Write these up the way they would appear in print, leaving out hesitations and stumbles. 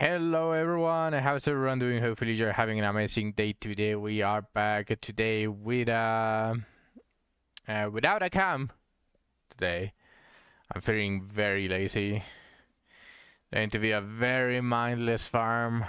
Hello everyone, how's everyone doing? Hopefully you're having an amazing day today. We are back today with without a cam today. I'm feeling very lazy. Going to be a very mindless farm.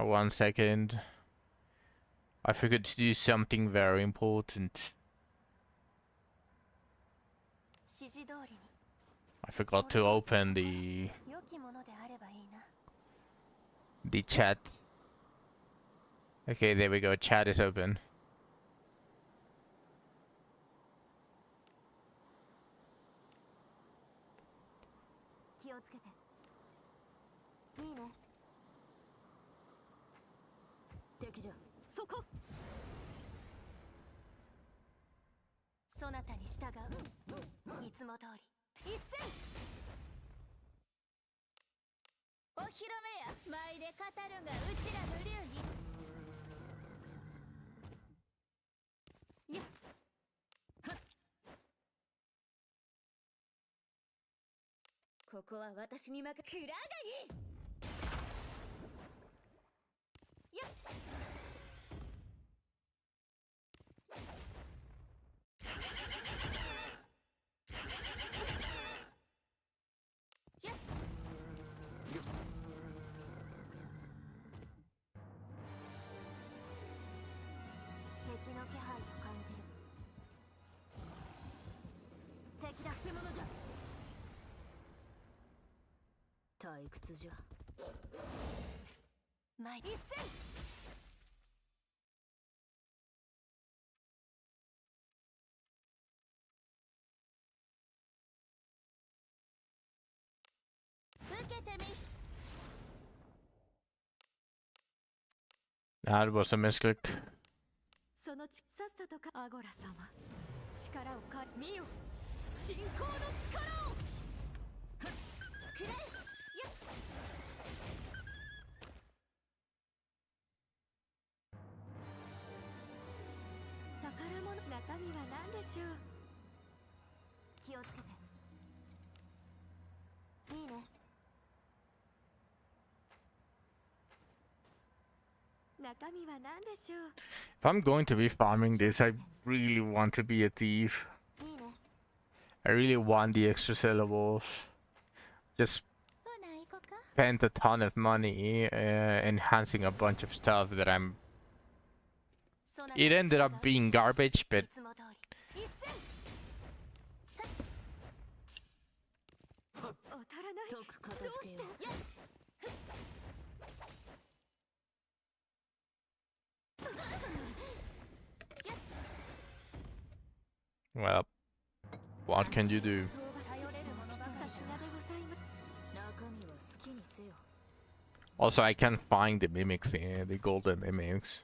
One second. I forgot to do something very important. I forgot to open the chat. Okay, there we go. Chat is open. That was a misclick. If I'm going to be farming this, I really want to be a thief. I really want the extra syllables. Just spent a ton of money enhancing a bunch of stuff that I'm... It ended up being garbage, but... Well, what can you do? Also, I can't find the mimics here, the golden mimics.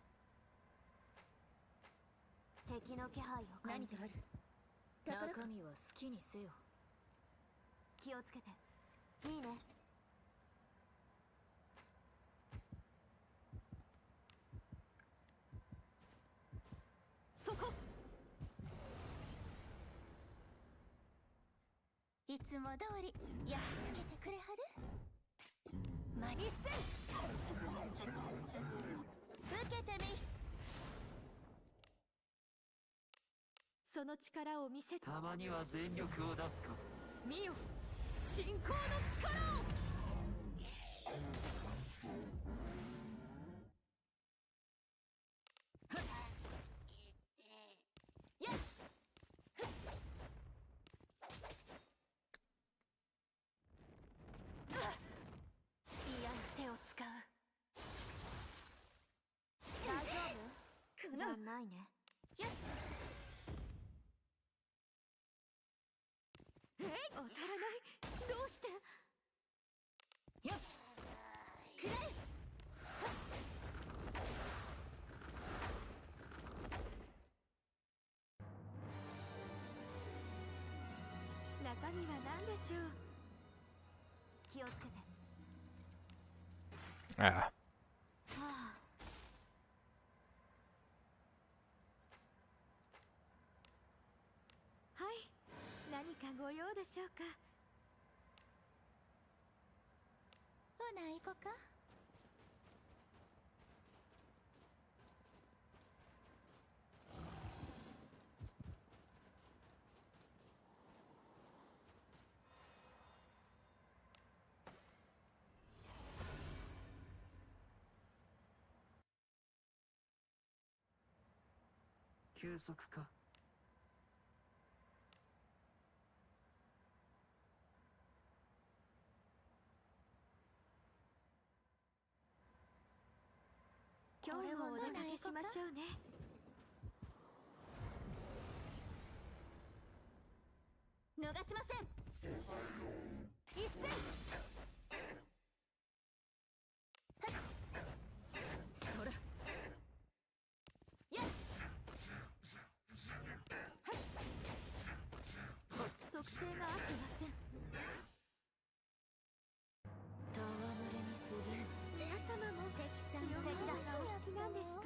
Ah. 何かご用でしょうか。ほな行こか。休息か。今日もお出かけしましょうね。逃しません。一斉。それ。やっ。特性が合ってません。戯れに過ぎる。皆様も敵さんがお好きなんですか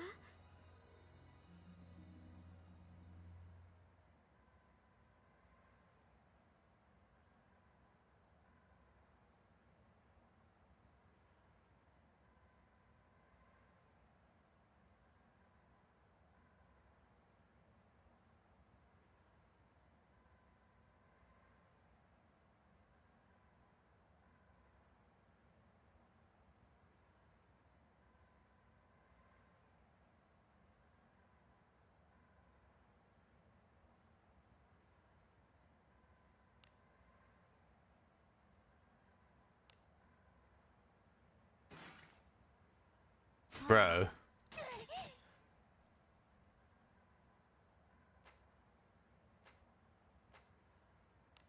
？Bro.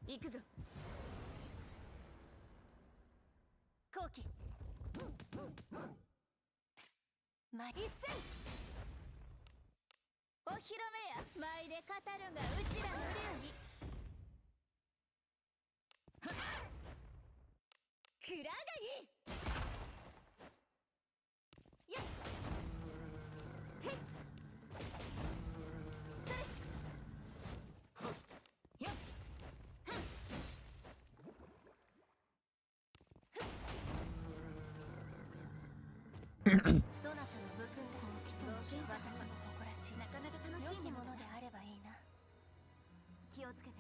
行くぞ。後期。ま一戦。お披露目や。舞で語るがうちらの流儀。くらがいい。やっ。へっ。それ。やっ。そなたの武君がどうしよう。私も誇らしい。なかなか楽しいものであればいいな。気をつけて。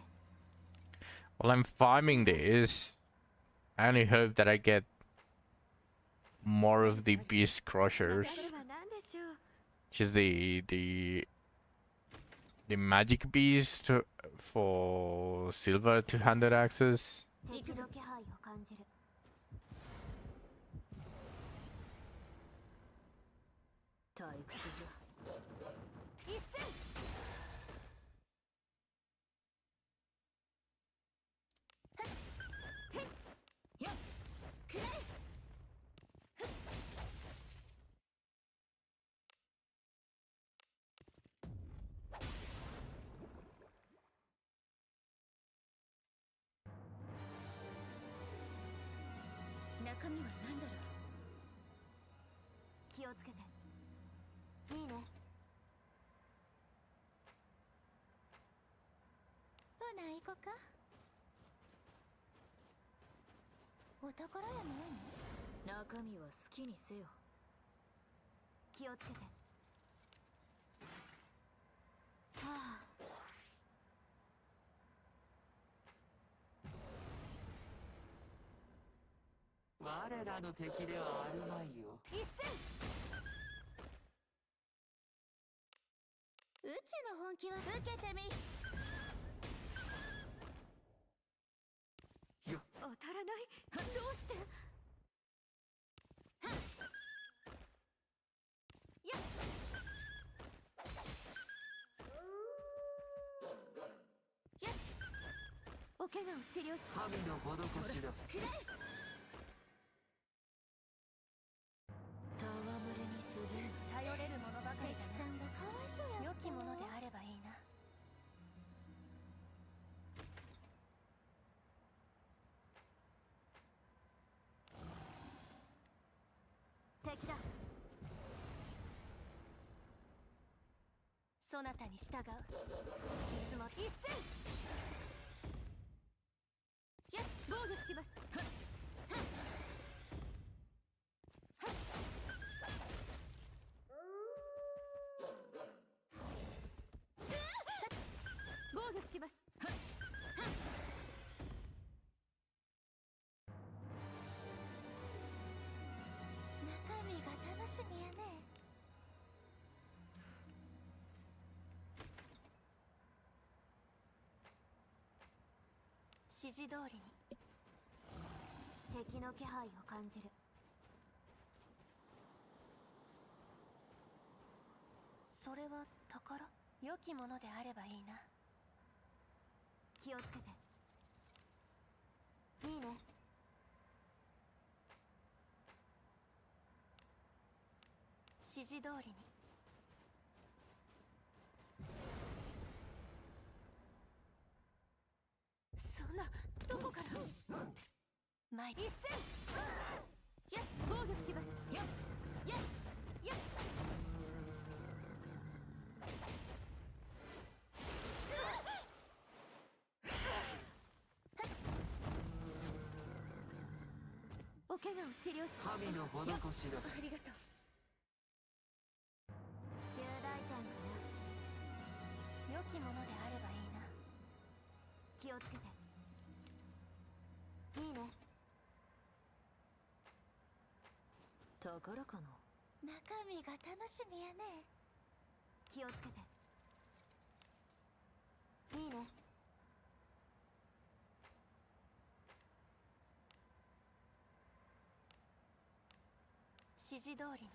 Well, I'm farming this. I only hope that I get more of the beast crushers, which is the magic beast for silver 200 axes. 敵の気配を感じる。退屈じゃ。一戦。へっ。やっ。くらえ。中身は何だろう。気をつけて。いいね。ほな行こか。お宝やないの？中身は好きにせよ。気をつけて。はあ。我らの敵ではあるまいよ。一戦。うちの本気は受けてみ。よっ。当たらない。どうして。やっ。やっ。お怪我を治療し。神の施しだ。くらえ。戯れに過ぎる。頼れるものばかりだな。敵さんがかわいそうや。良きものであればいいな。敵だ。そなたに従う。いつも一戦。やっ防御します。防御します。中身が楽しみやね。指示通りに。敵の気配を感じる。それは宝？良きものであればいいな。気をつけて。いいね。指示通りに。そんな、どこから？前一戦。やっ防御します。やっやっやっ。お怪我を治療し。神の施しだ。ありがとう。旧大胆かな。良きものであればいいな。気をつけて。いいね。宝かな。中身が楽しみやね。気をつけて。いいね。指示通りに。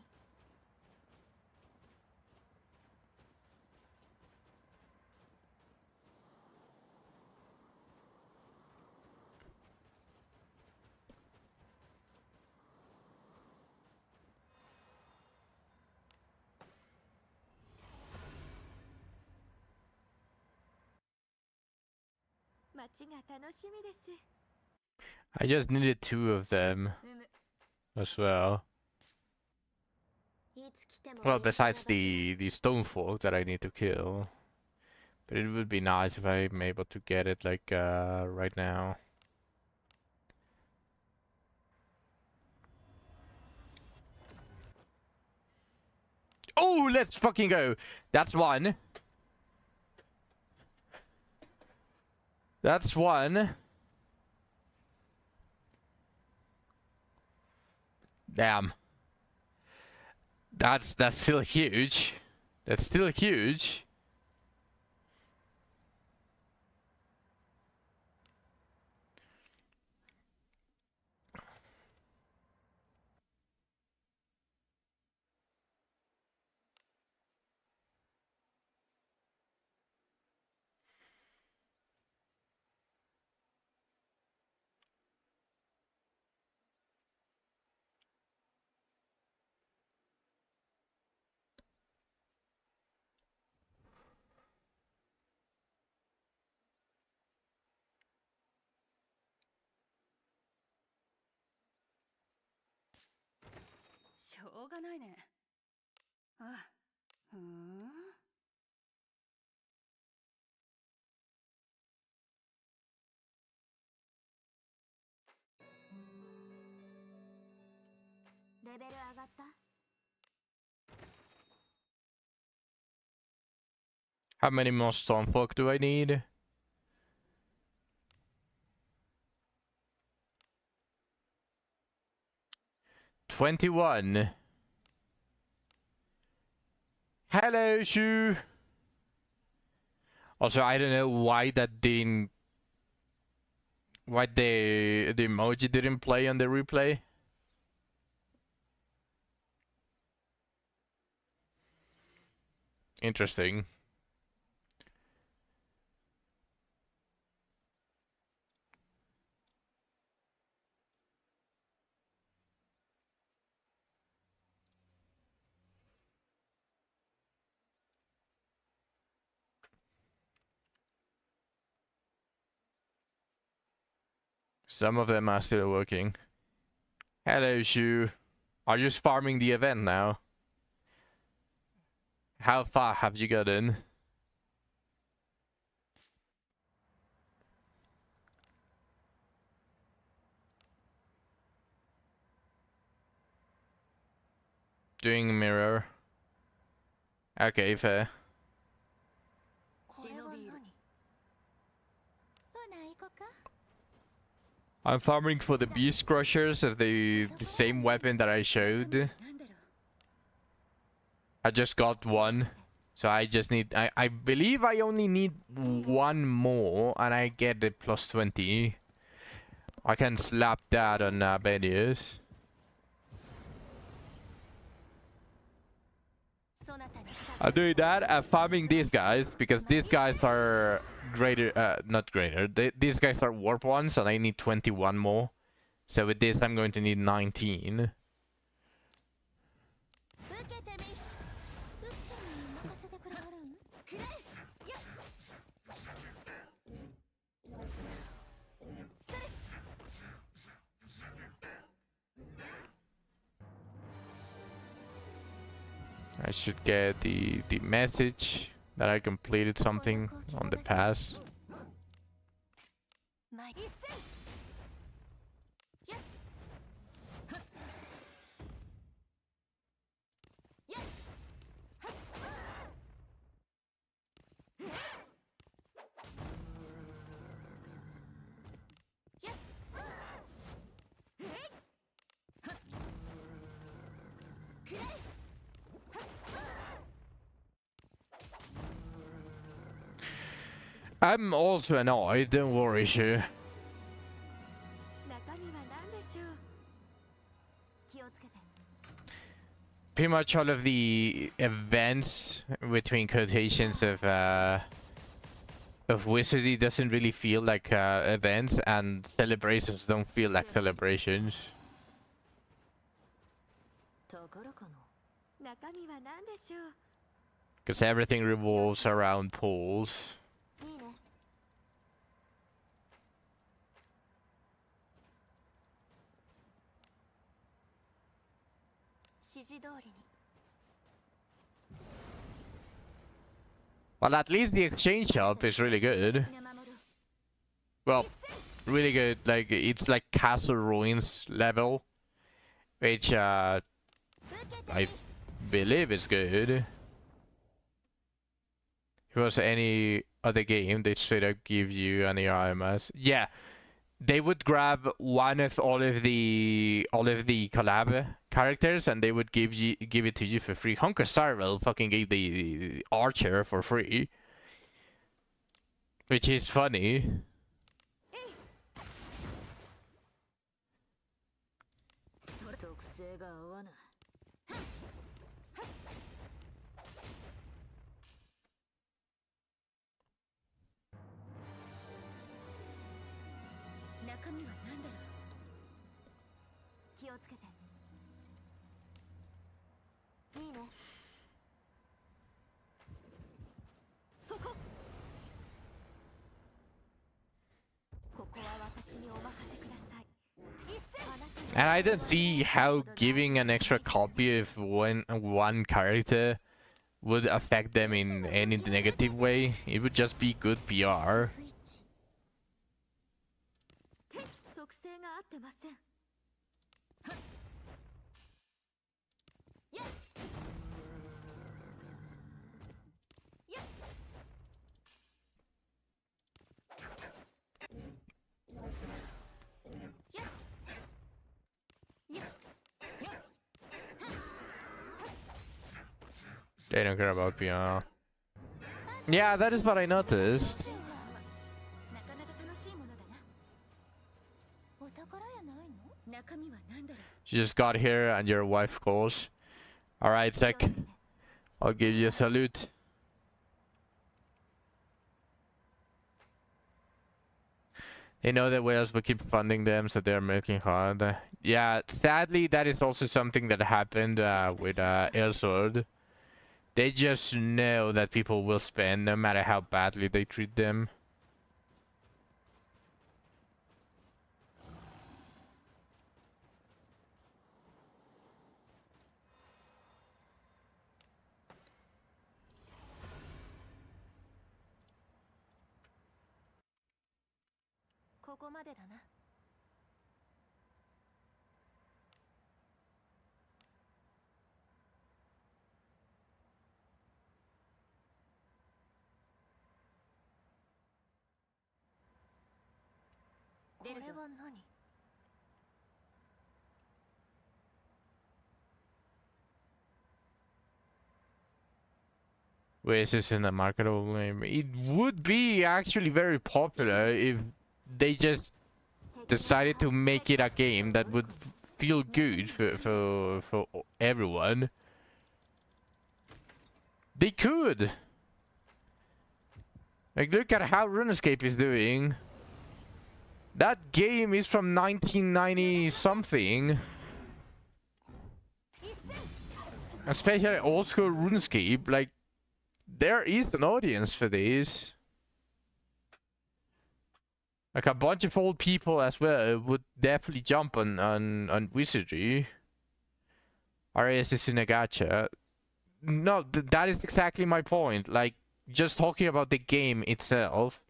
街が楽しみです。 I just needed 2 of them as well. いつ来ても Well, besides the stone folk that I need to kill. But it would be nice if I'm able to get it like right now. Oh, let's fucking go. That's one. That's one. Damn. That's still huge. That's still huge.しょうがないね。ああ、ふーん。レベル上がった？ How many more Stormfolk do I need? 21. Hello, Shu. Also, I don't know why that didn't... Why the emoji didn't play on the replay. Interesting. Some of them are still working. Hello, Shu. Are you just farming the event now? How far have you gotten? Doing mirror. Okay, fair. これは何？ I'm farming for the beast crushers of the same weapon that I showed. I just got one. So I just need... I believe I only need one more and I get the plus 20. I can slap that on Benius. I'm doing that. I'm farming these guys because these guys are greater, not greater. These guys are warp ones and I need 21 more. So with this I'm going to need 19. I should get the message that I completed something on the pass. I'm also annoyed, don't worry, sure. Pretty much all of the events between quotations of Wizardy doesn't really feel like events, and celebrations don't feel like celebrations. Because everything revolves around pools. Well, at least the exchange shop is really good. Well, really good. Like, it's like Castle Ruins level, which I believe is good. If it was any other game, they'd straight up give you any RMS. Yeah, they would grab one of all of the collab characters and they would give it to you for free. Honka Star will fucking give the archer for free, which is funny. And I don't see how giving an extra copy of one character would affect them in any negative way. It would just be good PR. They don't care about PR. Yeah, that is what I noticed. You just got here and your wife calls. Alright, Sek. I'll give you a salute. They know that whales will keep funding them, so they're making hard. Yeah, sadly, that is also something that happened with Ailsword. They just know that people will spend no matter how badly they treat them. こまでだな。これは何？ Wiz is in a marketable name. It would be actually very popular if they just decided to make it a game that would feel good for everyone. They could. Like, look at how RuneScape is doing. That game is from 1990 something. Especially old school RuneScape. Like, there is an audience for this. Like, a bunch of old people as well would definitely jump on Wizardry. RS is in a gacha. No, that is exactly my point. Like, just talking about the game itself.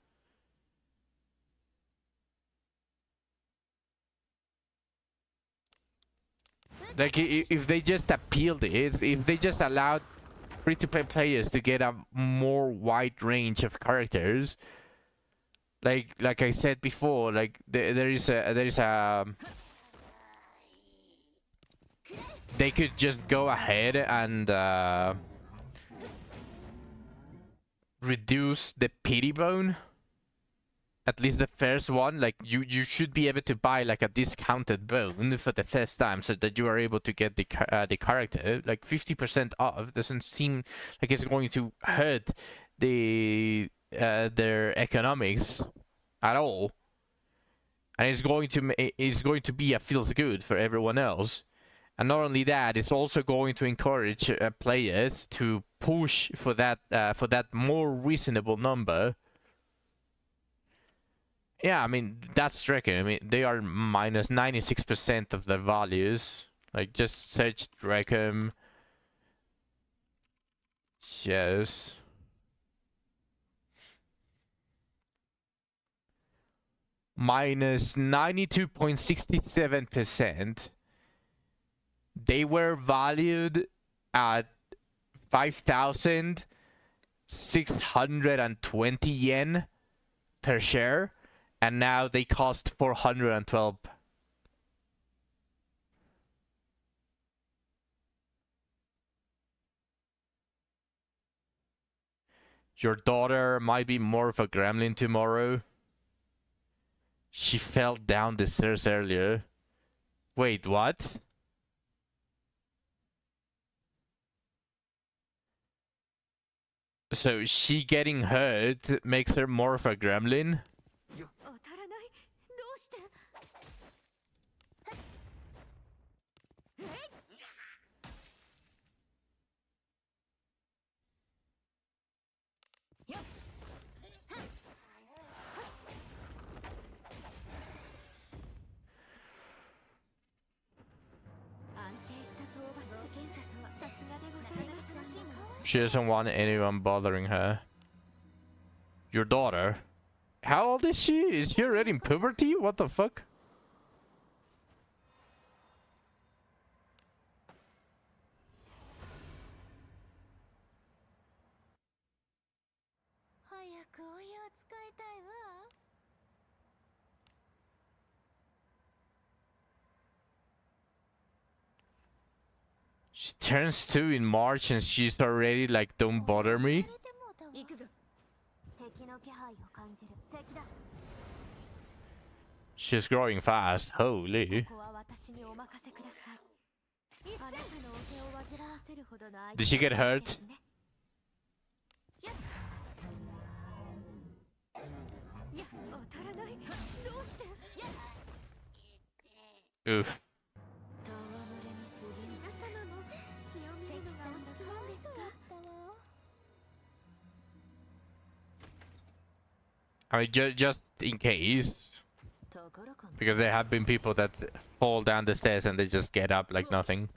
Like, if they just appealed it, if they just allowed free-to-play players to get a more wide range of characters, like I said before, like there is a they could just go ahead and reduce the pity bone. At least the first one, like you should be able to buy like a discounted bone for the first time, so that you are able to get the character. Like 50% off doesn't seem like it's going to hurt the their economics at all, and it's going to be a feels good for everyone else. And not only that, it's also going to encourage players to push for that more reasonable number. Yeah, I mean, that's tricky. I mean, they are minus 96% of their values. Like, just search Drakem. Yes. Minus 92.67%. They were valued at 5,620 yen per share. And now they cost 412. Your daughter might be more of a gremlin tomorrow. She fell down the stairs earlier. Wait, what? So she getting hurt makes her more of a gremlin? She doesn't want anyone bothering her. Your daughter? How old is she? Is she already in puberty? What the fuck? She turns 2 in March and she's already like, don't bother me. She's growing fast. Holy. Did she get hurt? Oof. I mean, just in case. Because there have been people that fall down the stairs and they just get up like nothing.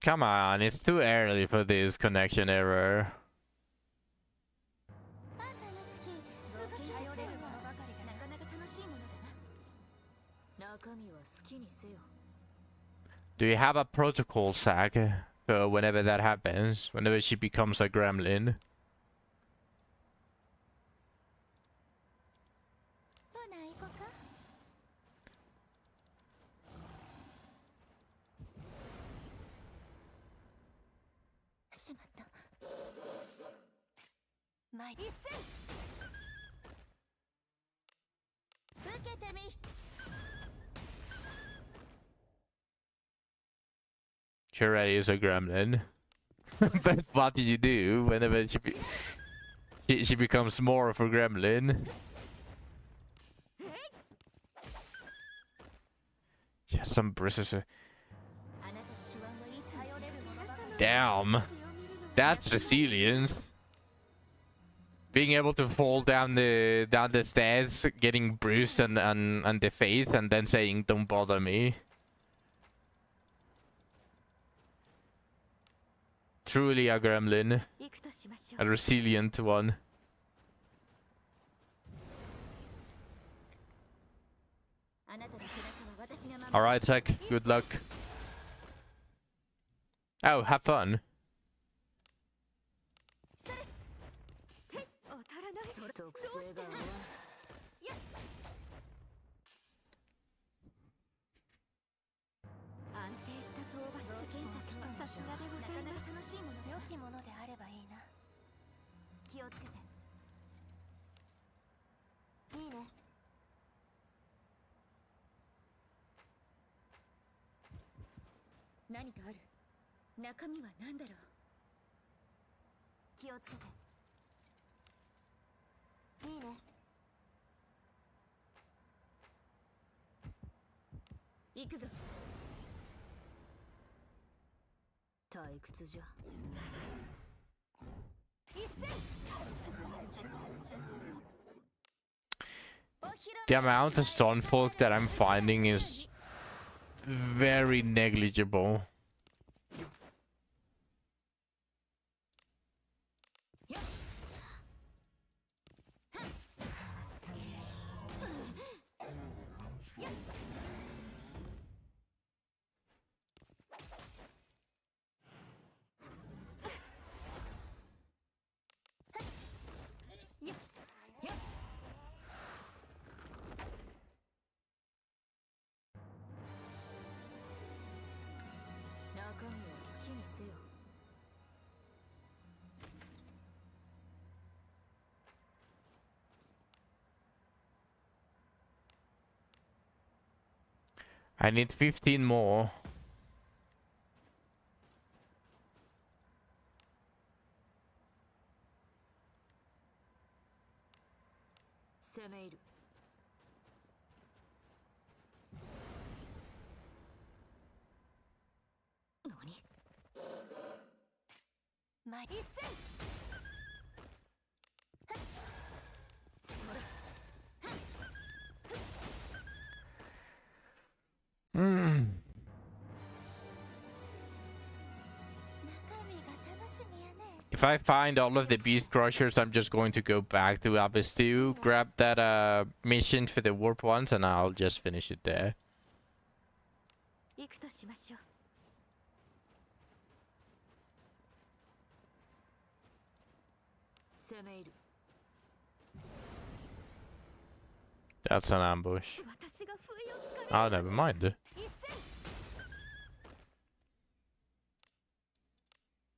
Come on, it's too early for this connection error. 楽しき動き頼れるものばかりだなかなか楽しいものだな中身は好きにせよ Do you have a protocol, Zack, for whenever that happens? Whenever she becomes a gremlin? ほな行こかしまった前一戦受けてみ Shirley is a gremlin. But what did you do whenever she becomes more of a gremlin? She has some bristles. あなたの手腕はいつ頼れるものばかり Damn. That's resilience. Being able to fall down the stairs, getting bruised and the face, and then saying "Don't bother me." Truly a gremlin, 行くとしましょう a resilient one. あなたの背中は私が守る All right, Zack. Good luck. Oh, have fun. 当たらない特性が安定した討伐権者とはさすがでございます楽しいもの良きものであればいいな気をつけていいね何かある中身は何だろう気をつけていいね行くぞ退屈じゃ The amount of stone folk that I'm finding is very negligible. I need 15 more. If I find all of the beast crushers, I'm just going to go back to Abyss 2, grab that mission for the warp ones, and I'll just finish it there. 行くとしましょう That's an ambush. 私が不意をつかれ Oh, never mind.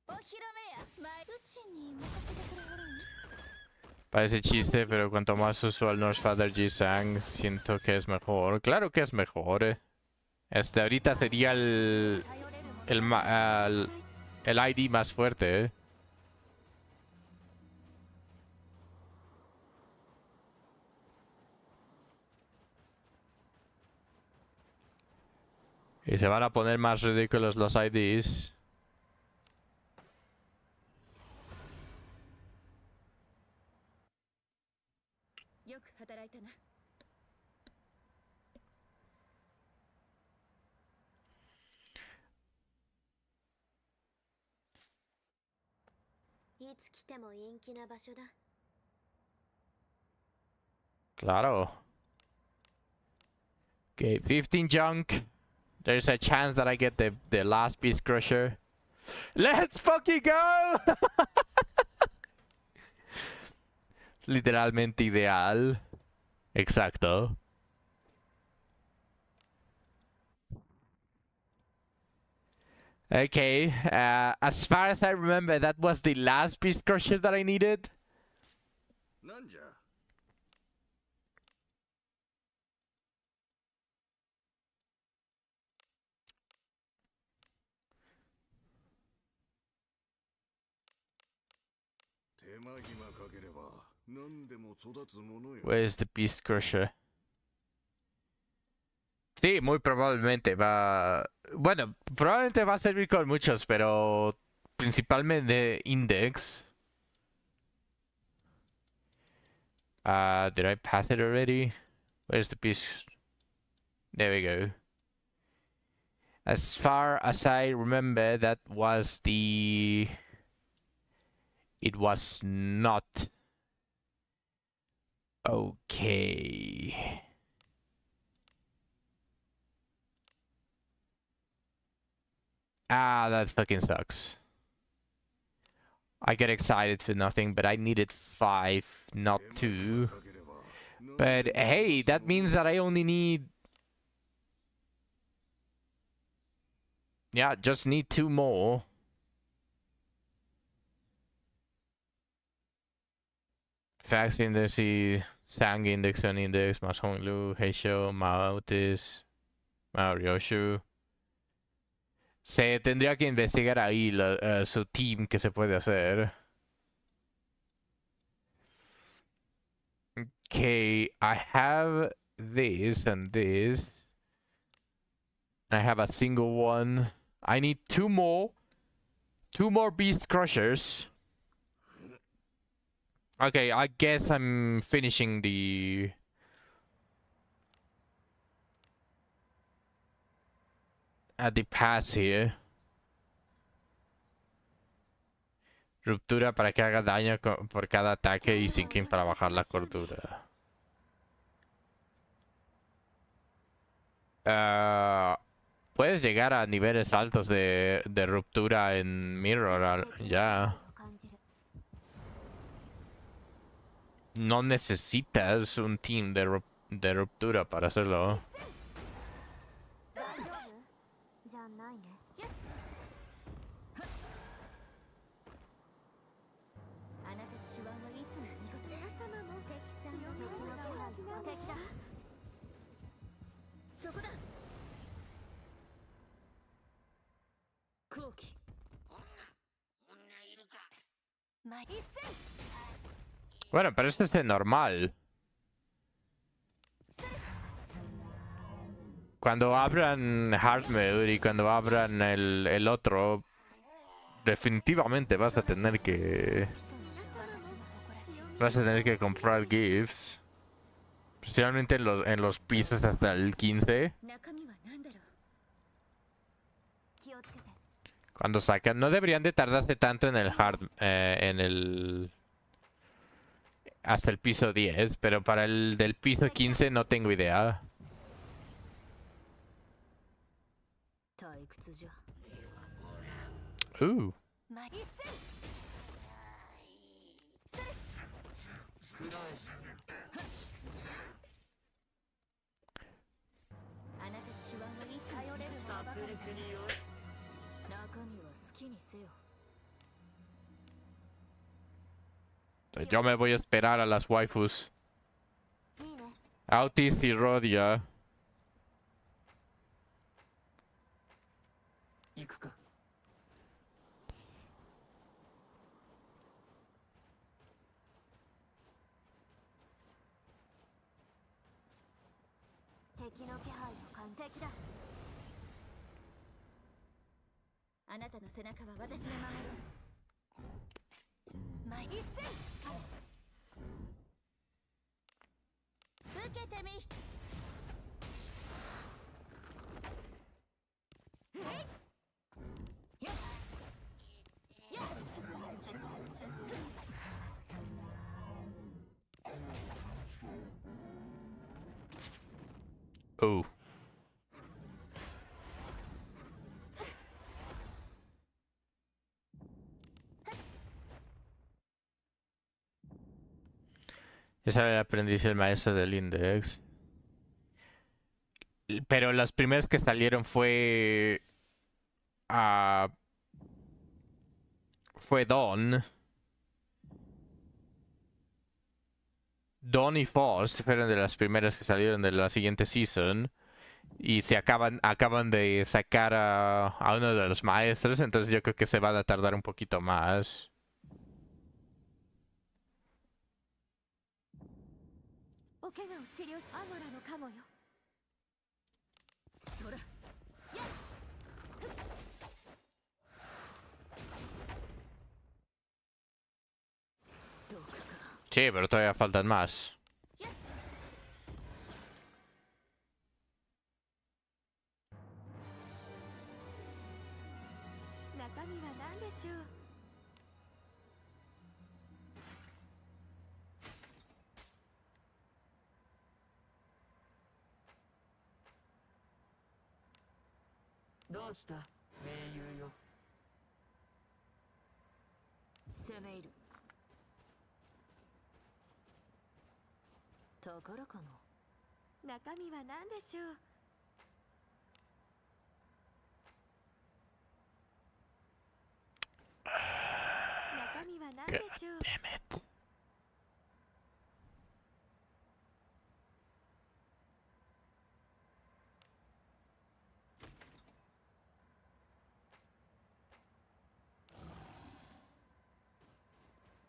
お披露目や前うちに任せてくれはるん Parece chiste, pero cuanto más uso el Norse Father G-Sang, siento que es mejor. Claro que es mejor. Ahorita sería el ID más fuerte, Y se van a poner más ridículos los IDs. つ来ても陰気な場所だ。 Claro. Okay, 15 junk. There's a chance that I get the last beast crusher. Let's fucking go! Literalmente ideal. Exacto. Okay, as far as I remember, that was the last beast crusher that I needed. なんじゃ。手間暇かければ何でも育つものよ。 Where's the beast crusher? Sí, muy probablemente va... Bueno, probablemente va a servir con muchos, pero principalmente index. Did I pass it already? Where's the beast? There we go. As far as I remember, that was the... It was not. Okay. Ah, that fucking sucks. I get excited for nothing, but I needed 5, not 2. But hey, that means that I only need... Yeah, just need 2 more. Fax index y Sang index, Sun index, más Honglu, Heisho, Maotis, Maorioshu. Se tendría que investigar ahí su team que se puede hacer. Okay, I have this and this. I have a single one. I need 2 more. 2 more beast crushers. Okay, I guess I'm finishing the... At the pass here. Ruptura para que haga daño por cada ataque y sinking para bajar la cordura. Puedes llegar a niveles altos de ruptura en Mirror, ya. No necesitas un team de ruptura para hacerlo. じゃないね。あなたの手腕はいつも見事だ。様も敵さんの敵の敵だ。そこだ。後期。ま一戦。 Bueno, pero esto es de normal. Cuando abran Hard Mode y cuando abran el otro, definitivamente vas a tener que comprar gifts. Especialmente en los pisos hasta el 15. Cuando sacan, no deberían de tardarse tanto en el hasta el piso 10, pero para el del piso 15 no tengo idea. Yo me voy a esperar a las waifus. Autis y Rodia. 行くか。敵の気配を感じ敵だ。あなたの背中は私が守る。前一戦。受けてみ。Oh. Ese era el aprendiz el maestro del Index. Pero las primeras que salieron fue... fue Dawn. Dawn y Frost fueron de las primeras que salieron de la siguiente season. Y se acaban de sacar a uno de los maestros, entonces yo creo que se van a tardar un poquito más. お怪我を治療しアムラのカモよそらやっ毒か Sí, pero todavía faltan más. 中身は何でしょうどうした盟友よ。攻め入るところかな中身は何でしょう中身は何でしょう Damn it.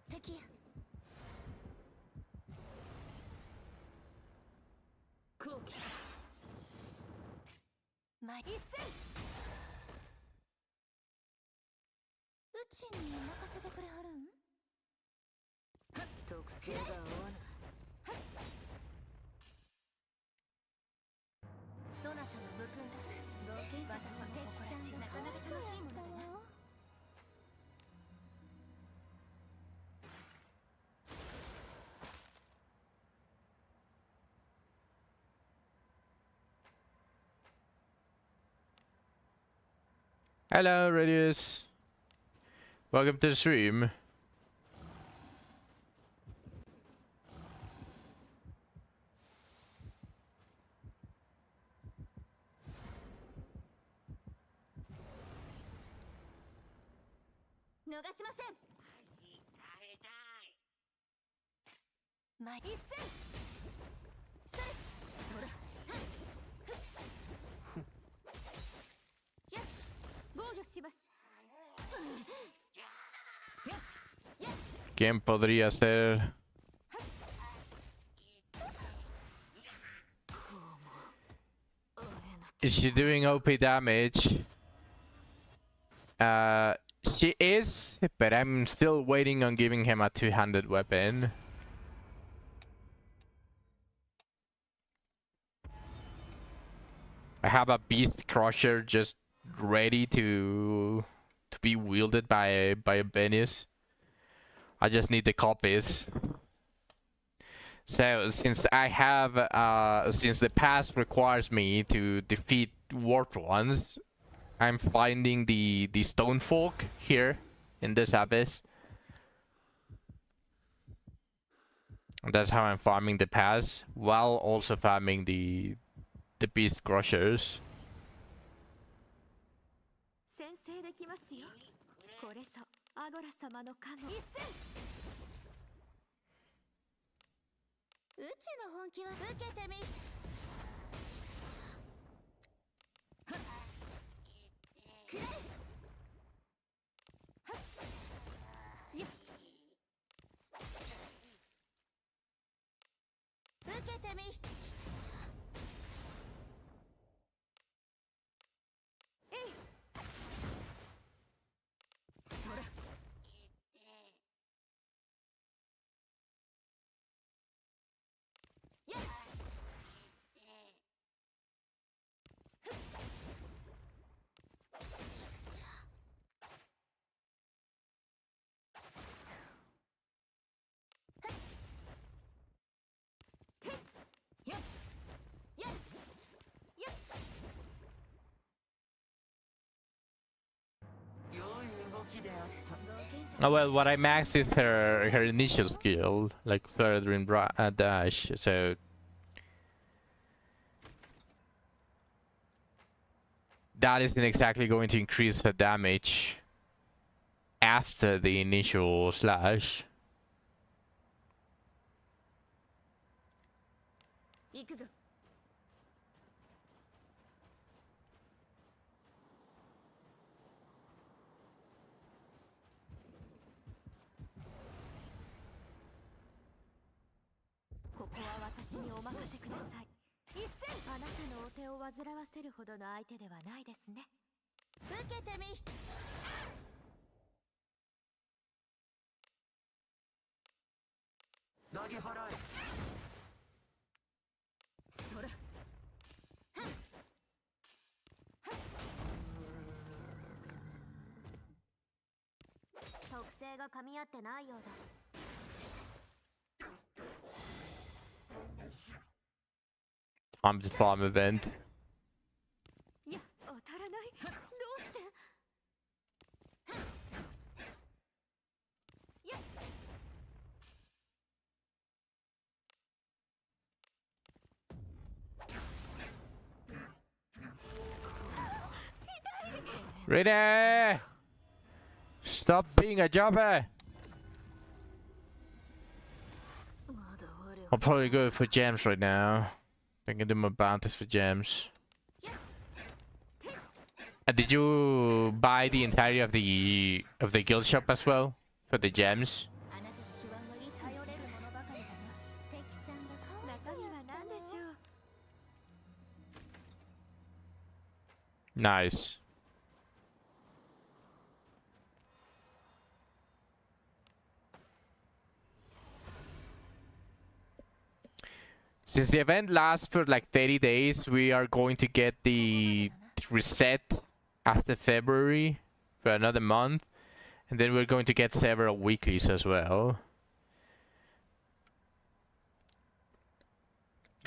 敵後期ま一戦うちに任せてくれはるん特性が合わぬそなたの武勲だ冒険者たちの誇らしいなかなか楽しいものだな Hello, Radius. Welcome to the stream. 逃しませんま一戦それそらやっ防御します ¿Quién podría ser? Is she doing OP damage? She is, but I'm still waiting on giving him a two-handed weapon. I have a beast crusher just ready to be wielded by a Venice. I just need the copies. So since I have since the past requires me to defeat warped ones, I'm finding the stone folk here in this abyss. And that's how I'm farming the pass, while also farming the beast crushers. 先制できますよこれぞアゴラ様の加護一戦うちの本気は受けてみくれや受けてみえいそらや Oh well, what I maxed is her initial skill, like further in dash. So that isn't exactly going to increase her damage after the initial slash. 行くぞ。ここは私にお任せください。一斉。あなたのお手を煩わせるほどの相手ではないですね。受けてみ。投げ払え。それ。特性が噛み合ってないようだ。I'm the farm event. いや、当たらない。どうして？いや。Ready! Stop being a jobber! I'll probably go for gems right now. I can do my bounties for gems. Did you buy the entirety of the guild shop as well for the gems? Nice. Since the event lasts for like 30 days, we are going to get the reset after February for another month. And then we're going to get several weeklies as well.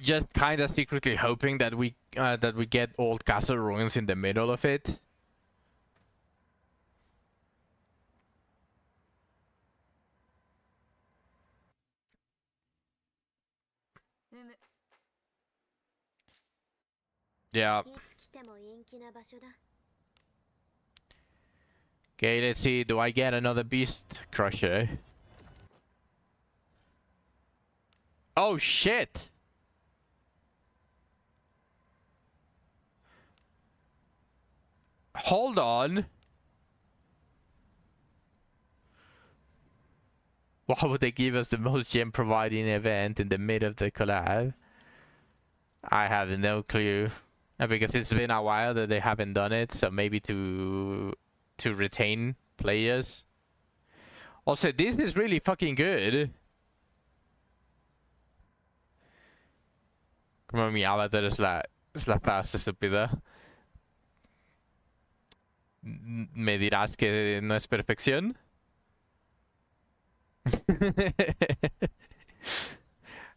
Just kind of secretly hoping that we get Old Castle Ruins in the middle of it. Yeah. Okay, let's see. Do I get another Beast Crusher? Oh shit! Hold on. Why would they give us the most gem providing event in the mid of the collab? I have no clue. Because it's been a while that they haven't done it, so maybe to retain players. Also, this is really fucking good. Como mi avatar es la fast estúpida. ¿Me dirás que no es perfección?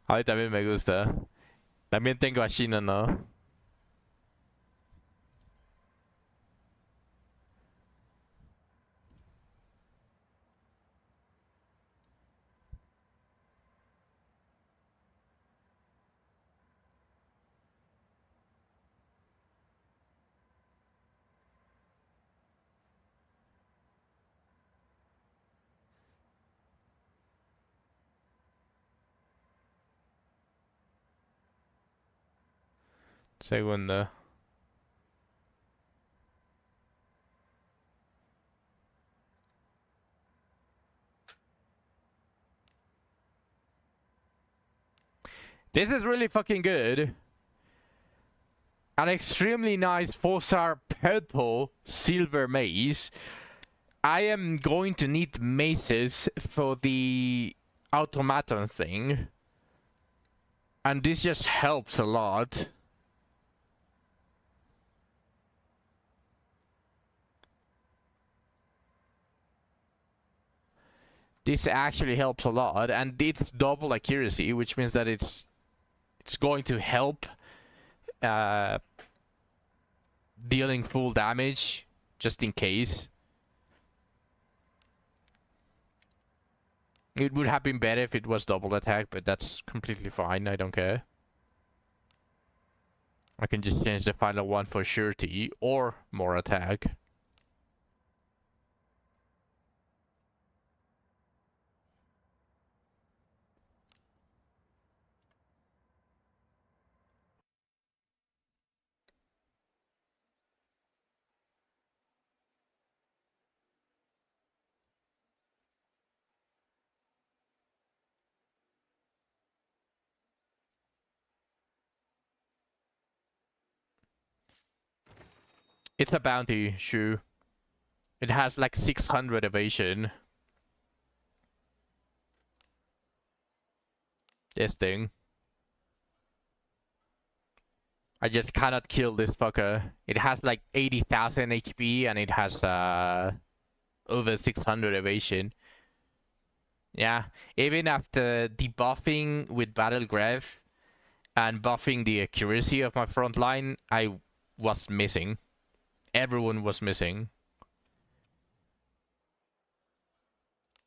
A mí también me gusta. También tengo a Shino, ¿no? Segundo. This is really fucking good. An extremely nice 4-star purple silver mace. I am going to need maces for the automaton thing. And this just helps a lot. This actually helps a lot, and it's double accuracy, which means that it's going to help dealing full damage, just in case. It would have been better if it was double attack, but that's completely fine. I don't care. I can just change the final one for surety or more attack. It's a bounty shoe. It has like 600 evasion. This thing. I just cannot kill this fucker. It has like 80,000 HP and it has over 600 evasion. Yeah, even after debuffing with Battle Graph and buffing the accuracy of my front line, I was missing. Everyone was missing.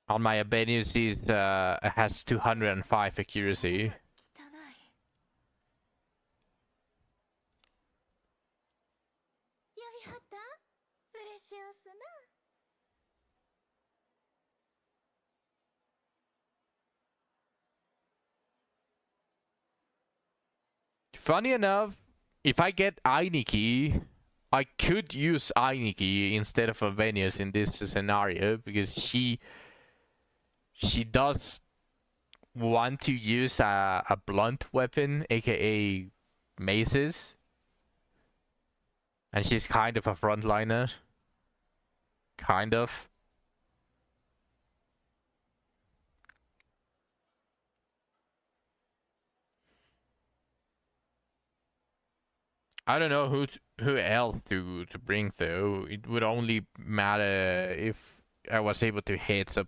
On my Abenius has 205 accuracy. 嬉しおすな。 Funny enough, if I get Ainiki, I could use Ainiki instead of Avenius in this scenario because she does want to use a blunt weapon, aka maces, and she's kind of a frontliner. Kind of. I don't know who else to bring though. It would only matter if I was able to hit, so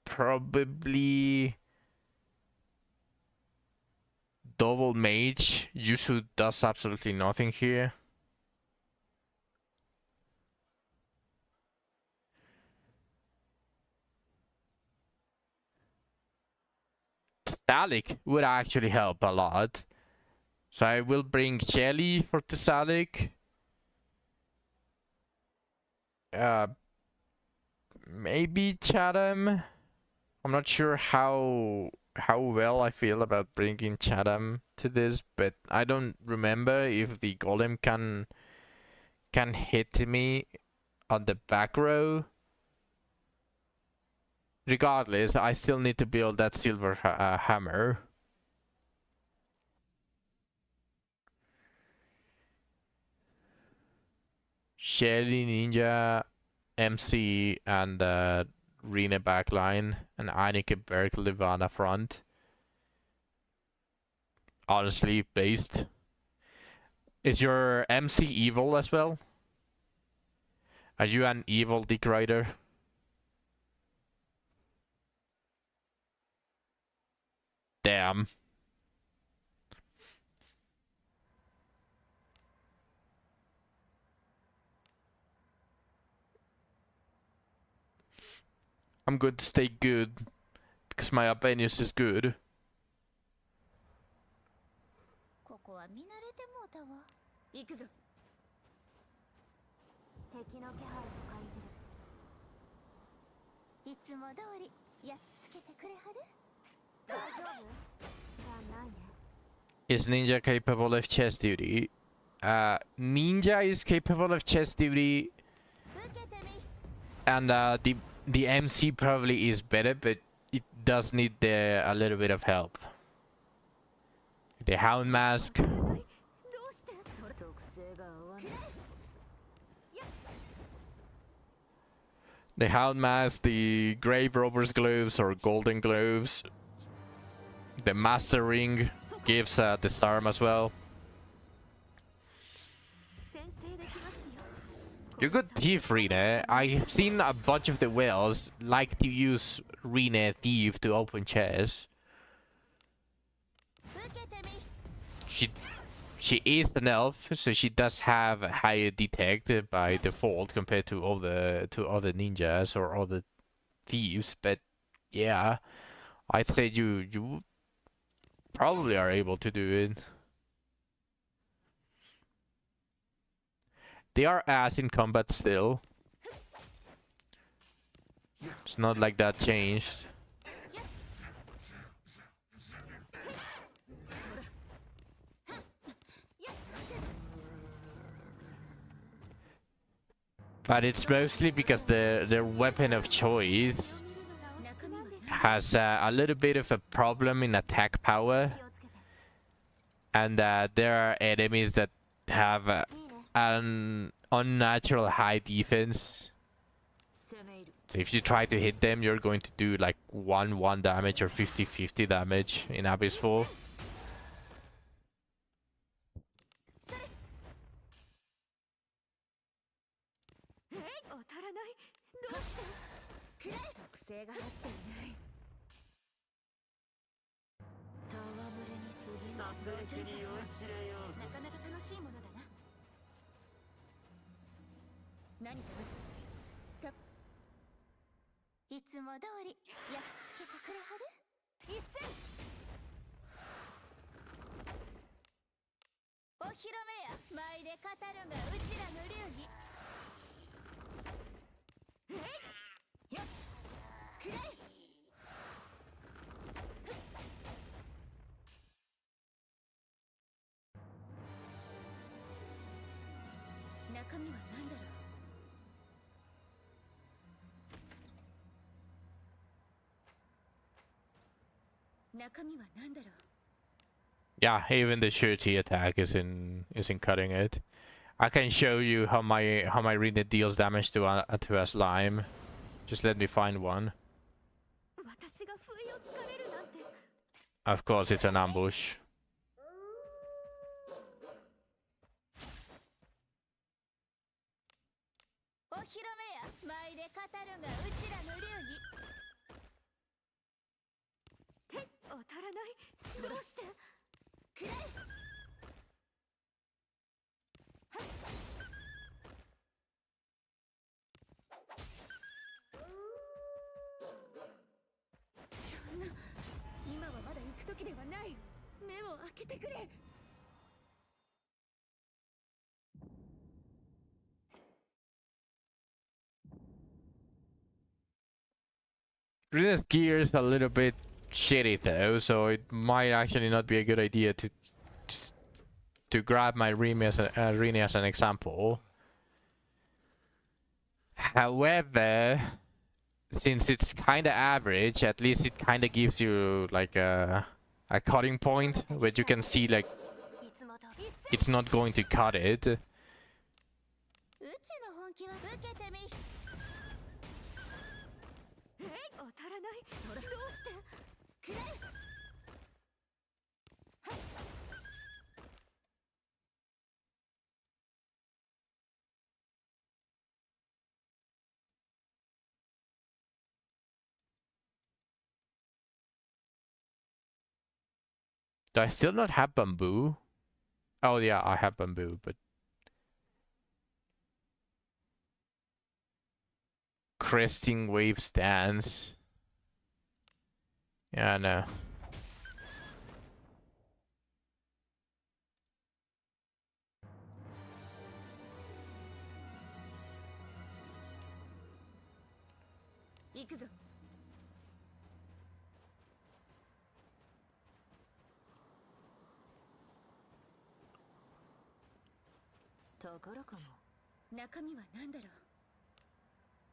probably double mage. Yusu does absolutely nothing here. Stalik would actually help a lot. So I will bring Shelly for the Stalik. Maybe Chatham. I'm not sure how well I feel about bringing Chatham to this, but I don't remember if the golem can hit me on the back row. Regardless, I still need to build that silver hammer. Shelly, Ninja, MC, and Rena backline, and Einike Berg Livana front. Honestly, based. Is your MC evil as well? Are you an evil Dick Rider? Damn. I'm going to stay good because my Abenius is good. ここは見慣れてもうたわ。行くぞ。敵の気配を感じる。いつも通りやっつけてくれはる？大丈夫？じゃないね。Is Ninja capable of chest duty? Ninja is capable of chest duty, and the MC probably is better, but it does need a little bit of help. The Hound Mask. The Hound Mask, the Grave Robber's Gloves or Golden Gloves. The Master Ring gives disarm as well. You're good thief, Rena. I've seen a bunch of the whales like to use Rena Thief to open chests. She is an elf, so she does have a higher detect by default compared to other ninjas or other thieves, but yeah, I'd say you probably are able to do it. They are ass in combat still. It's not like that changed. But it's mostly because their weapon of choice has a little bit of a problem in attack power, and there are enemies that have an unnatural high defense. So if you try to hit them, you're going to do like 1-1 damage or 50-50 damage in Abyssful. Yeah, even the surety attack isn't cutting it. I can show you how my Rina deals damage to a slime. Just let me find one. Of course, it's an ambush. Rina's gear is a little bit shitty though, so it might actually not be a good idea to grab my Rina as an example. However, since it's kind of average, at least it kind of gives you like a cutting point where you can see like it's not going to cut it. Do I still not have bamboo? Oh yeah, I have bamboo, but cresting wave stance. Yeah, no.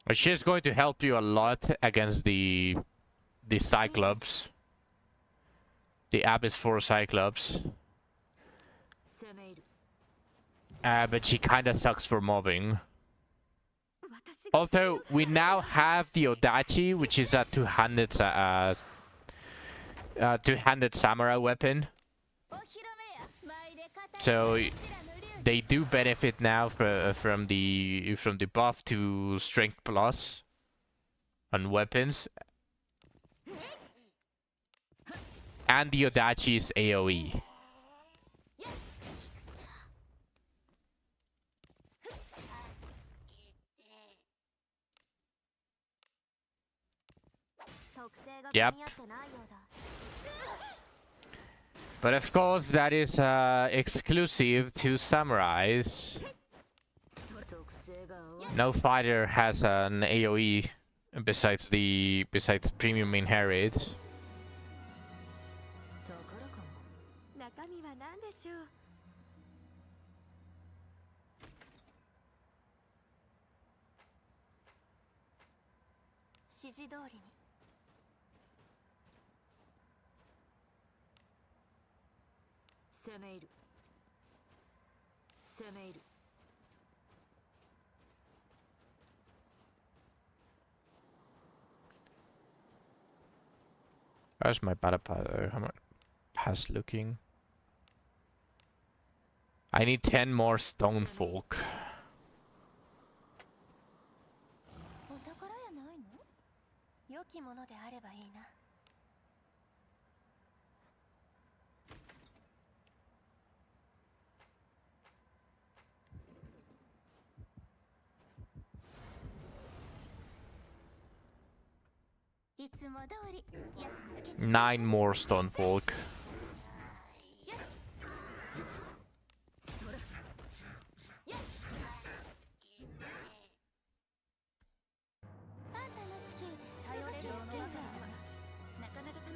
But she's going to help you a lot against the Cyclops. The Abyss 4 Cyclops. But she kinda sucks for mobbing. Although we now have the Odachi, which is a two-handed samurai weapon. So they do benefit now from the buff to strength plus on weapons. And the Odachi's AoE. Yep. But of course, that is exclusive to samurais. No fighter has an AoE besides premium inherit. 中身は何でしょう。指示通りに。攻め入る。攻め入る。How's my battle pass looking? I need 10 more stone folk. お宝やないの？良きものであればいいな。いつも通りやっつけて。9 more stone folk.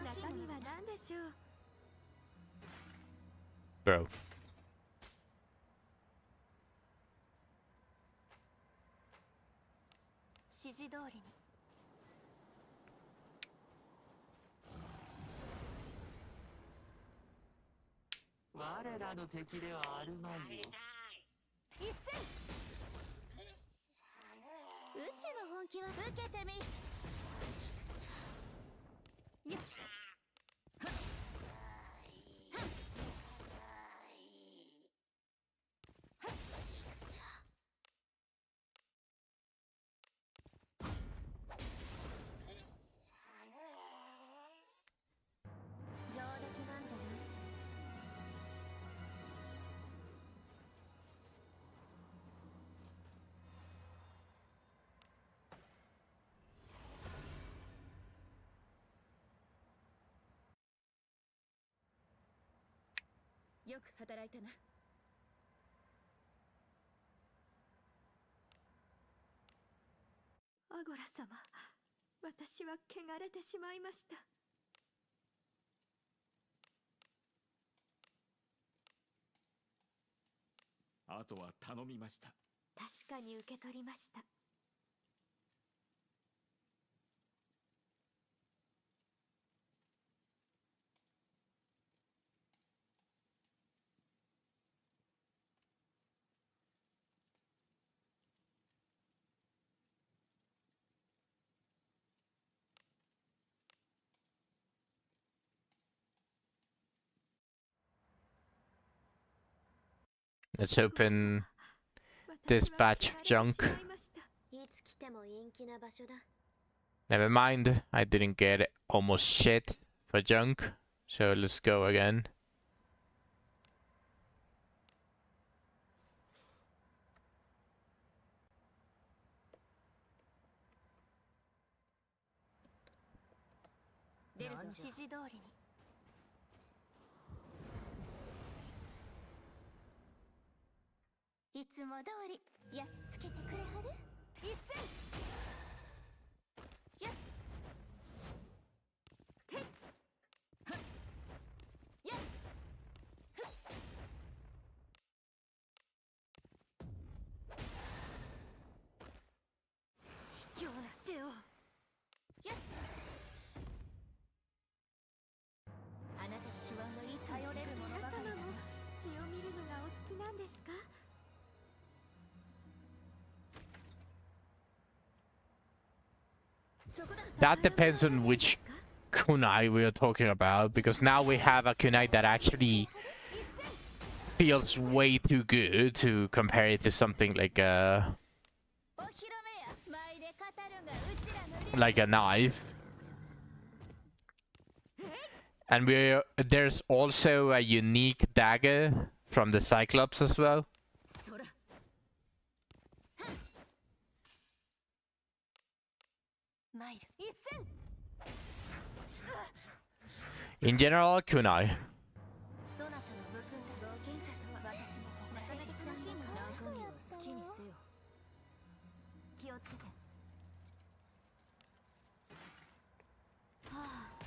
中身は何でしょう。 Bro. 指示通りに。我らの敵ではあるまいよ。一戦。うちの本気は受けてみ。やっ。上出来なんじゃない？よく働いたな。アゴラ様、私は汚れてしまいました。あとは頼みました。確かに受け取りました。Let's open this batch of junk. いつ来ても陰気な場所だ。 Never mind, I didn't get almost shit for junk. So let's go again.指示通りに。いつも通りやっつけてくれはる？一戦。やっ。てっ。はっ。やっ。ふっ。卑怯な手を。やっ。あなたの手腕はいつ頼れるものばかりだな。血を見るのがお好きなんですか？ That depends on which kunai we are talking about, because now we have a kunai that actually feels way too good to compare it to something like a knife. And there's also a unique dagger from the Cyclops as well. In general, kunai. そなたの武君だ。冒険者とは私も誇らしい。中身は好きにせよ。気をつけて。はあ。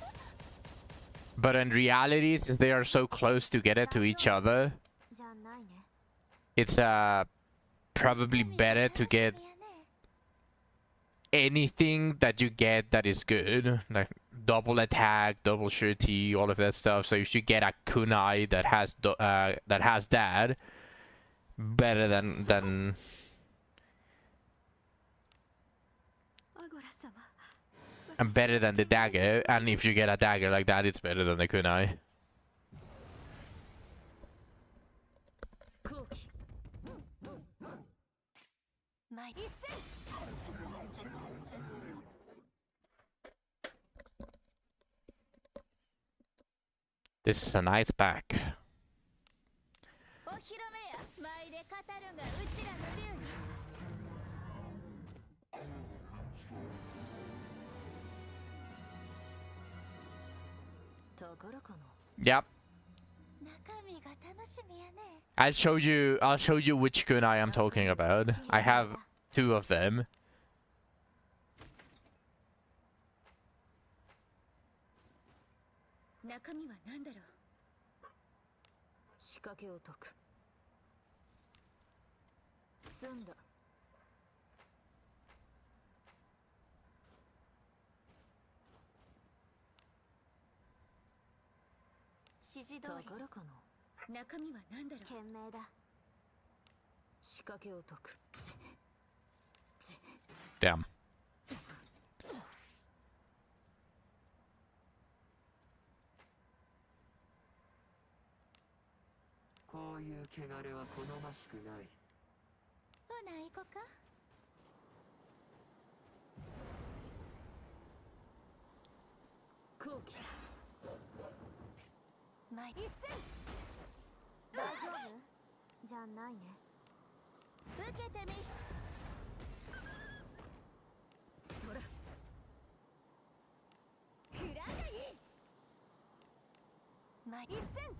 But in reality, since they are so close together to each other, じゃないね。 it's probably better to get anything that you get that is good, like double attack, double surety, all of that stuff. So if you get a kunai that has that, better than アゴラ様。 and better than the dagger. And if you get a dagger like that, it's better than the kunai. 後期。前。 This is a nice pack. お披露目や。舞で語るがうちらの竜に。ところかな。 Yep. 中身が楽しみやね。 I'll show you which kunai I'm talking about. I have 2 of them. 中身は何だろう。仕掛けを解く。済んだ。指示通り。ところかな。中身は何だろう。賢明だ。仕掛けを解く。 Damn. こういう汚れは好ましくない。ほな行こか。後期。前。一戦。大丈夫？じゃないね。受けてみ。そら。くらがいい。前。一戦。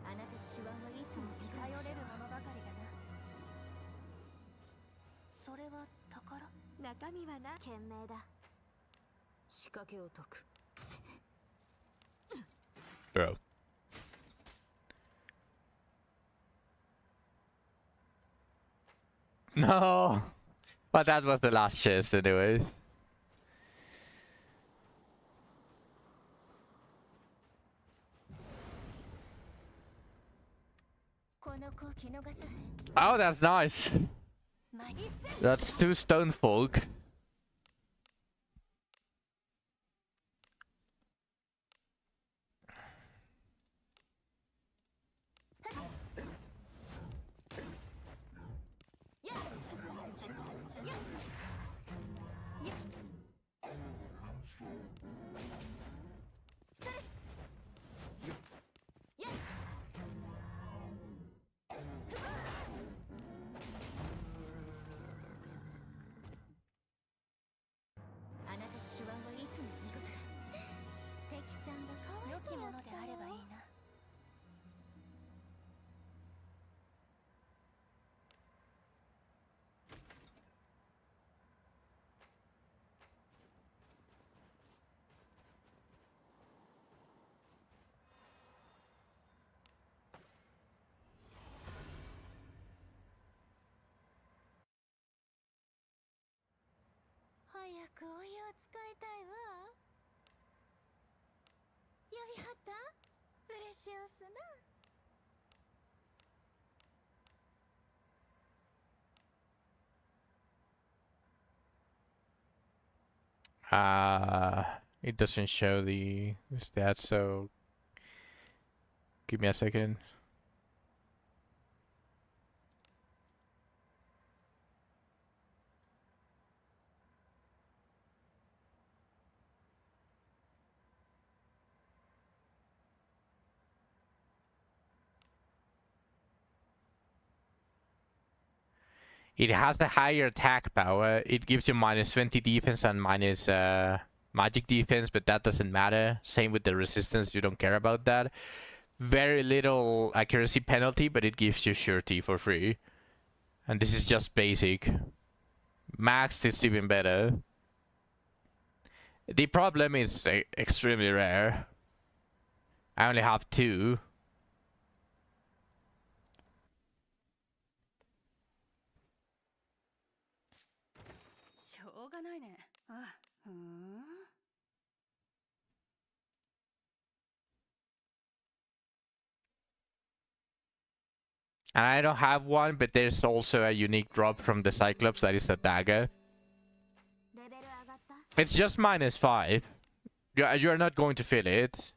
あなたの手腕はいつも頼れるものばかりだな。それは宝。中身はな。賢明だ。仕掛けを解く。 Bro. No. But that was the last chest anyways. この子を見逃さない。 Oh, that's nice. That's 2 stone folk.早くお湯を使いたいわ。呼びはった？嬉しおすな。 It doesn't show the stats, so give me a second. It has a higher attack power. It gives you minus 20 defense and minus magic defense, but that doesn't matter. Same with the resistance, you don't care about that. Very little accuracy penalty, but it gives you surety for free. And this is just basic. Maxed is even better. The problem is extremely rare. I only have 2. And I don't have one, but there's also a unique drop from the Cyclops that is a dagger. It's just minus 5. You're not going to feel it.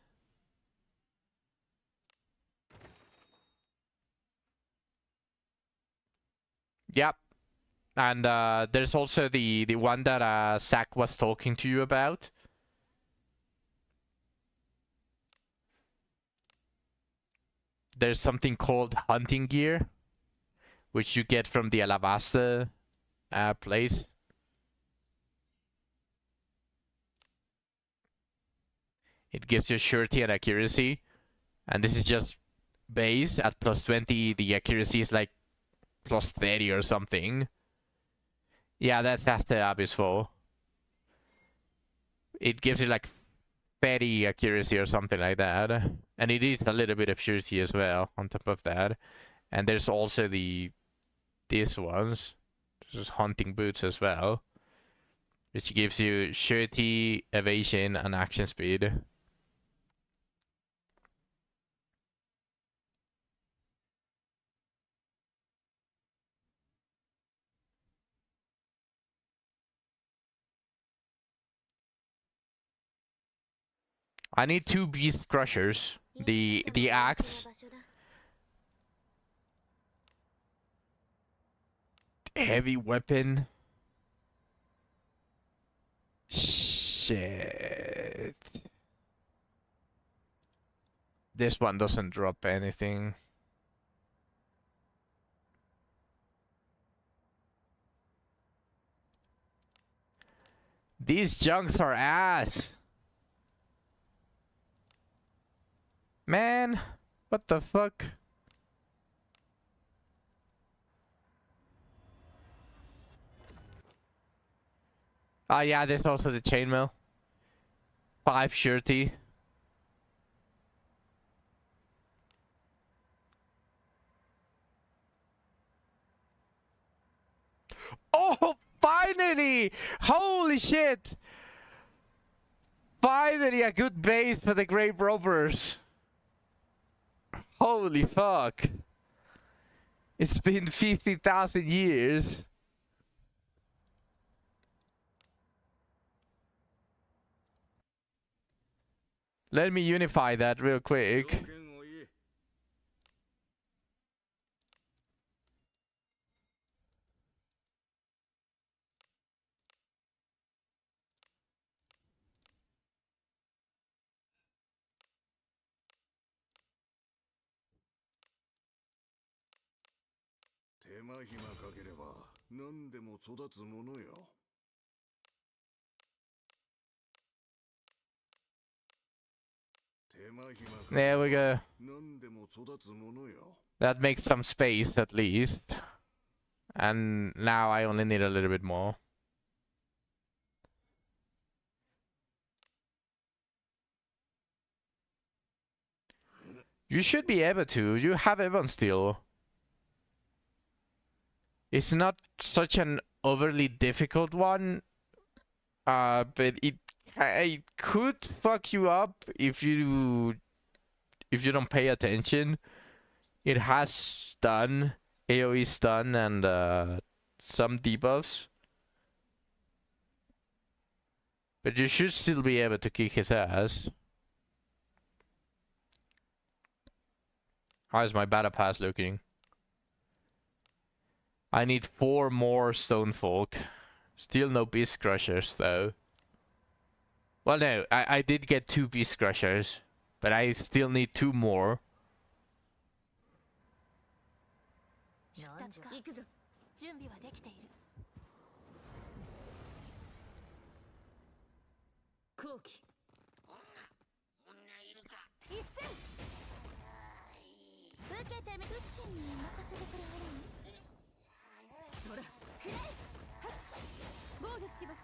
Yep. And there's also the one that Zach was talking to you about. There's something called hunting gear, which you get from the Alabasta place. It gives you surety and accuracy. And this is just base at plus 20. The accuracy is like plus 30 or something. Yeah, that's after Abyss 4. It gives you like 30 accuracy or something like that. And it is a little bit of surety as well on top of that. And there's also these ones. This is hunting boots as well. Which gives you surety, evasion, and action speed. I need 2 beast crushers. The axe. Heavy weapon. Shit. This one doesn't drop anything. These junks are ass. Man, what the fuck? Ah, yeah, there's also the chainmail. 5 surety. Oh, finally! Holy shit! Finally, a good base for the Grave Robbers. Holy fuck. It's been 50,000 years. Let me unify that real quick. There we go. That makes some space at least. And now I only need a little bit more. You should be able to. You have Evan still. It's not such an overly difficult one. But it could fuck you up if you don't pay attention. It has stun, AoE stun, and some debuffs. But you should still be able to kick his ass. How is my battle pass looking? I need 4 more Stonefolk. Still no Beast Crushers though. Well, no, I did get 2 Beast Crushers, but I still need 2 more. 準備はできている。後期一戦受けてみ、宇宙に任せてくれはらん。空くれい、防御します。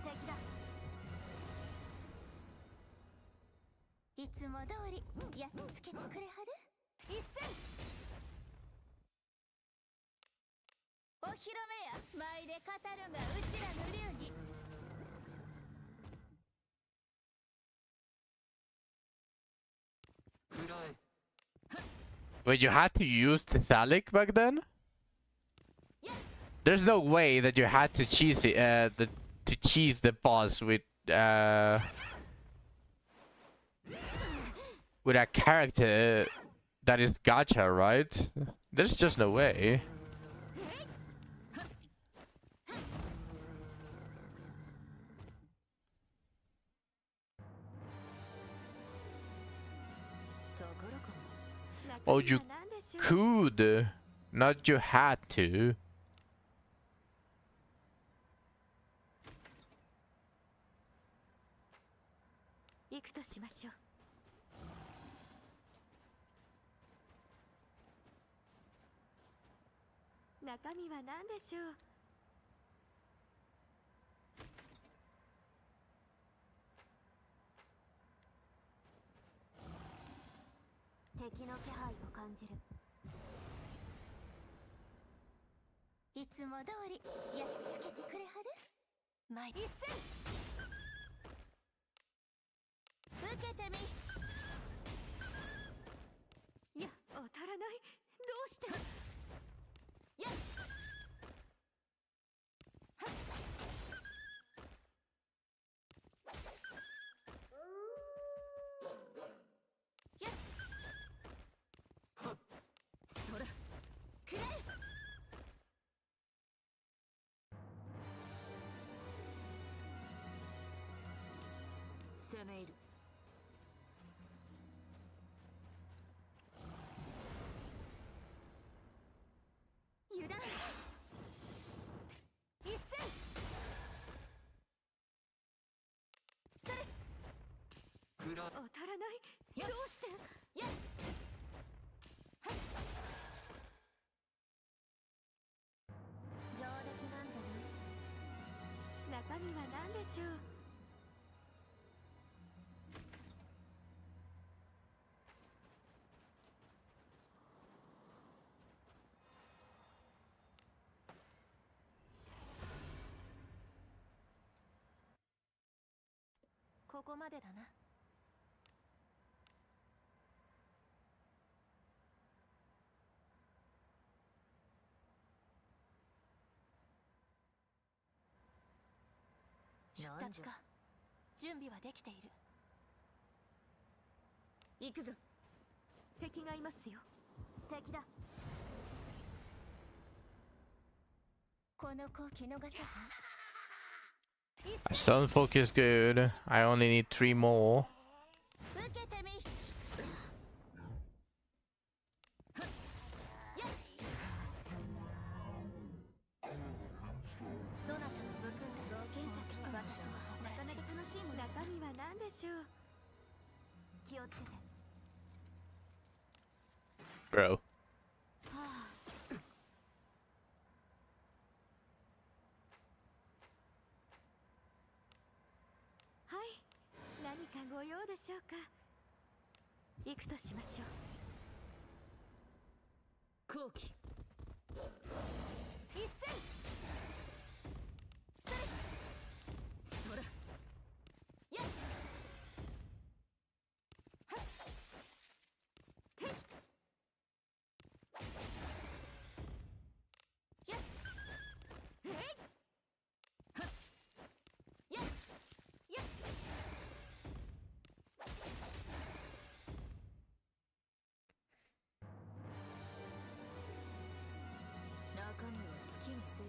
敵だ。いつも通りやっつけてくれはる。一戦お披露目や。舞で語るがうちらの流儀。暗い。 Wait, you had to use the Salik back then? There's no way that you had to cheese it, to cheese the boss with a character that is gacha, right? There's just no way. ところかも。 Oh, you could, not you had to. 行くとしましょう。中身は何でしょう。敵の気配を感じる。いつも通りやっつけてくれはる。前一戦受けてみ。いや、当たらない。どうして。やっはっやっそらくれい。攻め入る。油断。一戦それ暗い。当たらない。どうして。やっはっ上出来なんじゃない。中身は何でしょう。ここまでだな。出立か。準備はできている。行くぞ。敵がいますよ。敵だ。この子見逃さ。 Stone Folk is good. I only need 3 more. 受けてみ。やっそなたの武君が冒険者きっと。私はなかなか楽しいもの。中身は何でしょう。気をつけて。 Bro. はい、何かご用でしょうか。行くとしましょう。後期一戦それそらやっはってやっえいはっやっやっ中身は好きにせよ。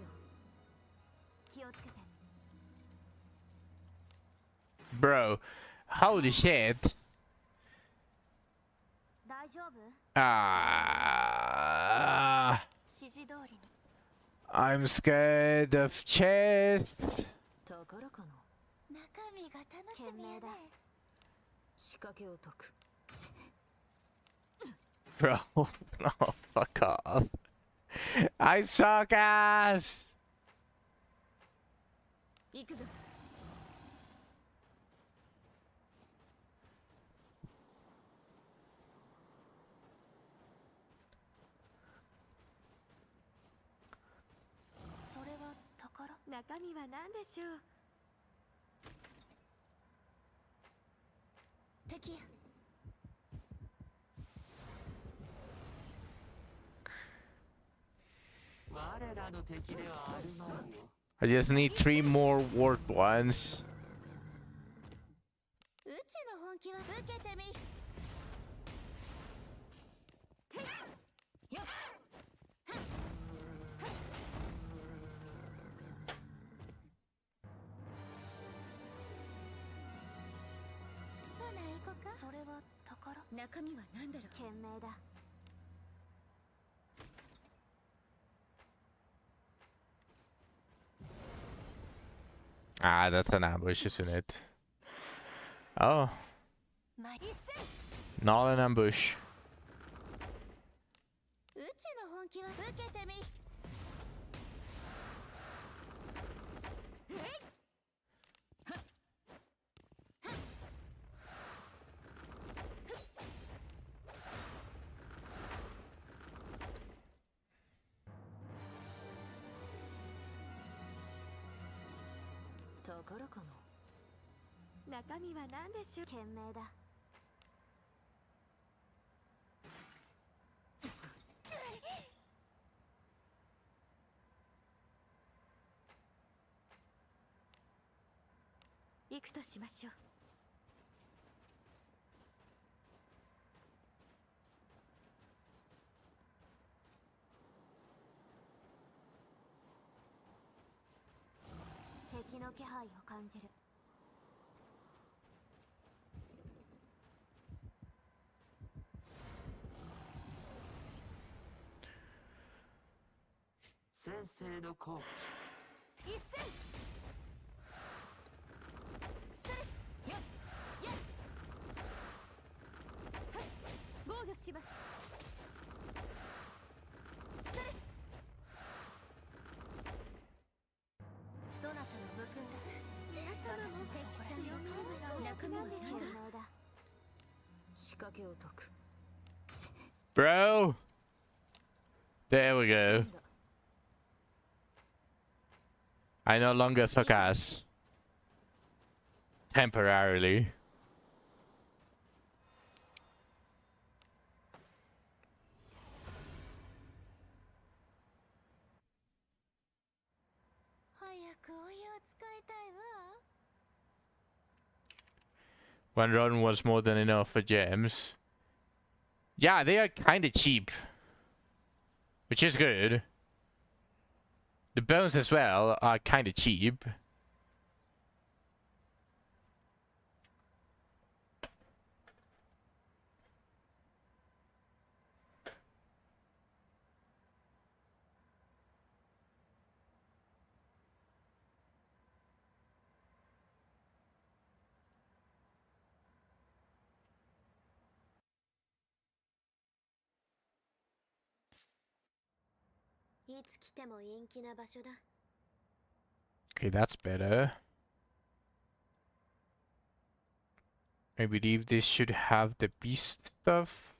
気をつけて。 Bro. Holy shit. 大丈夫？ Ah, 指示通りに。 I'm scared of chests. 宝かな。中身が楽しみやね。仕掛けを解く。 Bro, no, fuck off. I suck ass. 行くぞ。それは宝？中身は何でしょう。敵や。 我らの敵ではあるまいよ。 I just need 3 more warped ones. うちの本気は受けてみ。ていよっ。ほな行こか。それは宝。中身は何だろう。賢明だ。 Ah, that's an ambush, isn't it? Oh, not an ambush. うちの本気は受けてみ。宝かな。中身は何でしょう。賢明だ。 行くとしましょう。敵の気配を感じる。先生の好機。一戦。それ。よっ。やっ。はい。防御します。それ。そなたの武君だ。皆様も敵さんの中身は何だ。仕掛けを解く。 Bro! There we go. I no longer suck ass. Temporarily. 早くお湯を使いたいわ。 One run was more than enough for gems. Yeah, they are kinda cheap. Which is good. The bones as well are kinda cheap. Okay, that's better. I believe this should have the beast stuff.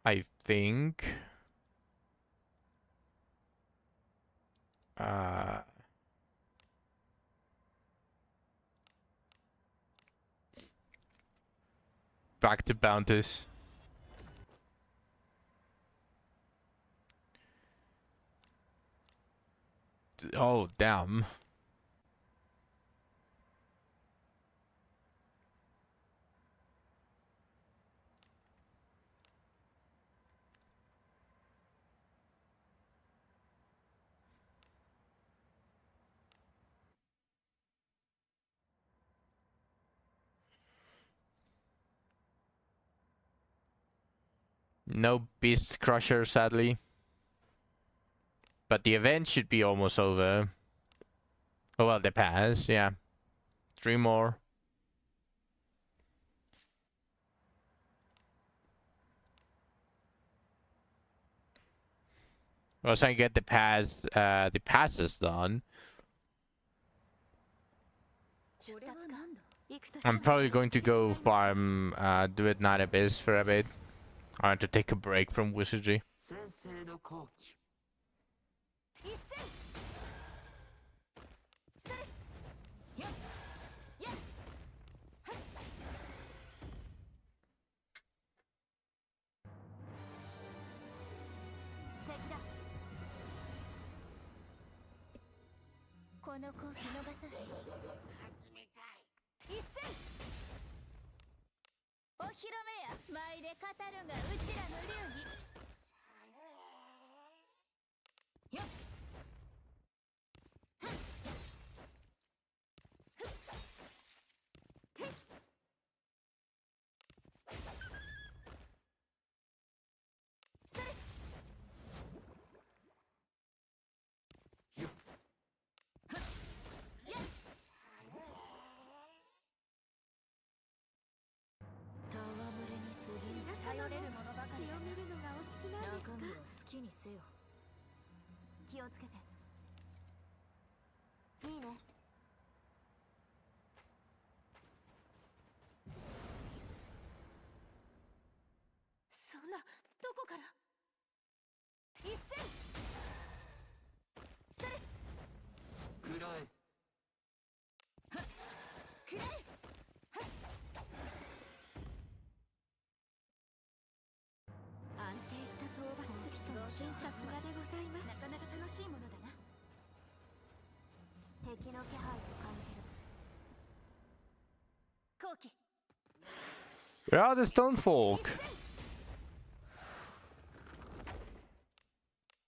I think. Back to bounties. Oh, damn. No Beast Crusher, sadly. But the event should be almost over. Oh well, the pass, yeah. 3 more. Once I get the passes done, I'm probably going to go farm do it 9 abyss for a bit. I want to take a break from wizardry. 先生の好機 この子を見逃さない一戦お披露目や舞で語るがうちらの流儀よっ頼れるものばかりだな。血を見るのがお好きなんですか？中身を好きにせよ。気をつけて。いいね。そんなどこから？一戦。それ。食らえくらえ。安定した討伐。さすがでございます。なかなか楽しいものだな。敵の気配を感じる。後期。Where are the stone folk?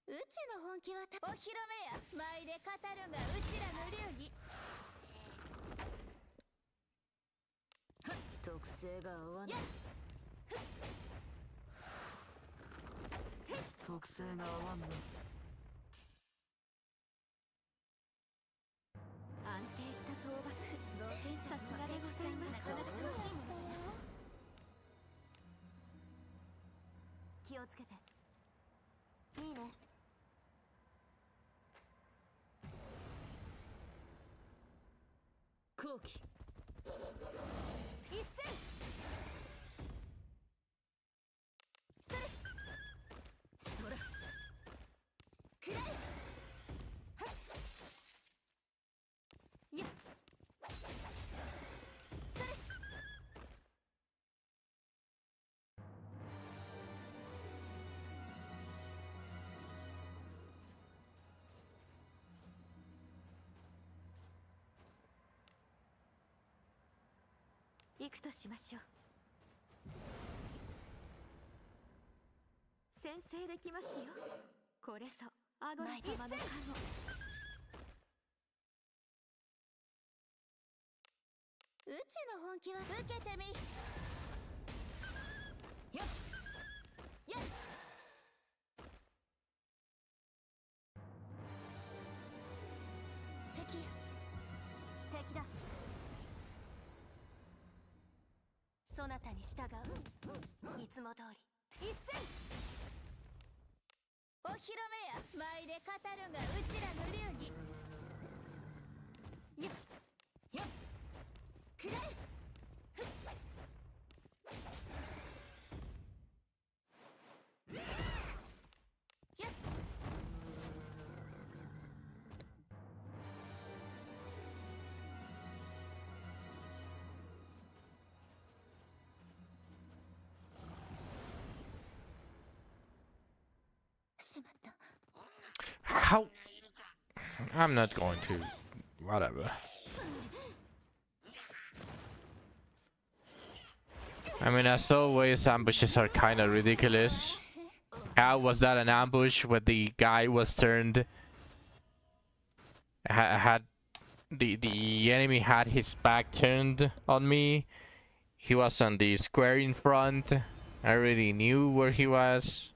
うちの本気はお披露目や舞で語るがうちらの流儀。特性が合わない。特性が合わんな安定した討伐。冒険者さすがでございます。なかなか楽しいものだな。気をつけて。いいね。後期。一戦。それ。そら。くらえ。はっ。やっ。それ。行くとしましょう。先制できますよ。これぞアゴリ様の加護。うちの本気は受けてみ。よっよっ。敵や。敵だ。そなたに従う。いつも通り。一戦。お披露目や舞で語るがうちらの流儀。よっよっ。くらえ。ふっ。よっ。しまった。 How? I'm not going to. Whatever. I mean, as always, ambushes are kind of ridiculous. How was that an ambush when the guy was turned? Had the enemy had his back turned on me. He was on the square in front, I already knew where he was.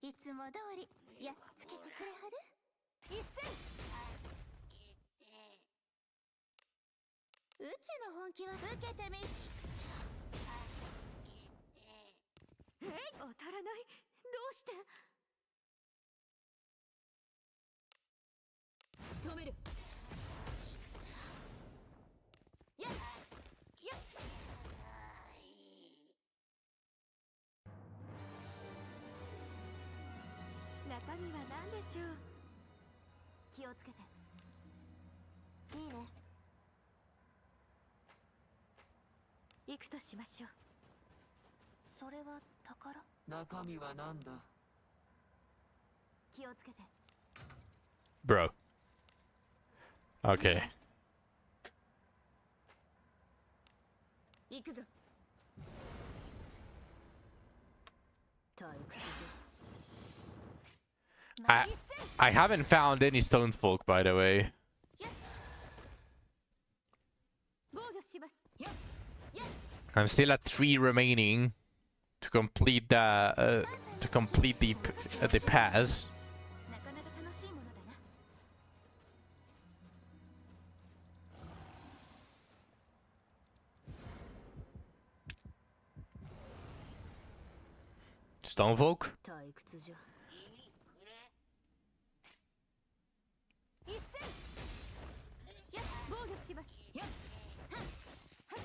いつも通りやっつけてくれはる？一戦。うちの本気は受けてみ。当たらない。どうして？仕留める。やっやっ。中身は何でしょう？気をつけて。いいね。行くとしましょう。それは宝？中身は何だ？気をつけて。 Bro. Okay. 行くぞ。退屈じゃ。 I haven't found any stone folk, by the way. 防御します。やっやっ。 I'm still at 3 remaining to complete the pass. なかなか楽しいものだな。Stone folk? 退屈じゃ。一戦。やっ防御します。やっはっはっ。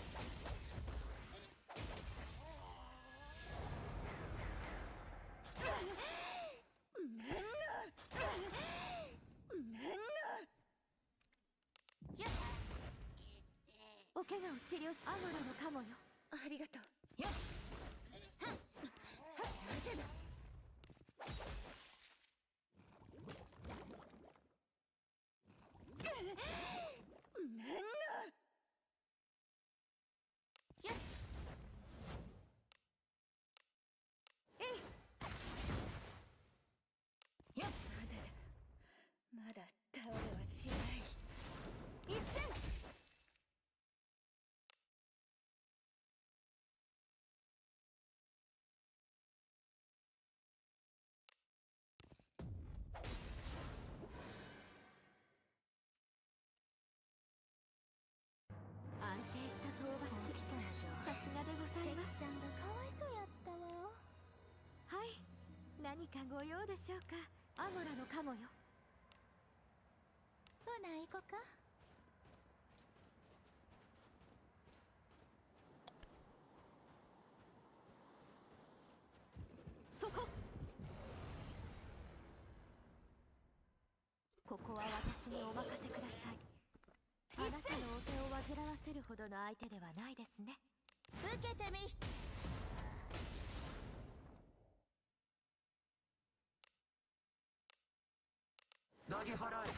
お怪我を治療し、アゴラのカモよ。ありがとう。やっはっはっ。なぜだ。やっえい。やっまだ倒れはしない。一戦。安定した討伐。さすがでございます。敵さんがかわいそうやったわ。はい、何かご用でしょうか。アゴラのカモよ。ほな行こか。そこ。ここは私にお任せください。あなたのお手を煩わせるほどの相手ではないですね。受けてみ。投げ払え。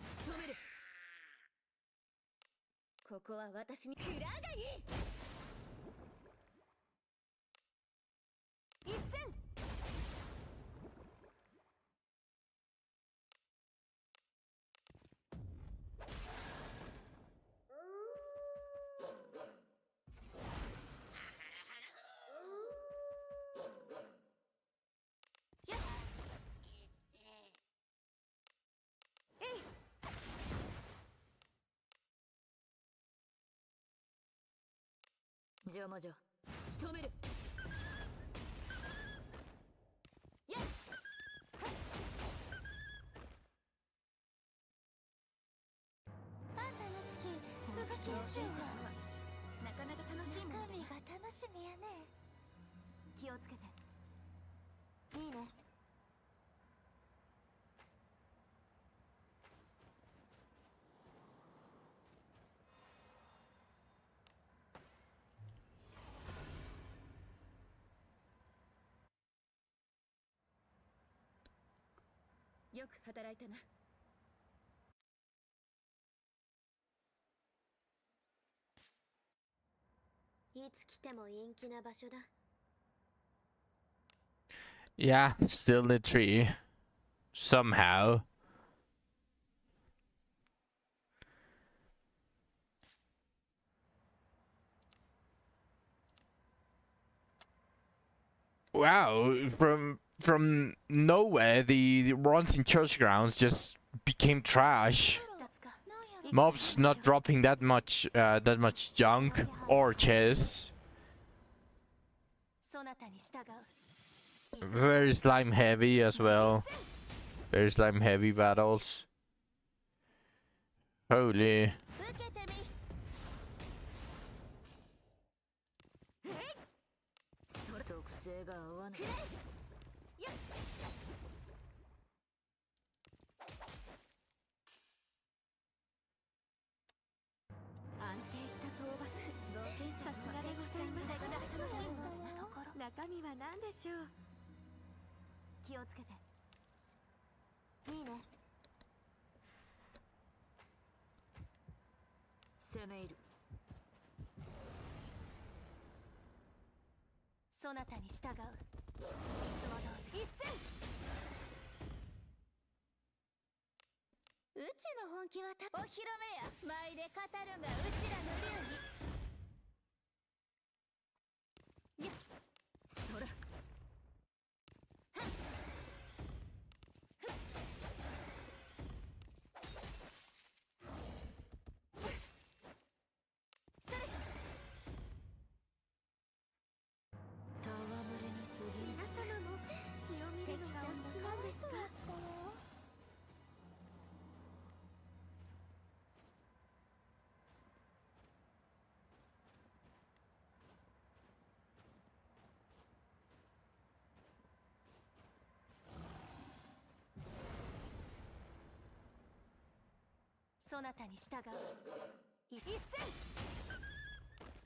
仕留める。ここは私にくらがい。一戦。やっえい。邪魔じゃ。仕留める。やっはっ。楽しき動きやすいじゃん。なかなか楽しいもの。中身が楽しみやね。気をつけて。いいね。よく働いたな。いつ来ても陰気な場所だ。 Yeah, still the tree. Somehow. Wow, from nowhere, the runs in church grounds just became trash. Mobs not dropping that much junk or chests. Very slime heavy as well. Very slime heavy battles. Holy. 特性が合わない。安定した討伐。さすがでございます。中身は何でしょう。気をつけて。いいね。攻め入る。そなたに従う。いつも通り。一戦。うちの本気はお披露目や。舞で語るがうちらの流儀。やっ。そら。そなたに従う。一戦。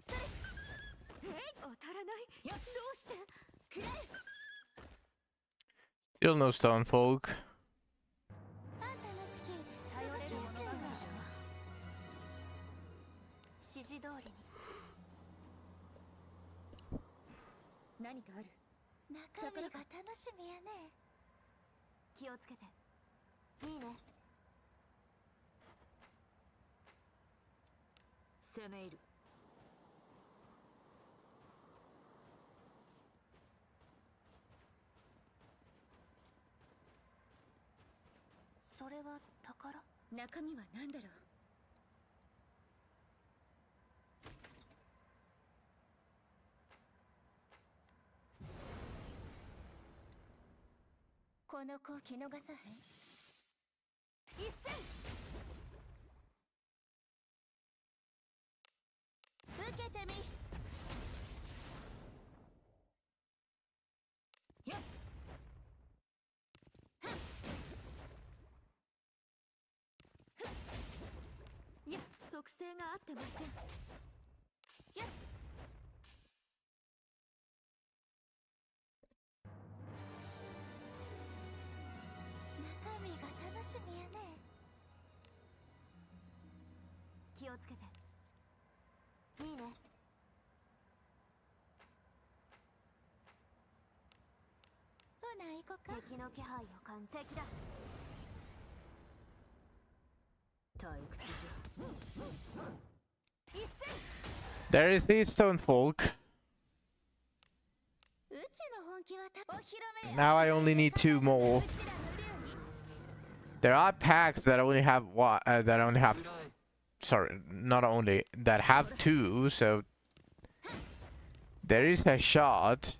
それ。当たらない。どうして。くらえ。 Still no stone folk. あんたの指揮頼れるものとなる。指示通りに。何かある。中身が楽しみやね。気をつけて。いいね。攻め入る。それは宝？中身は何だろう。この子見逃さへん。一戦。受けてみ。よっ。いや、特性が合ってません。やっ。中身が楽しみやね。気をつけて。いいね。ほな行こか。敵の気配を感じ。敵だ。退屈じゃ。一戦。 There is the stone folk. うちの本気はお披露目や。 Now I only need 2 more. There are packs that only have one. That only have. Sorry, not only that have 2. So there is a shot.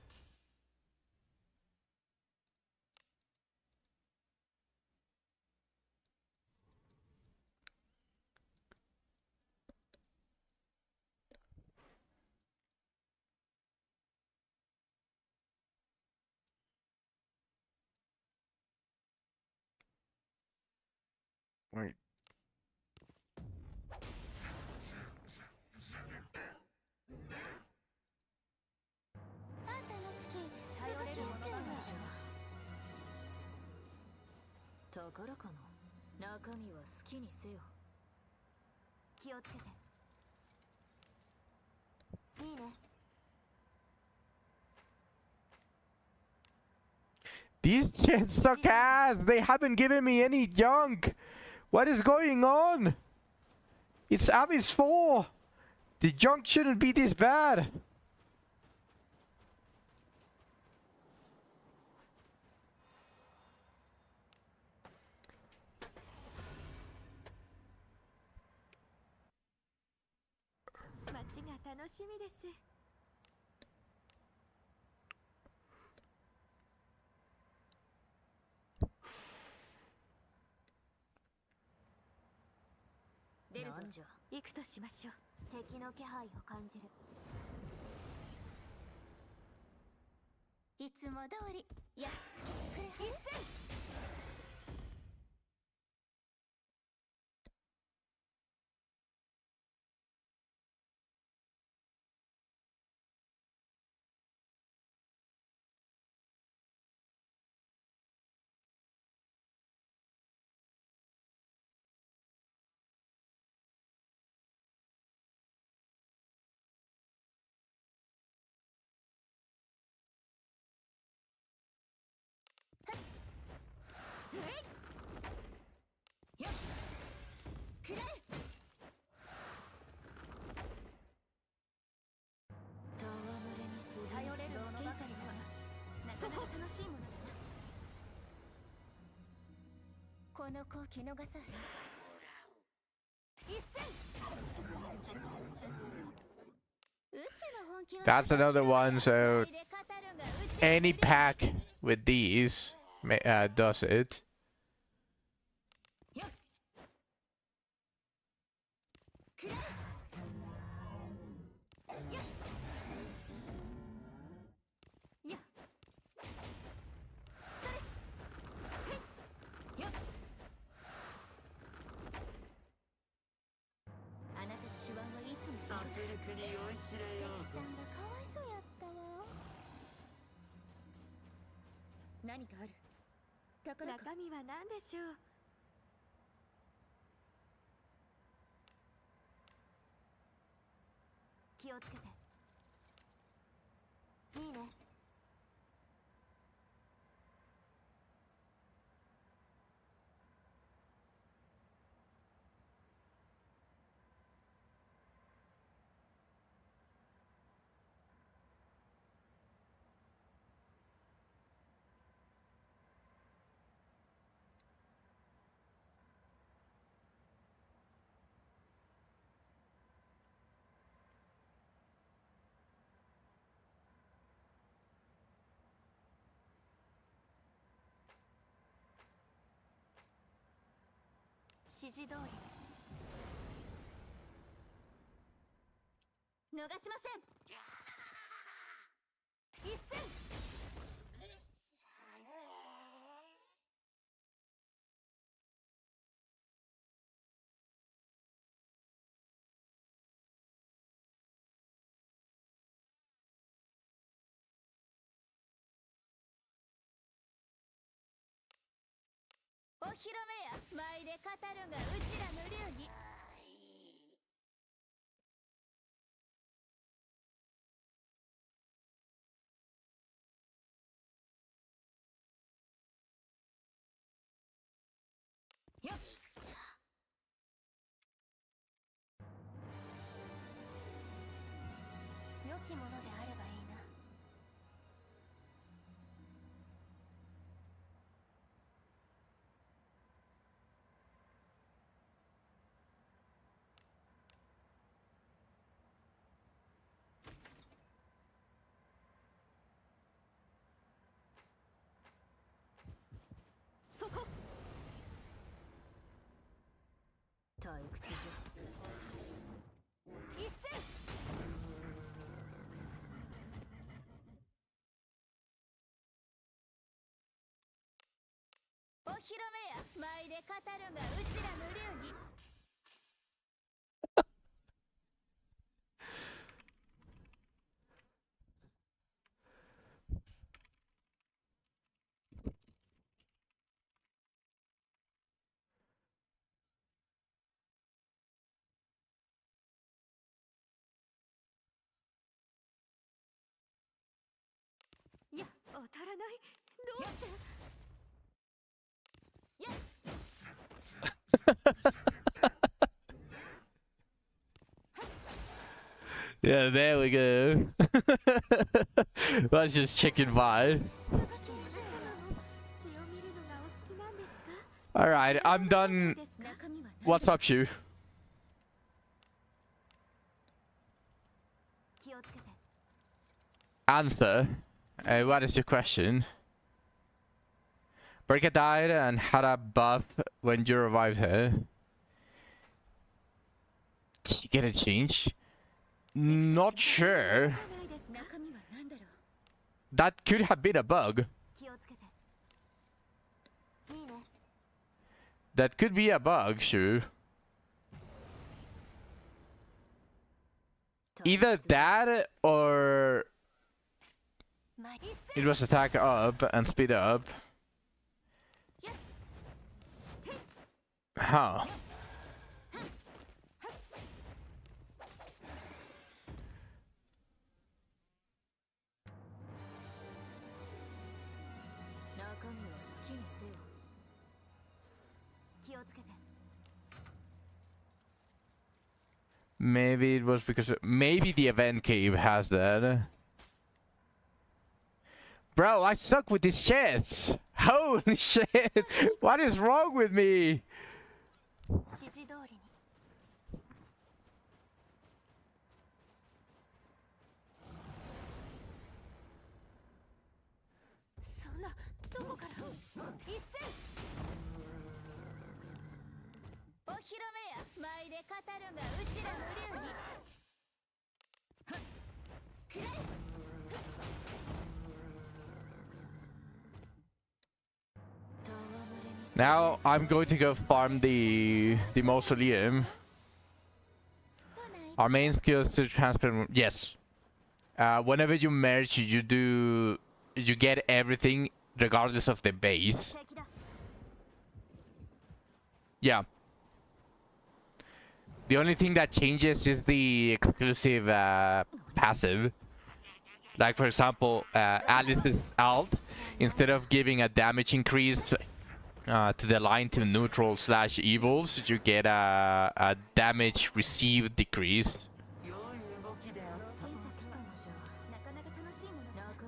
Wait. 宝かな。中身は好きにせよ。気をつけて。いいね。 These kids suck ass. They haven't given me any junk. What is going on? It's Abby's 4. The junk shouldn't be this bad. 街が楽しみです。出るぞ。行くとしましょう。敵の気配を感じる。いつも通りやっつけてくれ。一斉。くらえ。戯れにする頼れるものばかりだな。なかなか楽しいものだな。この子を見逃さへん。一斉。うちの本気は That's another one. So any pack with these does it. くらえ。やっそれ。へい。やっあなたの手腕はいつも殺戮に酔いしれよ敵さんがかわいそうやったわ。何かある。宝か。中身は何でしょう。気をつけて。いいね。指示通り。逃しません。一斉。お披露目や。舞で語るがうちらの流儀。よっ。良きものであればいいな。そこ。退屈じゃ。一斉。お披露目や。舞で語るがうちらの流儀。当たらない。どうして？ Yeah, there we go. Let's just chicken by. Alright, I'm done. What's up, Shu? Answer. What is your question? Breaker died and had a buff when you revived her. Did you get a change? Not sure. That could have been a bug. That could be a bug, Shu. Either that or it was attack up and speed up. Huh. Maybe it was because maybe the event cave has that. Bro, I suck with these shits. Holy shit. What is wrong with me? Now I'm going to go farm the mausoleum. Our main skill is to transfer. Yes. Whenever you merge, you get everything regardless of the base. Yeah. The only thing that changes is the exclusive passive. Like for example, Alice's alt, instead of giving a damage increase to the line to neutral / evils, you get a damage received decrease.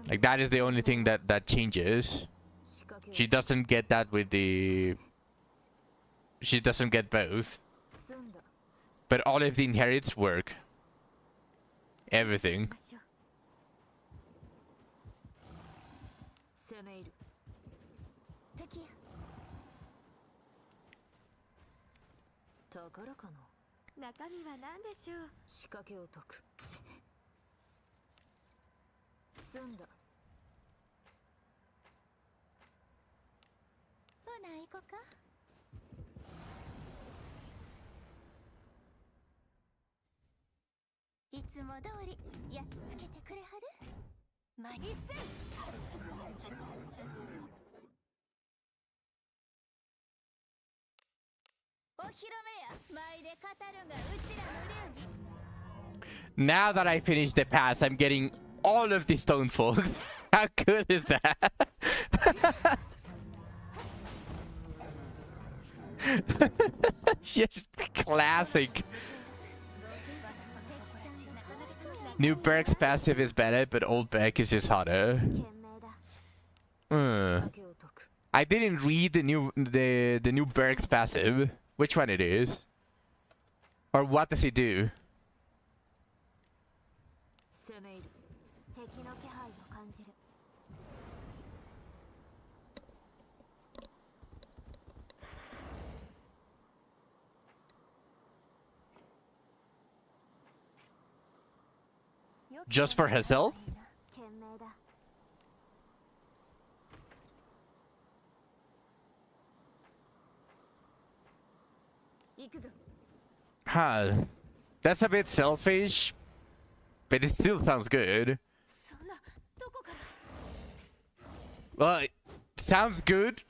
Like that is the only thing that changes. She doesn't get that with the. She doesn't get both. But all of the inherits work. Everything. Now that I finished the pass, I'm getting all of the stone folks. How good is that? Just classic. New Berg's passive is better, but old Berg is just harder. I didn't read the new Berg's passive. Which one it is? Or what does he do? Just for herself? Huh. That's a bit selfish, but it still sounds good. Well, it sounds good.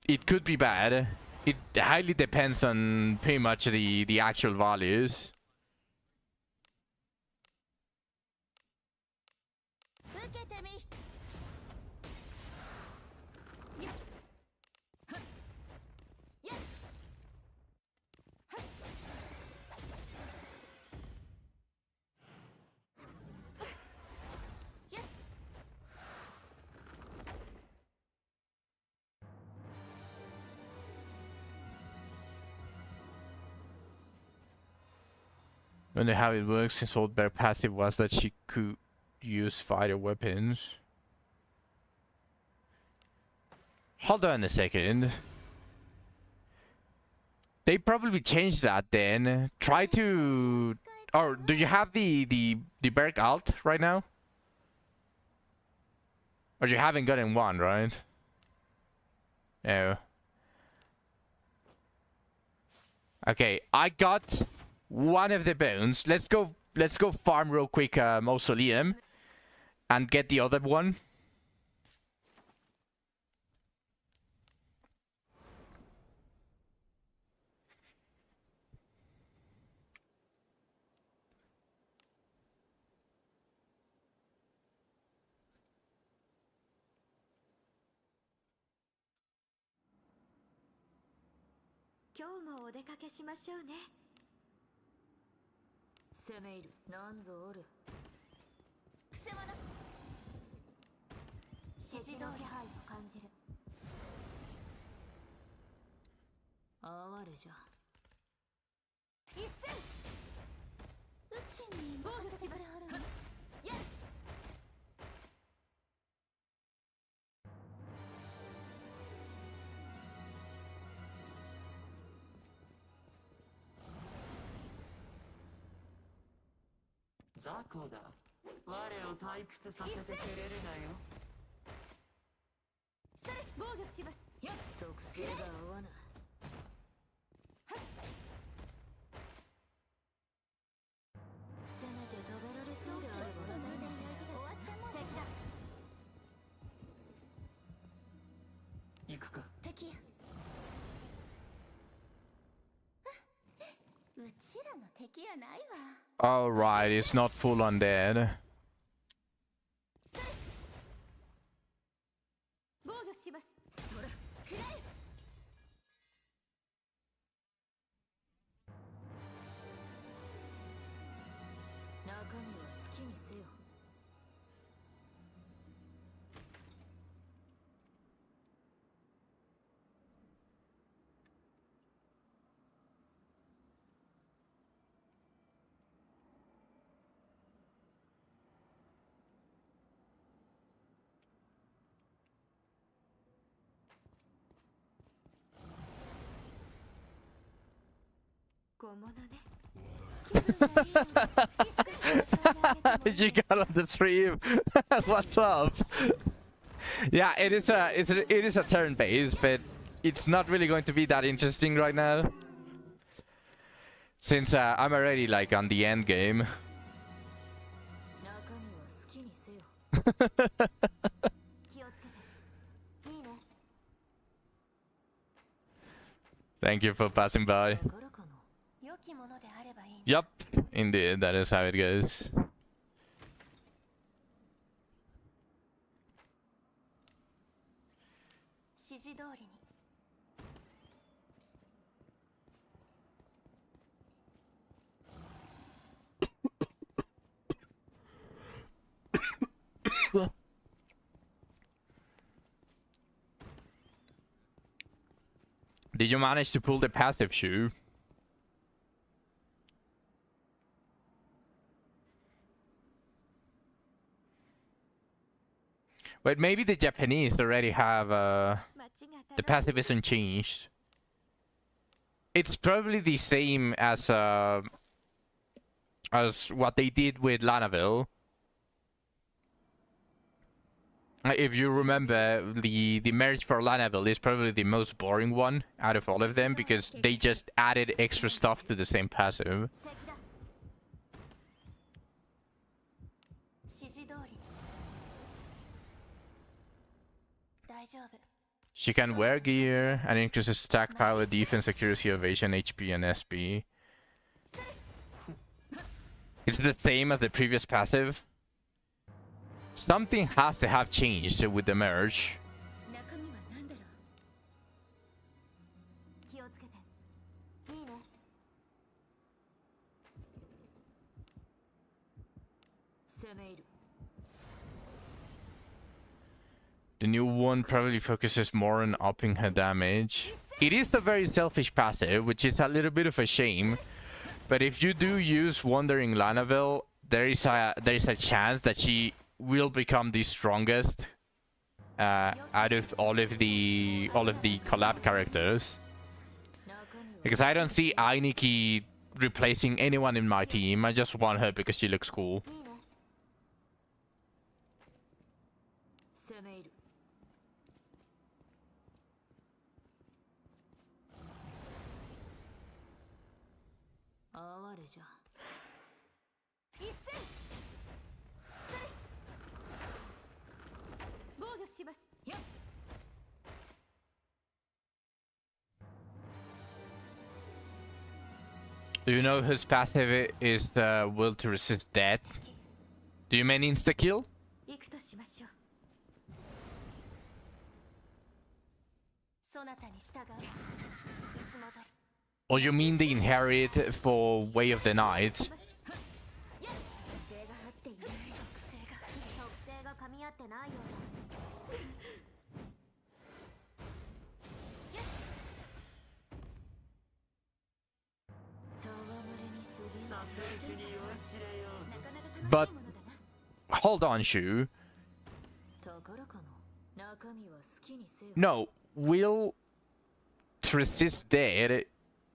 It could be bad. It highly depends on pretty much the actual values. Only how it works since old bear passive was that she could use fighter weapons. Hold on a second. They probably changed that then. Try to... Or do you have the Berk alt right now? Or you haven't gotten one, right? No. Okay, I got one of the bones. Let's go farm real quick mausoleum and get the other one.雑魚だ。我を退屈させてくれるなよ。それ防御します。やっ特性が合わぬ。せめて食べられそうであればね。終わったもん。敵だ。行くか。敵や。うちらの敵やないわ。Alright, it's not full undead. 防御します。そら、くらえ。中身は好きにせよ。You got on the stream. What's up? Yeah, it is a turn base, but it's not really going to be that interesting right now. Since I'm already like on the end game. Thank you for passing by. Yup, indeed, that is how it goes. Did you manage to pull the passive shoe? But maybe the Japanese already have the passive isn't changed. It's probably the same as what they did with Lanaville. If you remember, the merge for Lanaville is probably the most boring one out of all of them because they just added extra stuff to the same passive. She can wear gear and increases attack power, defense, accuracy, evasion, HP, and SP. It's the same as the previous passive. Something has to have changed with the merge. The new one probably focuses more on upping her damage. It is a very selfish passive, which is a little bit of a shame. But if you do use Wandering Lanavel, there is a chance that she will become the strongest out of all of the collab characters. Because I don't see Ainiki replacing anyone in my team. I just want her because she looks cool. Do you know whose passive is the will to resist death? Do you mean insta-kill? Or you mean the inherit for Way of the Night? But hold on, Shu. No, will to resist death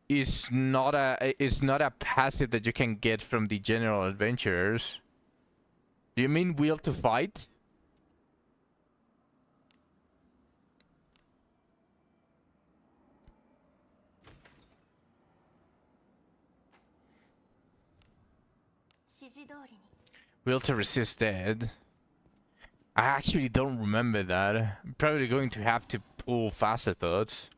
is not a passive that you can get from the general adventurers. Do you mean will to fight? Will to resist dead. I actually don't remember that. I'm probably going to have to pull faster thoughts.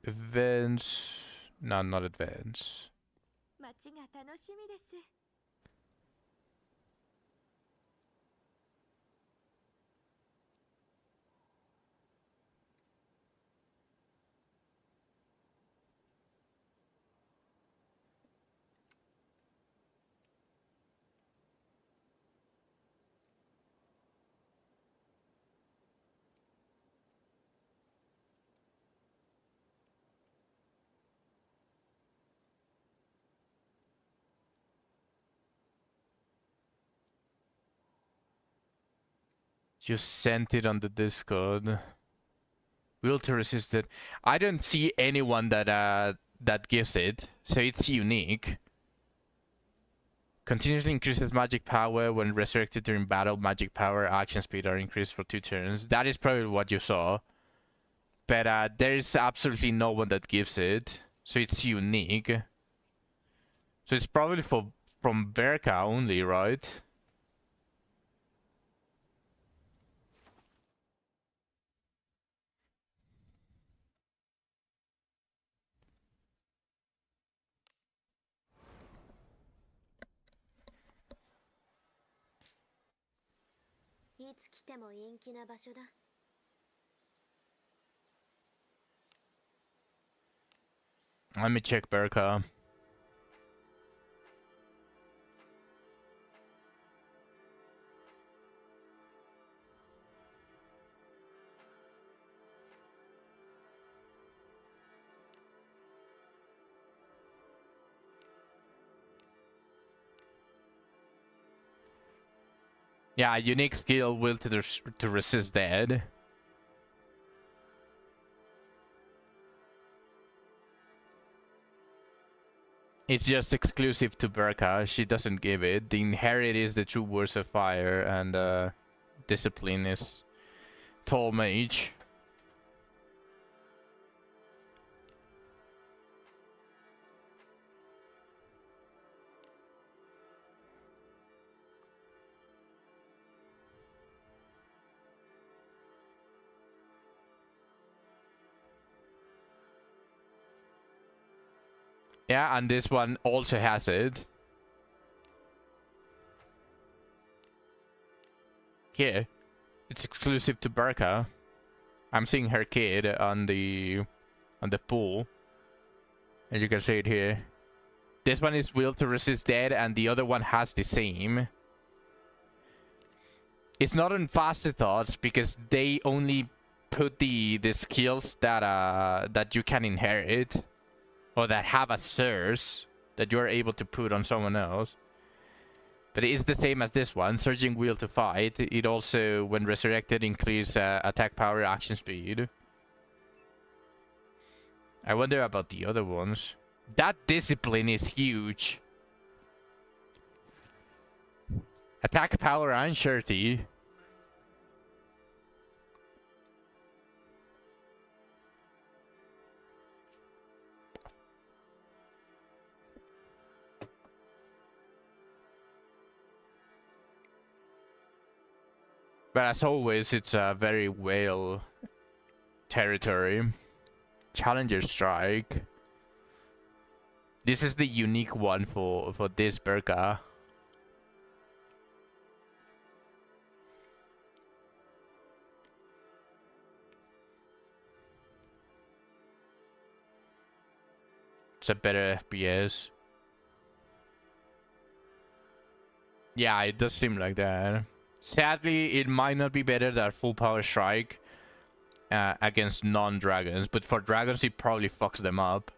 Events. No, not events. You sent it on the Discord. Will to resist it. I don't see anyone that gives it, so it's unique. Continuously increases magic power when resurrected during battle. Magic power, action speed are increased for 2 turns. That is probably what you saw. But there is absolutely no one that gives it, so it's unique. So it's probably from Berka only, right? Let me check Berka. Yeah, unique skill, will to resist dead. It's just exclusive to Berka. She doesn't give it. The inherit is the true words of fire, and discipline is tall mage. Yeah, and this one also has it. Here. It's exclusive to Berka. I'm seeing her kid on the pool. As you can see it here. This one is will to resist dead, and the other one has the same. It's not on faster thoughts because they only put the skills that you can inherit or that have a source that you're able to put on someone else. But it is the same as this one, Surging Wheel to fight. It also, when resurrected, increases attack power, action speed. I wonder about the other ones. That discipline is huge. Attack power and surety. But as always, it's a very whale territory. Challenger Strike. This is the unique one for this Burka. It's a better FPS. Yeah, it does seem like that. Sadly, it might not be better than full power strike against non-dragons, but for dragons it probably fucks them up.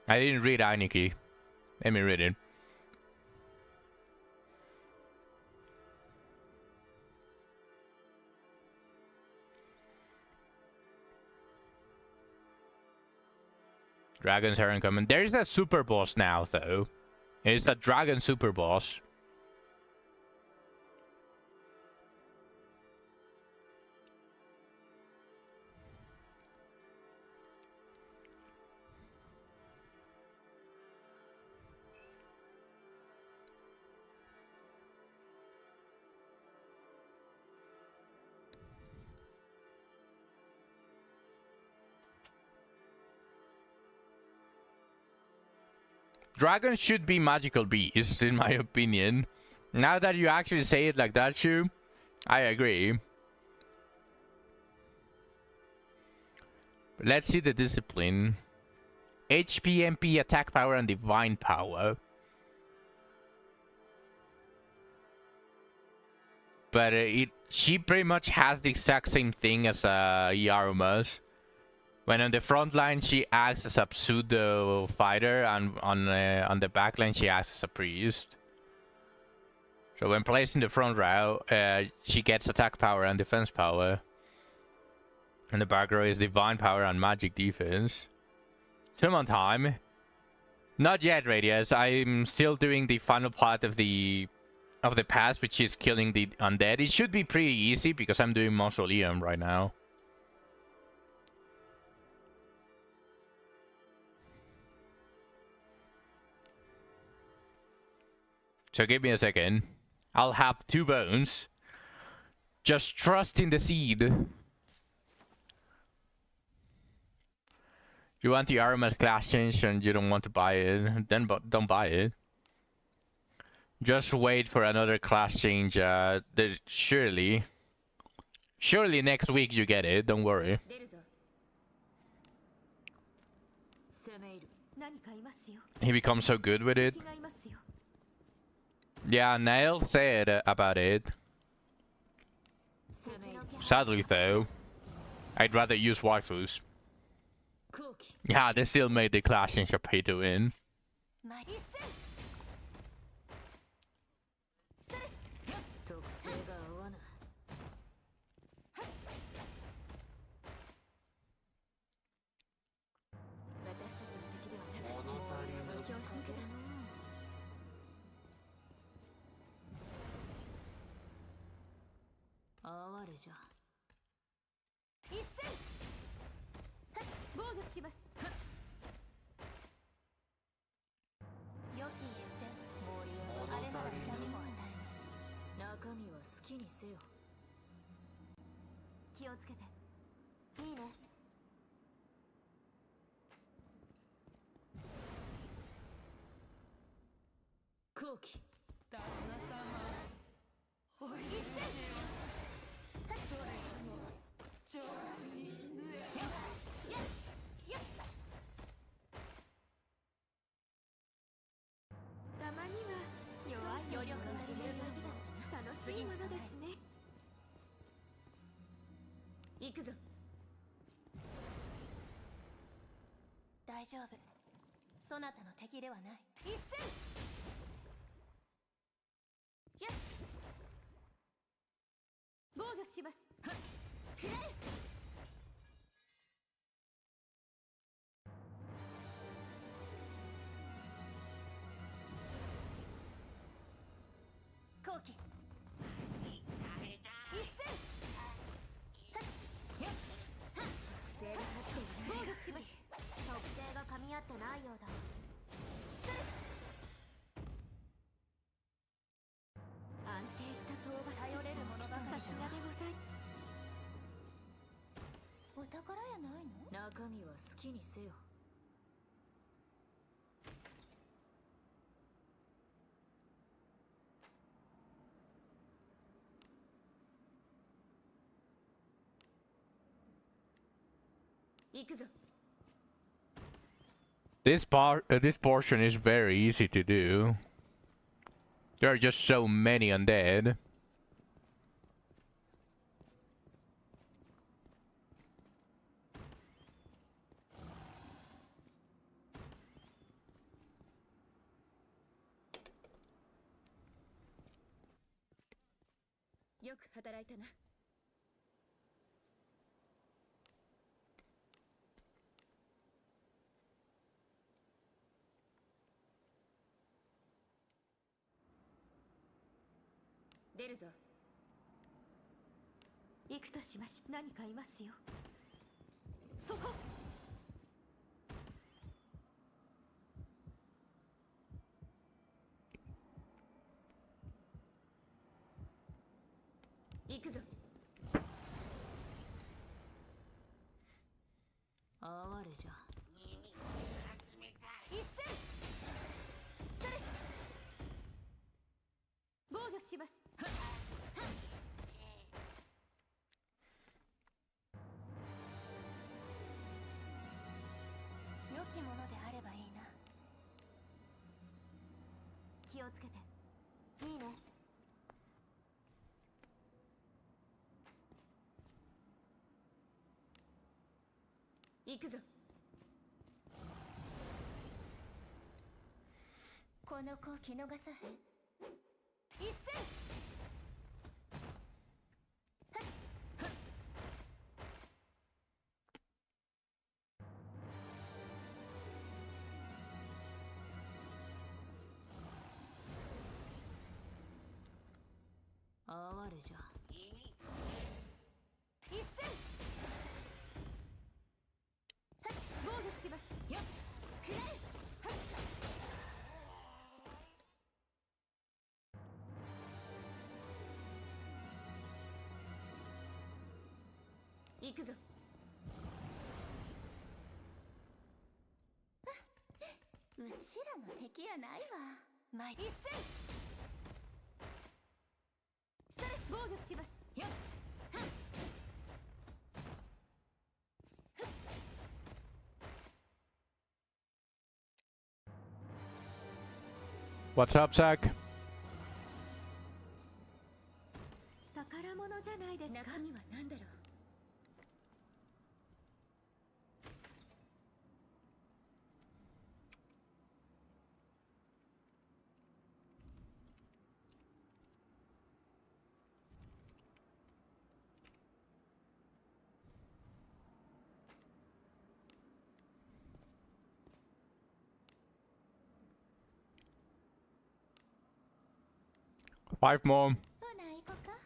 I didn't read Aniki. Let me read it. Dragons are uncommon. There's a super boss now, though. It's a dragon super boss. Dragons should be magical beasts, in my opinion. Now that you actually say it like that, Shu, I agree. Let's see the discipline. HP, MP, attack power, and divine power. But she pretty much has the exact same thing as Yaruma's. When on the front line, she acts as a pseudo fighter, and on the back line, she acts as a priest. So when placed in the front row, she gets attack power and defense power. And the back row is divine power and magic defense. Summon time. Not yet, Radius. I'm still doing the final part of the pass, which is killing the undead. It should be pretty easy because I'm doing Mausoleum right now. So give me a second. I'll have 2 bones. Just trust in the seed. You want the Aroma's class change and you don't want to buy it, then don't buy it. Just wait for another class change. Surely next week you get it, don't worry. He becomes so good with it. Yeah, Nail said about it. Sadly though, I'd rather use waifus. Yeah, they still made the class change a pay to win. 行くぞ。大丈夫。そなたの敵ではない。一戦。やっ。防御します。はっ。くらえ。後期。一戦。はっ。やっ。はっ。特性が合っていない。防御します。特性が噛み合ってないようだ。安定した討伐。頼れるものばかり。さすがでござい。お宝やないの？中身は好きにせよ。行くぞ。This portion is very easy to do. There are just so many undead.よく働いたな。出るぞ。行くとしまし。何かいますよ。そこ。行くぞ。哀れじゃ。一戦。それ。防御します。はっ。はっ。良きものであればいいな。気をつけて。いいね。行くぞ。この子を見逃さへん。一戦。はっはっ。哀れじゃ。一戦。はっ。防御します。よっ。くらえ。はっ。行くぞ。うちらの敵やないわ。前一戦。それ。防御します。よっ。はっ。What's up, Zach? 宝物じゃないですか。中身は何だろう。5 more. ほな行こか。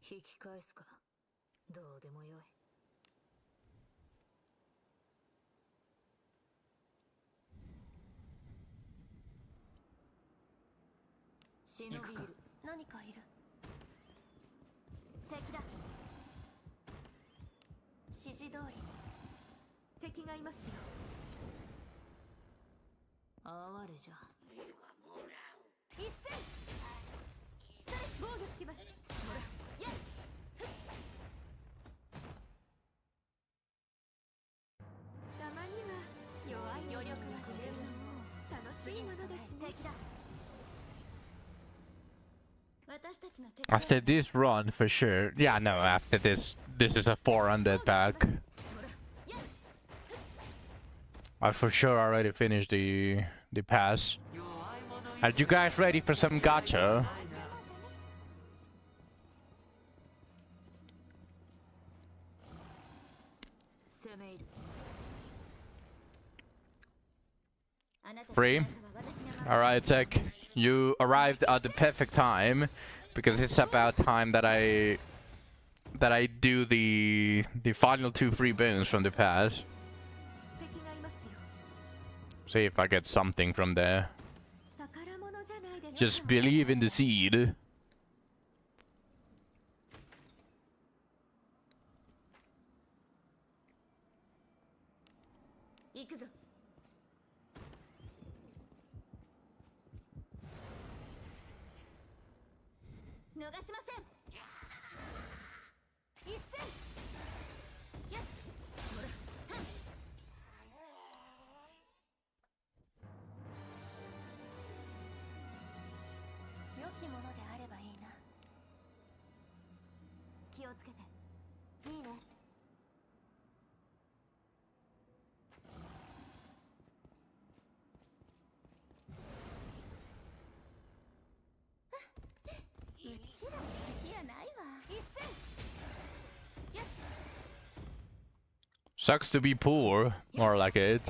引き返すか。どうでもよい。忍びいる。何かいる。敵だ。指示通り。敵がいますよ。哀れじゃ。一戦それ防御しますそらやいたまには弱い余力は十分楽しいものですね敵だ私たちの敵 After this run, for sure. Yeah, no, after this is a 400 pack. I for sure already finished the pass. Are you guys ready for some gacha? Free? Alright, Zach. You arrived at the perfect time, because it's about time that I do the final 2 free boons from the pass. See if I get something from there. Just believe in the seed. Sucks to be poor, more like it.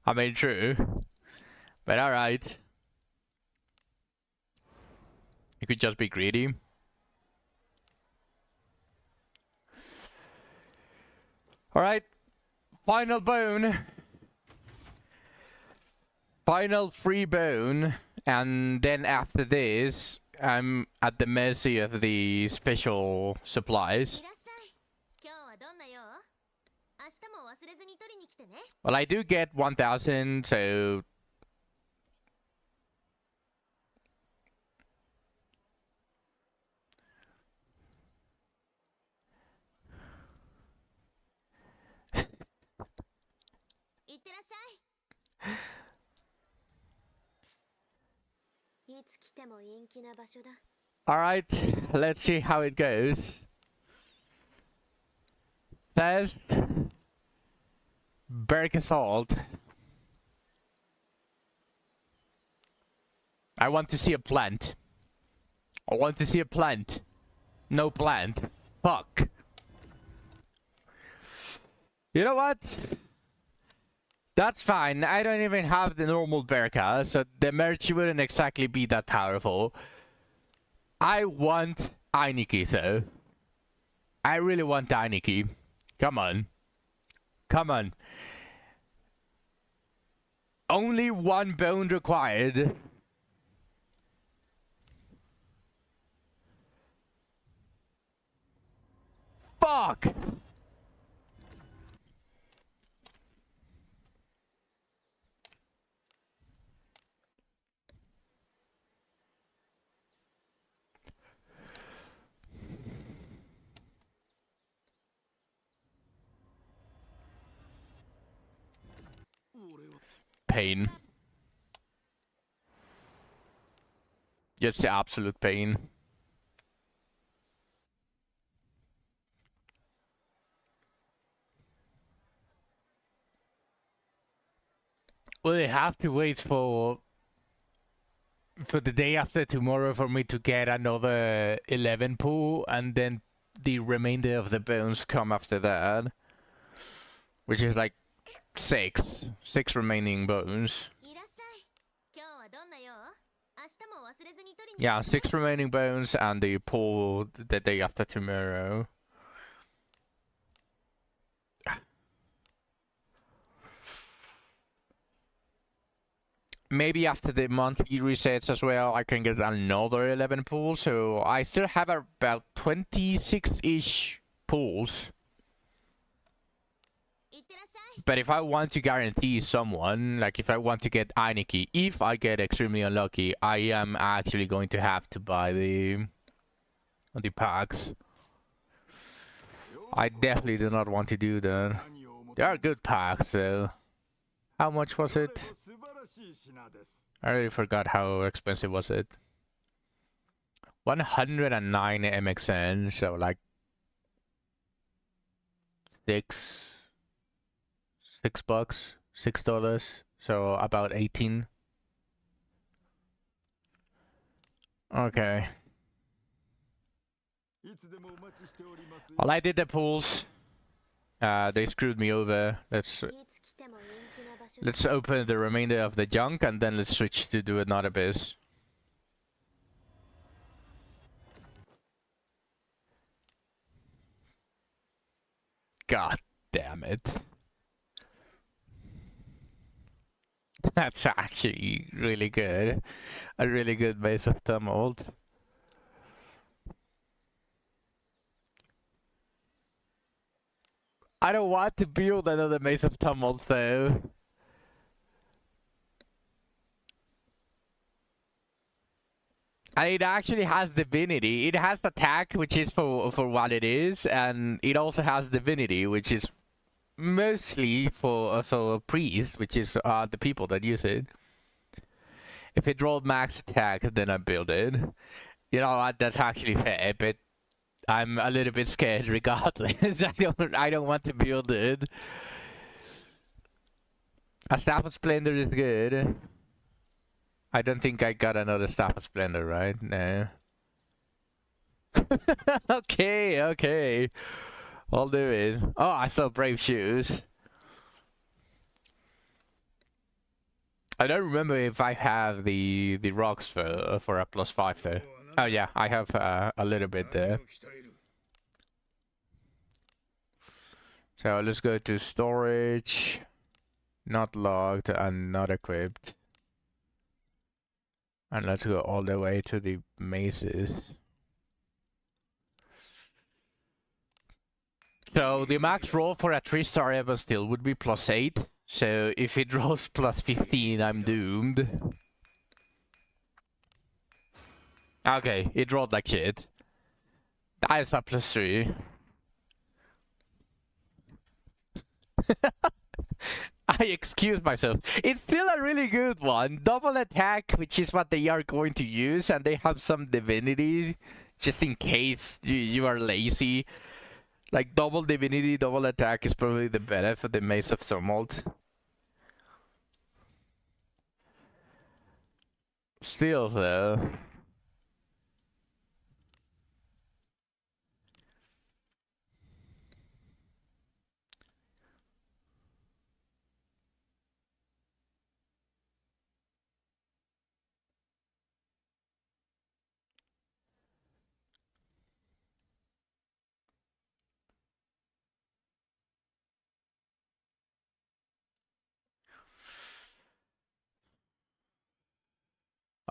I mean, true. But alright. You could just be greedy. Alright. Final bone. Final free bone. And then after this, I'm at the mercy of the special supplies. Well, I do get 1,000, so... Alright, let's see how it goes. First, Berk Assault. I want to see a plant. I want to see a plant. No plant. Fuck. You know what? That's fine. I don't even have the normal Berka, so the merch wouldn't exactly be that powerful. I want Ainiki though. I really want Ainiki. Come on. Come on. Only 1 bone required. Fuck! Pain. Just the absolute pain. Well, I have to wait for the day after tomorrow for me to get another 11 pool, and then the remainder of the bones come after that, which is like 6 remaining bones. Yeah, 6 remaining bones and the pull the day after tomorrow. Maybe after the monthly resets as well, I can get another 11 pulls. So I still have about 26-ish pulls. But if I want to guarantee someone, like if I want to get Einike, if I get extremely unlucky, I am actually going to have to buy the packs. I definitely do not want to do that. They are good packs, so... How much was it? I already forgot how expensive was it. 109 MXN, so like $6 bucks, $6, so about 18. Okay. Well, I did the pools. They screwed me over. Let's open the remainder of the junk and then let's switch to do another biz. God damn it. That's actually really good. A really good base of tumult. I don't want to build another Maze of Tumult though. And it actually has divinity. It has attack, which is for what it is, and it also has divinity, which is mostly for priests, which is the people that use it. If it rolled max attack, then I build it. You know what? That's actually fair, but I'm a little bit scared regardless. I don't want to build it. A Staff of Splendor is good. I don't think I got another Staff of Splendor, right? No. Okay, okay. I'll do it. Oh, I saw Brave Shoes. I don't remember if I have the rocks for a +5 though. Oh yeah, I have a little bit there. So let's go to storage, not logged and not equipped. And let's go all the way to the mazes. So the max roll for a 3-star Evan still would be +8. So if it rolls +15, I'm doomed. Okay, it rolled like shit. That is a +3. I excuse myself. It's still a really good one. Double attack, which is what they are going to use, and they have some divinity, just in case you are lazy. Like double divinity, double attack is probably the better for the Maze of Tumult. Still though.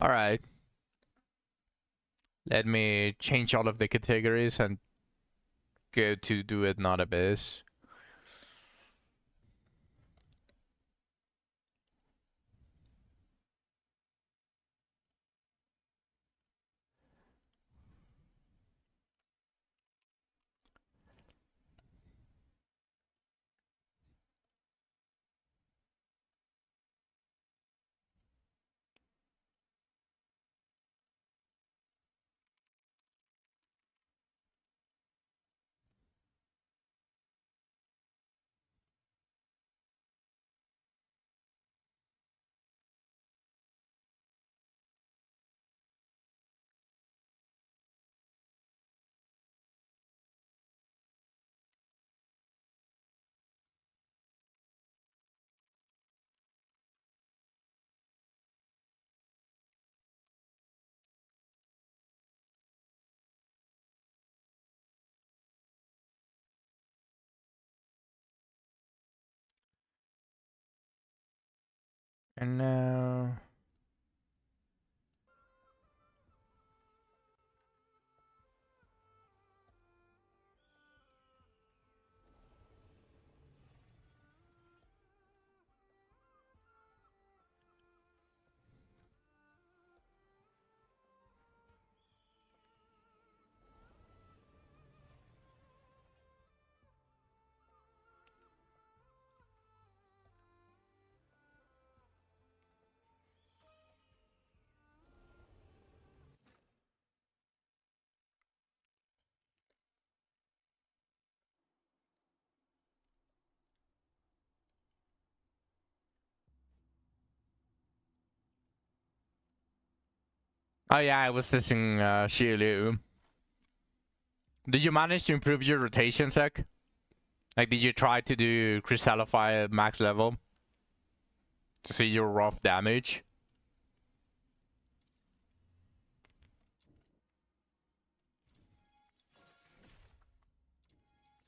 Alright. Let me change all of the categories and go to do it not abyss. And now... Oh yeah, I was testing Shielu. Did you manage to improve your rotation, Sec? Like, did you try to do Crystallify at max level? To see your rough damage?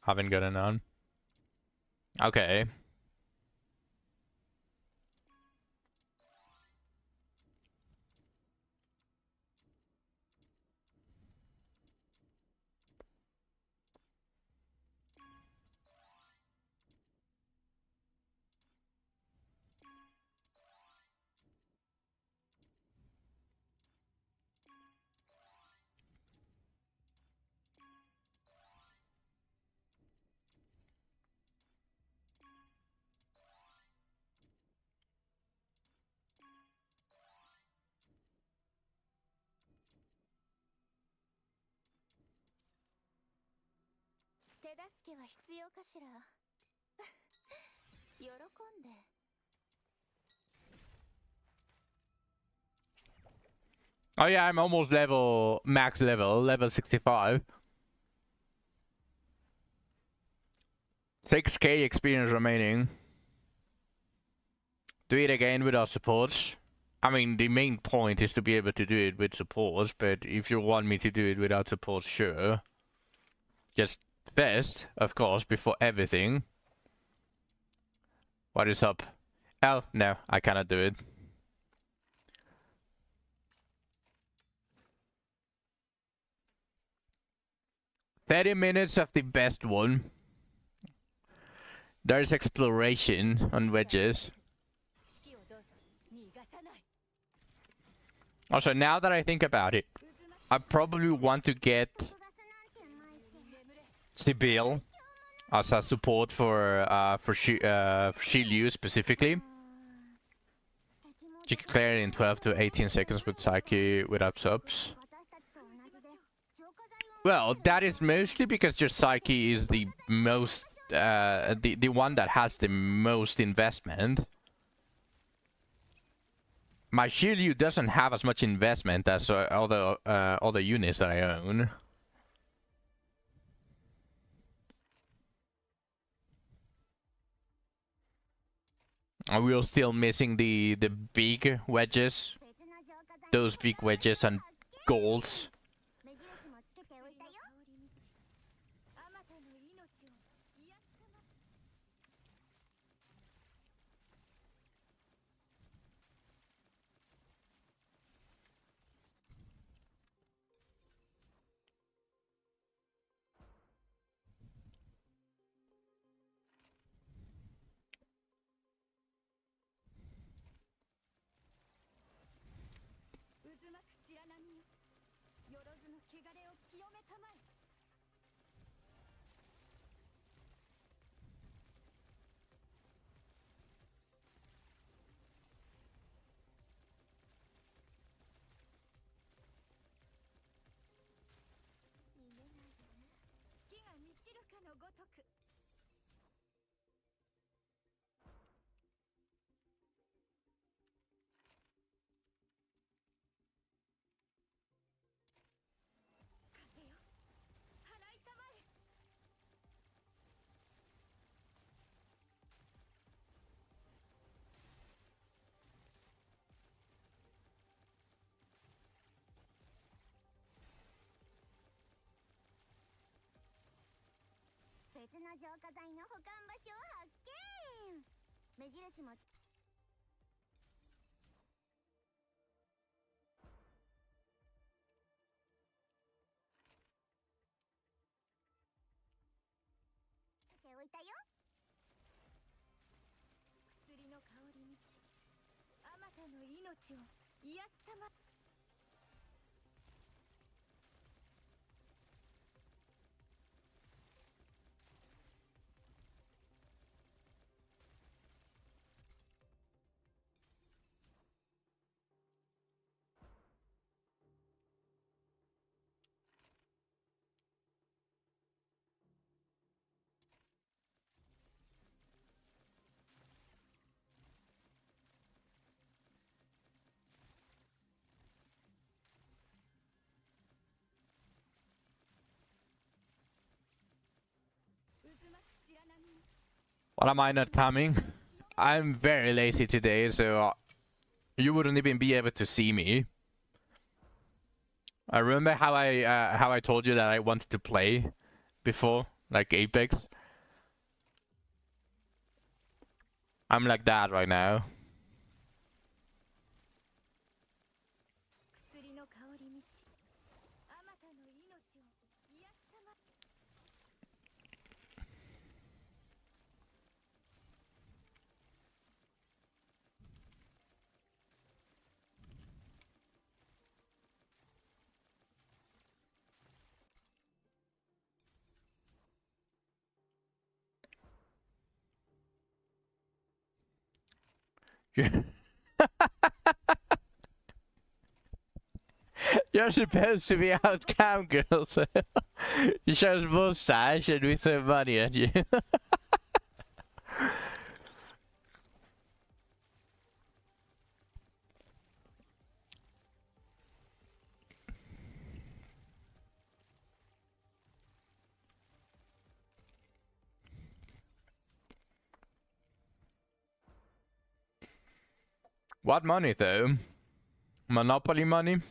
Haven't gotten on. Okay. Oh yeah, I'm almost max level 65. 6k experience remaining. Do it again without supports. I mean, the main point is to be able to do it with supports, but if you want me to do it without supports, sure. Just first, of course, before everything. What is up? Oh, no, I cannot do it. "30 minutes of the best one. There's exploration on wedges. Also, now that I think about it, I probably want to get Sibyl as a support for Shiryu specifically. She can clear it in 12 to 18 seconds with Psyche without subs. Well, that is mostly because your Psyche is the most, the one that has the most investment. My Shiryu doesn't have as much investment as other units that I own. And we're still missing the big wedges. Those big wedges and golds. たよ。薬の香り道、あまたの命を癒したま。What am I not coming? I'm very lazy today, so you wouldn't even be able to see me. I remember how I told you that I wanted to play before, like Apex. I'm like that right now. You're supposed to be out cam girls. You show mustache and we throw money at you. What money though? Monopoly money?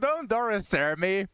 Don't Doris stare me.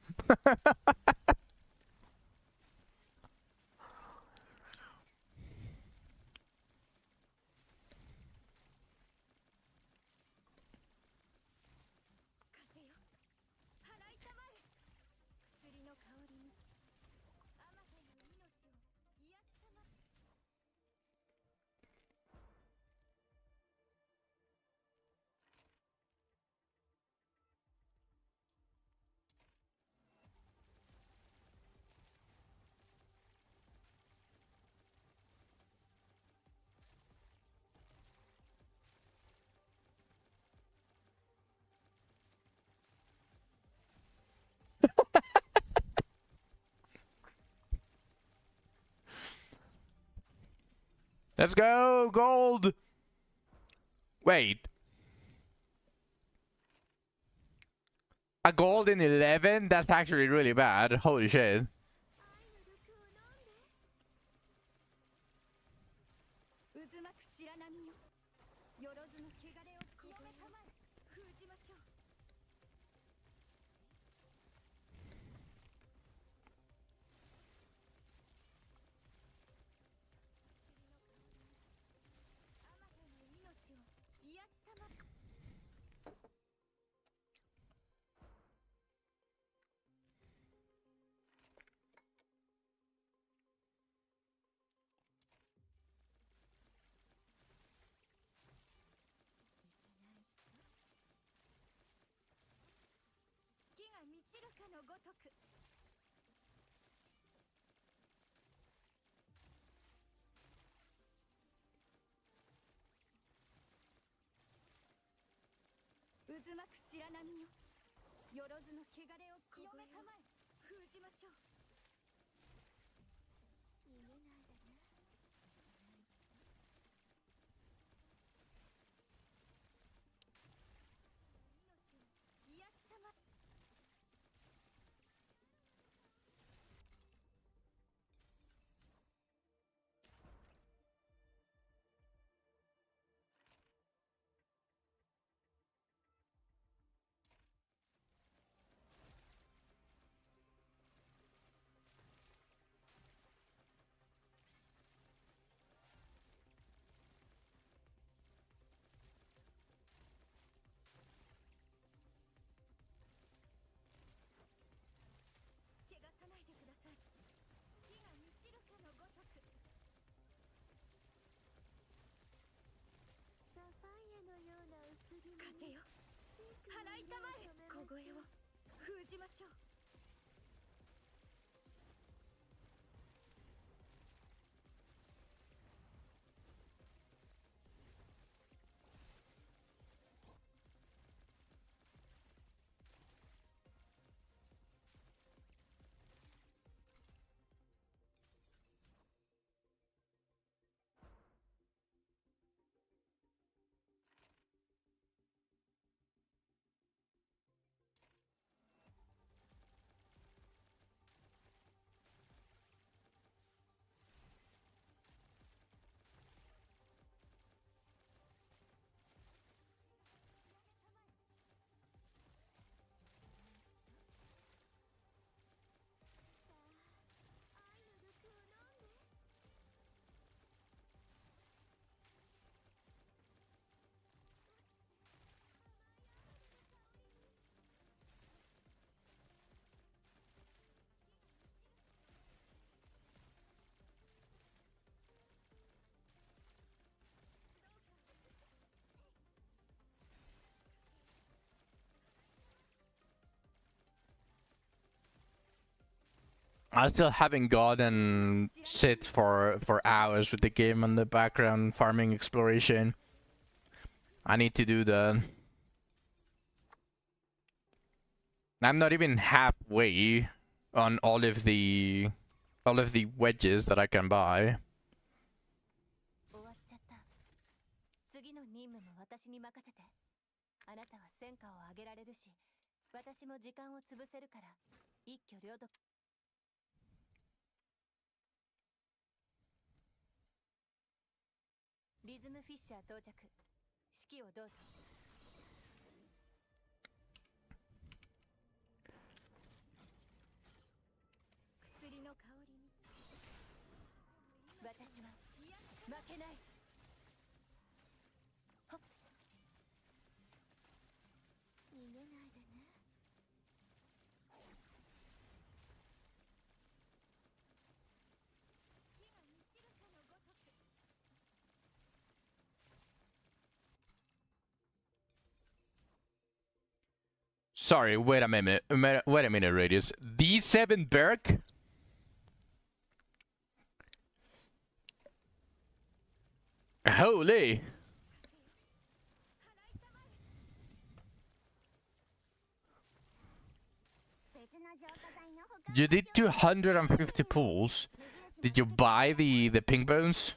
Let's go, gold! Wait. A gold in 11? That's actually really bad. Holy shit. 払いたまえ。小声を封じましょう。I still haven't gotten sit for hours with the game on the background farming exploration. I need to do that. I'm not even halfway on all of the wedges that I can buy. 終わっちゃった。次の任務も私に任せて。あなたは戦果を上げられるし、私も時間を潰せるから一挙両得。リズムフィッシャー到着。指揮をどうぞ。薬の香りに。私は負けない。はっ。逃げないでね。火が満ちるかのごとく。Sorry, wait a minute. Wait a minute, Radius. D7 Berk? Holy! You did 250 pulls. Did you buy the pink bones?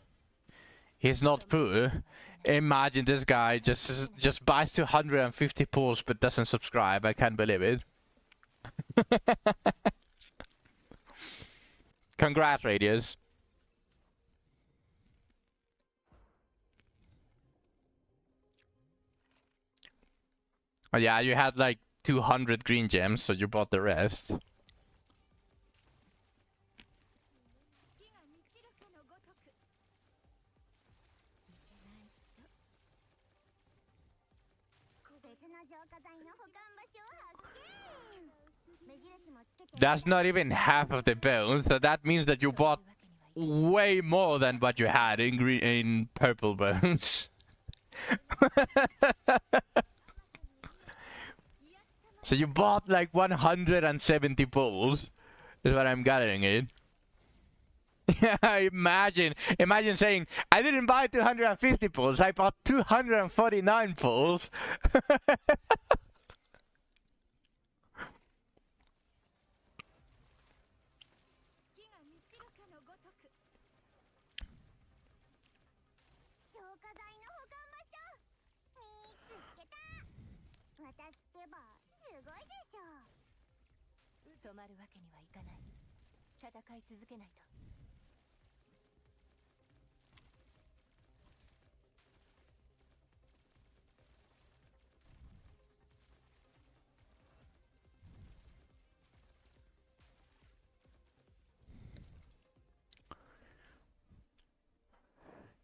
He's not poor. Imagine this guy just buys 250 pulls but doesn't subscribe. I can't believe it. Congrats, Radius. Oh yeah, you had like 200 green gems, so you bought the rest. That's not even half of the bones, so that means that you bought way more than what you had in green, in purple bones. So you bought like 170 pulls, is what I'm gathering it. Yeah, imagine saying, I didn't buy 250 pulls, I bought 249 pulls.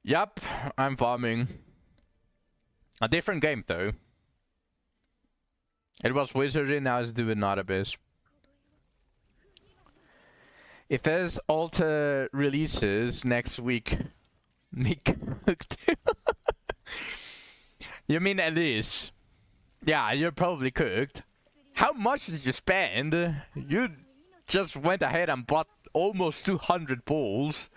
Yup, I'm farming. A different game though. It was Wizardry, now it's doing not Abyss. If there's Alter releases next week, Nick. You mean Elise? Yeah, you're probably cooked. How much did you spend? You just went ahead and bought almost 200 balls.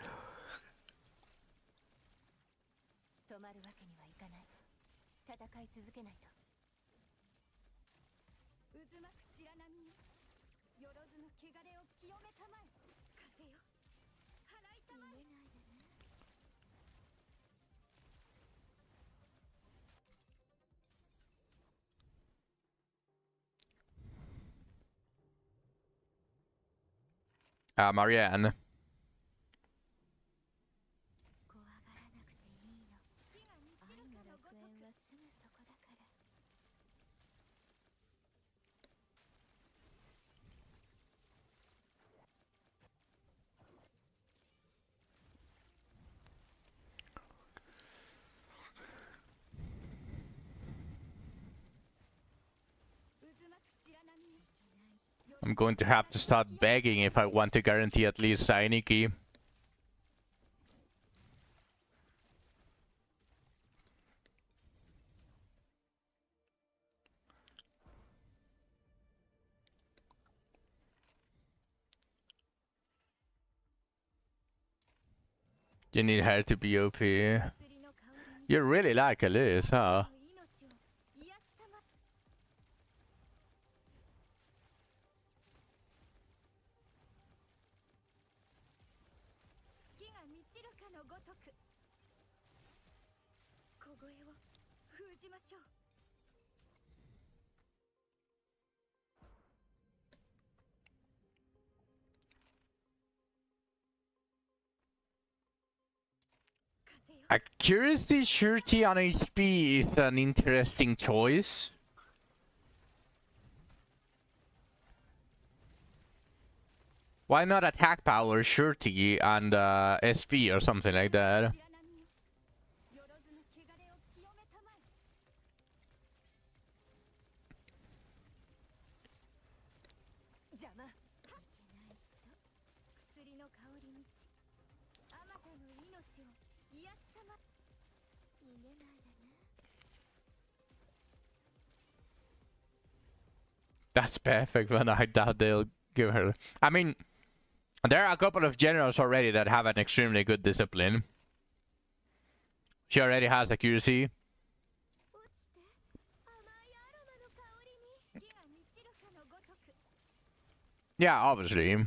止まるわけにはいかない。戦い続けないと。渦巻く白波よ。よろずの汚れを清めたまえ。風よ。払いたまえ。逃げないでね。Marianne. 怖がらなくていいの。愛の楽園はすぐそこだから。渦巻く白波よ。 I'm going to have to start begging if I want to guarantee at least shiny key. You need her to be OP. You really like Elise, huh? 月が満ちるかのごとく小声を封じましょう。 Accuracy surety on HP is an interesting choice. Why not attack power, surety, and SP or something like that? That's perfect, but I doubt they'll give her. I mean, there are a couple of generals already that have an extremely good discipline. She already has accuracy. Yeah, obviously.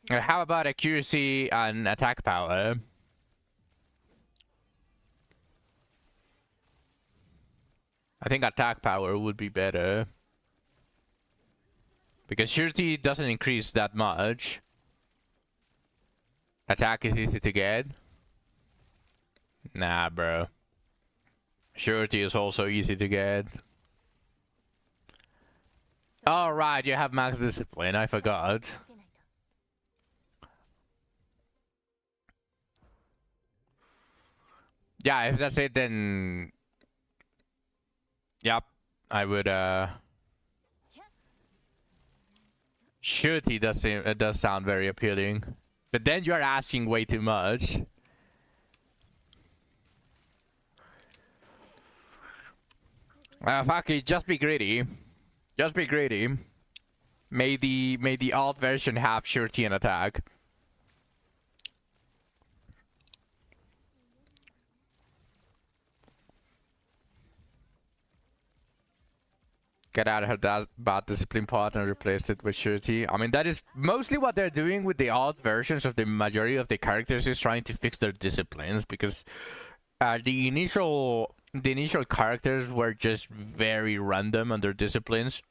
How about accuracy and attack power? I think attack power would be better. Because surety doesn't increase that much. Attack is easy to get. Nah, bro. Surety is also easy to get. Oh, right, you have max discipline. I forgot. Yeah, if that's it, then... Yep, I would, Surety does sound very appealing. But then you're asking way too much. Fuck it, just be greedy. Just be greedy. May the alt version have surety and attack. Get out of her bad discipline part and replace it with surety. I mean, that is mostly what they're doing with the alt versions of the majority of the characters, is trying to fix their disciplines, because the initial characters were just very random on their disciplines.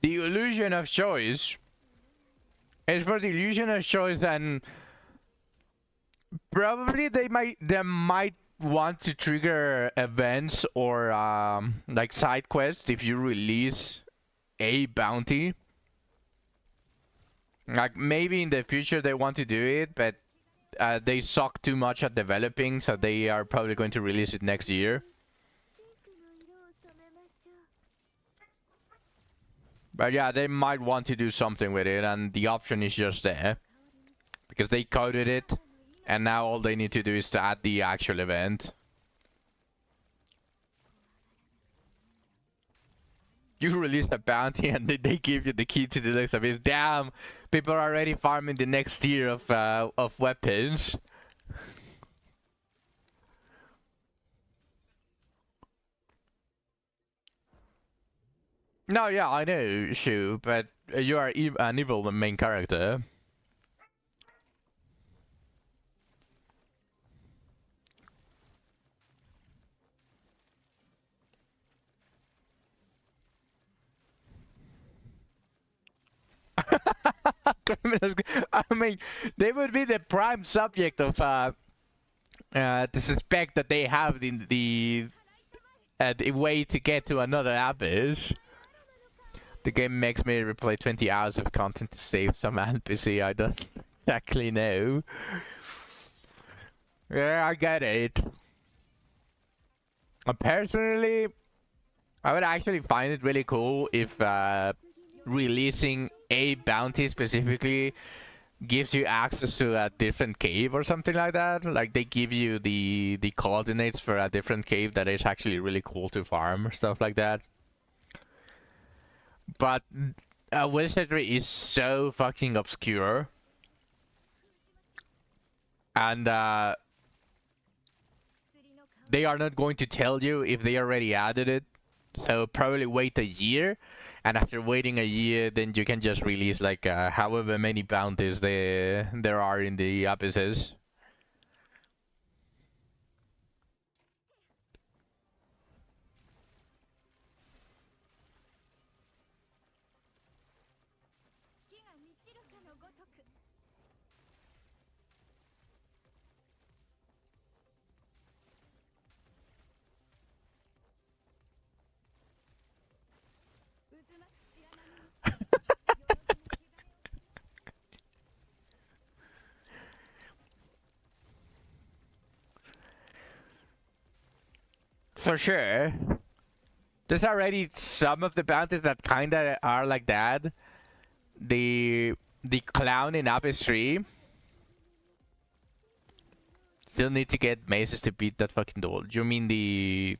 The illusion of choice is for the illusion of choice, and probably they might want to trigger events or like side quests if you release a bounty. Like maybe in the future they want to do it, but they suck too much at developing, so they are probably going to release it next year. But yeah, they might want to do something with it, and the option is just there. Because they coded it, and now all they need to do is to add the actual event. You release a bounty and they give you the key to the next abyss. Damn! People are already farming the next tier of weapons. No, yeah, I know, Shu, but you are an evil main character. Criminals, I mean, they would be the prime subject of to suspect that they have the way to get to another abyss. The game makes me replay 20 hours of content to save some NPC. I don't exactly know. Yeah, I get it. Personally, I would actually find it really cool if releasing a bounty specifically gives you access to a different cave or something like that. Like they give you the coordinates for a different cave that is actually really cool to farm or stuff like that. But wizardry is so fucking obscure, and they are not going to tell you if they already added it. So probably wait a year, and after waiting a year, then you can just release like however many bounties there are in the abysses. For sure. There's already some of the bounties that kinda are like that. The clown in Abyss 3. Still need to get maces to beat that fucking doll. You mean the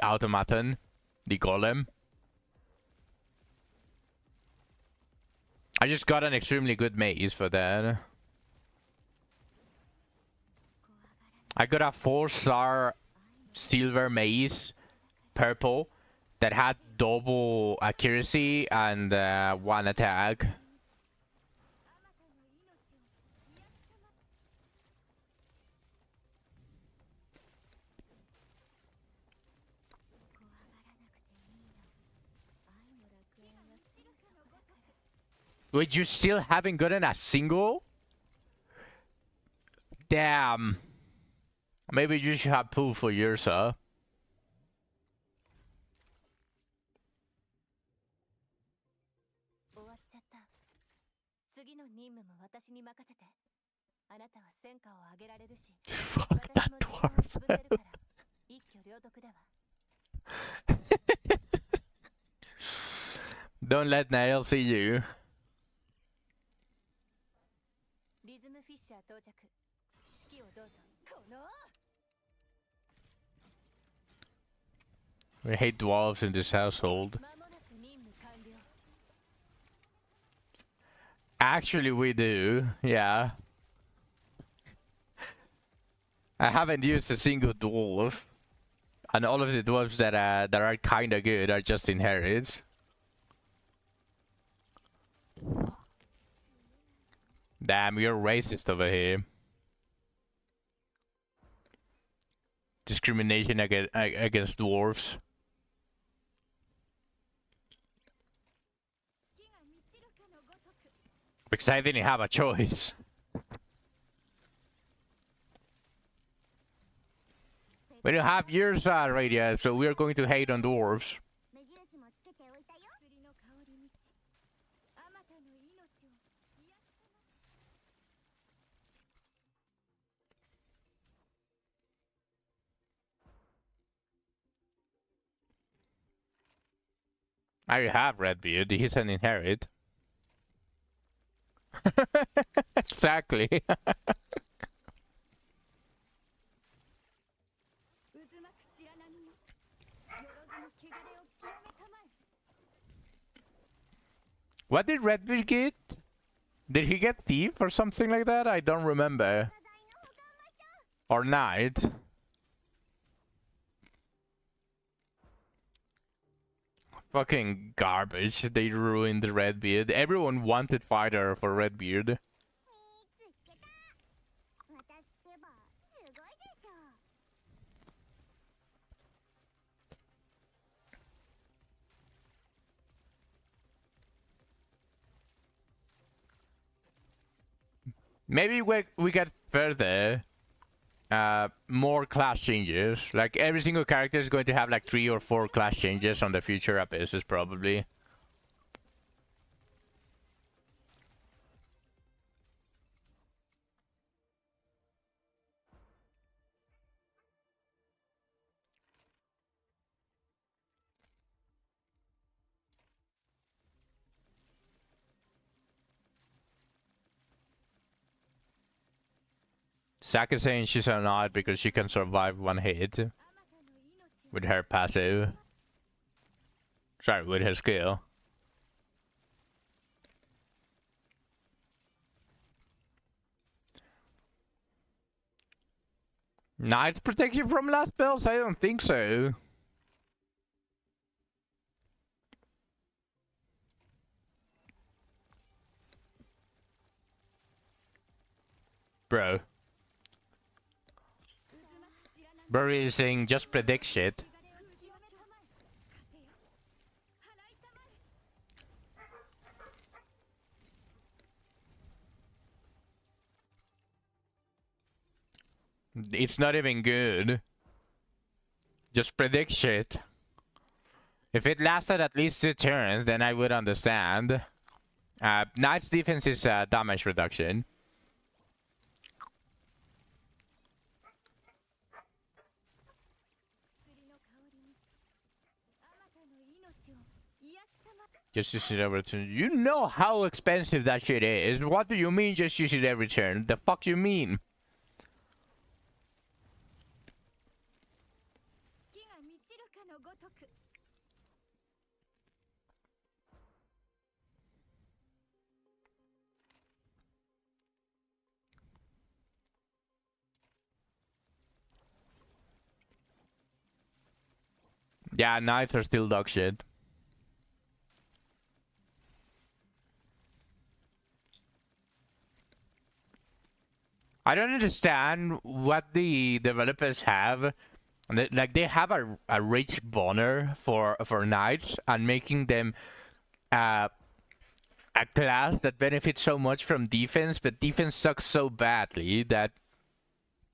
automaton? The golem? I just got an extremely good maze for that. I got a 4-star silver maze, purple, that had double accuracy and 1 attack. Wait, you still haven't gotten a single? Damn. Maybe you should have pulled for yours, huh? Fuck that dwarf. Don't let Nail see you. We hate dwarves in this household. Actually, we do, yeah. I haven't used a single dwarf, and all of the dwarves that are kinda good are just inherits. Damn, you're racist over here. Discrimination against dwarves. Because I didn't have a choice. We don't have yours radio, so we are going to hate on dwarves. 目印もつけておいたよ。薬の香り道。あまたの命を癒やしたま。 I have Redbeard, he's an inherit. Exactly. 渦巻く白波よ。よろずの汚れを清めたまえ。 What did Redbeard get? Did he get thief or something like that? I don't remember. 謝罪の保管場所。 Or knight. Fucking garbage. They ruined the Redbeard. Everyone wanted fighter for Redbeard. 見つけた。私ってばすごいでしょ。 Maybe we get further. More class changes. Like every single character is going to have like 3 or 4 class changes on the future abysses probably. Saka saying she's an odd because she can survive one hit あまたの命を with her passive. Sorry, with her skill. Knight's protection from last spells? I don't think so. Bro. 渦巻く白波。 Bro is saying just predict shit. 汚れを清めたまえ。風よ。払いたまえ。 It's not even good. Just predict shit. If it lasted at least 2 turns, then I would understand. Knight's defense is damage reduction. 薬の香り道。あまたの命を癒やしたまえ。 Just use it every turn. You know how expensive that shit is. What do you mean just use it every turn? The fuck you mean? 月が満ちるかのごとく。 Yeah, knights are still dog shit. I don't understand what the developers have. Like they have a rich boner for knights and making them a class that benefits so much from defense, but defense sucks so badly that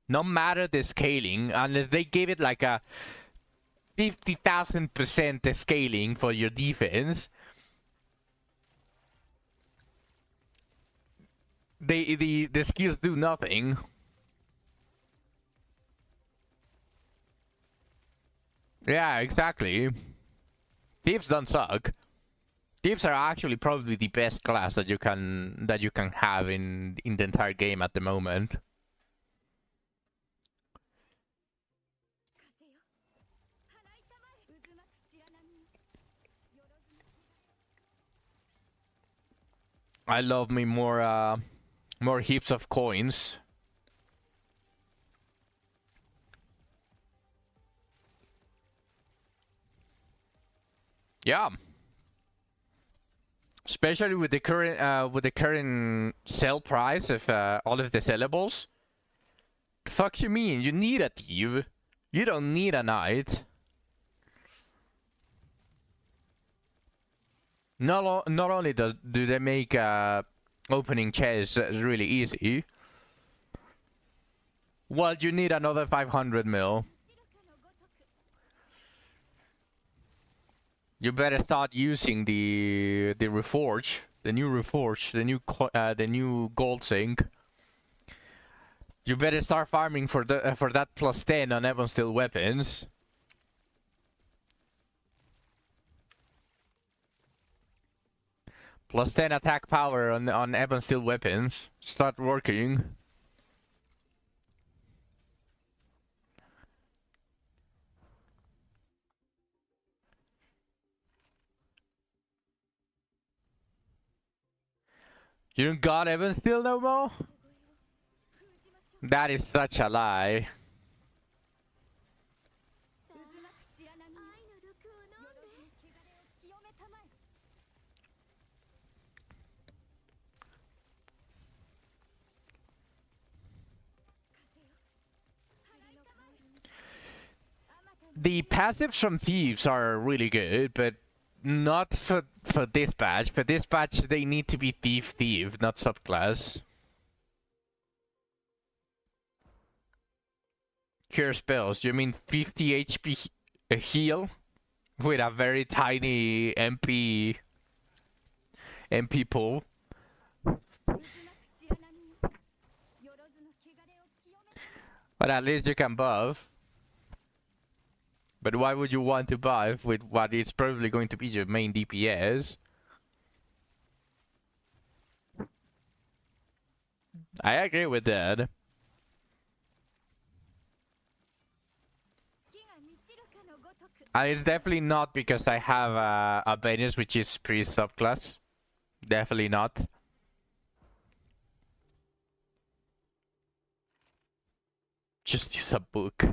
no matter the scaling, unless they give it like a 50,000% scaling for your defense, the skills do nothing. Yeah, exactly. Thieves don't suck. Thieves are actually probably the best class that you can have in the entire game at the moment. 風よ。払いたまえ。渦巻く白波よ。よろずの汚れ。 I love me more heaps of coins. Yeah. Especially with the current sell price of all of the sellables. The fuck you mean? You need a thief. You don't need a knight. Not only do they make opening chests is really easy. Well, you need another 500 mil. You better start using the reforge, the new reforge, the new gold sink. You better start farming for that plus 10 on Ebon Steel weapons. Plus 10 attack power on Ebon Steel weapons. Start working. You don't got Ebon Steel no more? That is such a lie. The passives from thieves are really good, but not for dispatch. For dispatch, they need to be thief, not subclass. Cure spells. You mean 50 HP heal with a very tiny MP pool? But at least you can buff. But why would you want to buff with what is probably going to be your main DPS? I agree with that. It's definitely not because I have a Venus which is pre-subclass. Definitely not. Just use a book.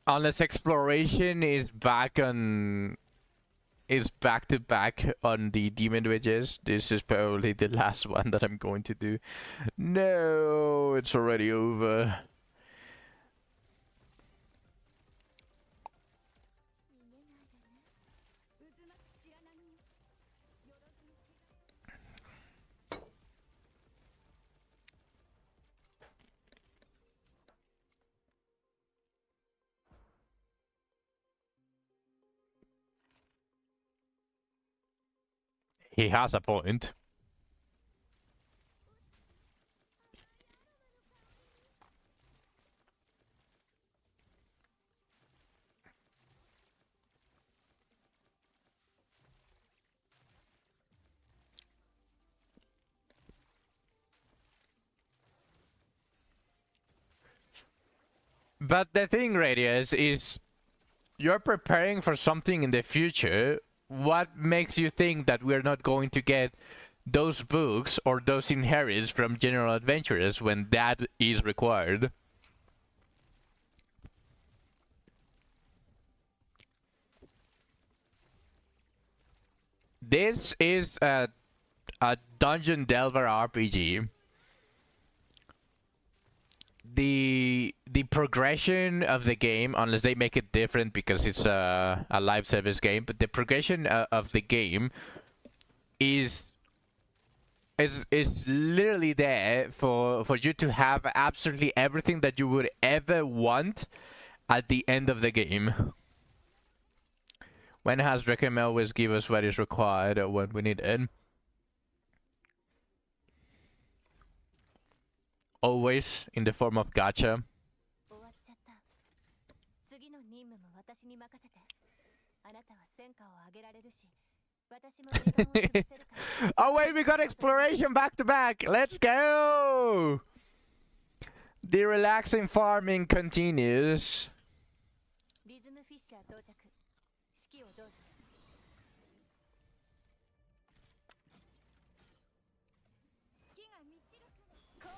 Unless exploration is back to back on the demon witches, this is probably the last one that I'm going to do. No, it's already over. He has a point. But the thing, Radius, is you're preparing for something in the future. What makes you think that we're not going to get those books or those inherits from general adventurers when that is required? This is a Dungeon Delver RPG. The progression of the game, unless they make it different because it's a live service game, but the progression of the game is literally there for you to have absolutely everything that you would ever want at the end of the game. When has Requiem always give us what is required or what we need it? Always in the form of gacha. Oh wait, we got exploration back to back. Let's go! The relaxing farming continues.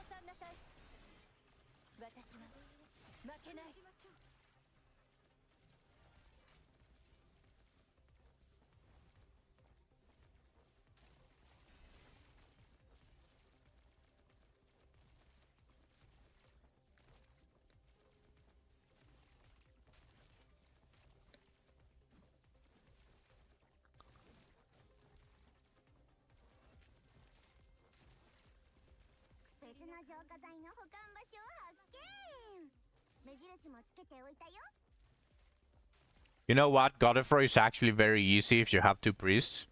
さんなさい。私は負けない。別の浄化剤の保管場所を発見。目印もつけておいたよ。 You know what? Godfrey is actually very easy if you have two priests.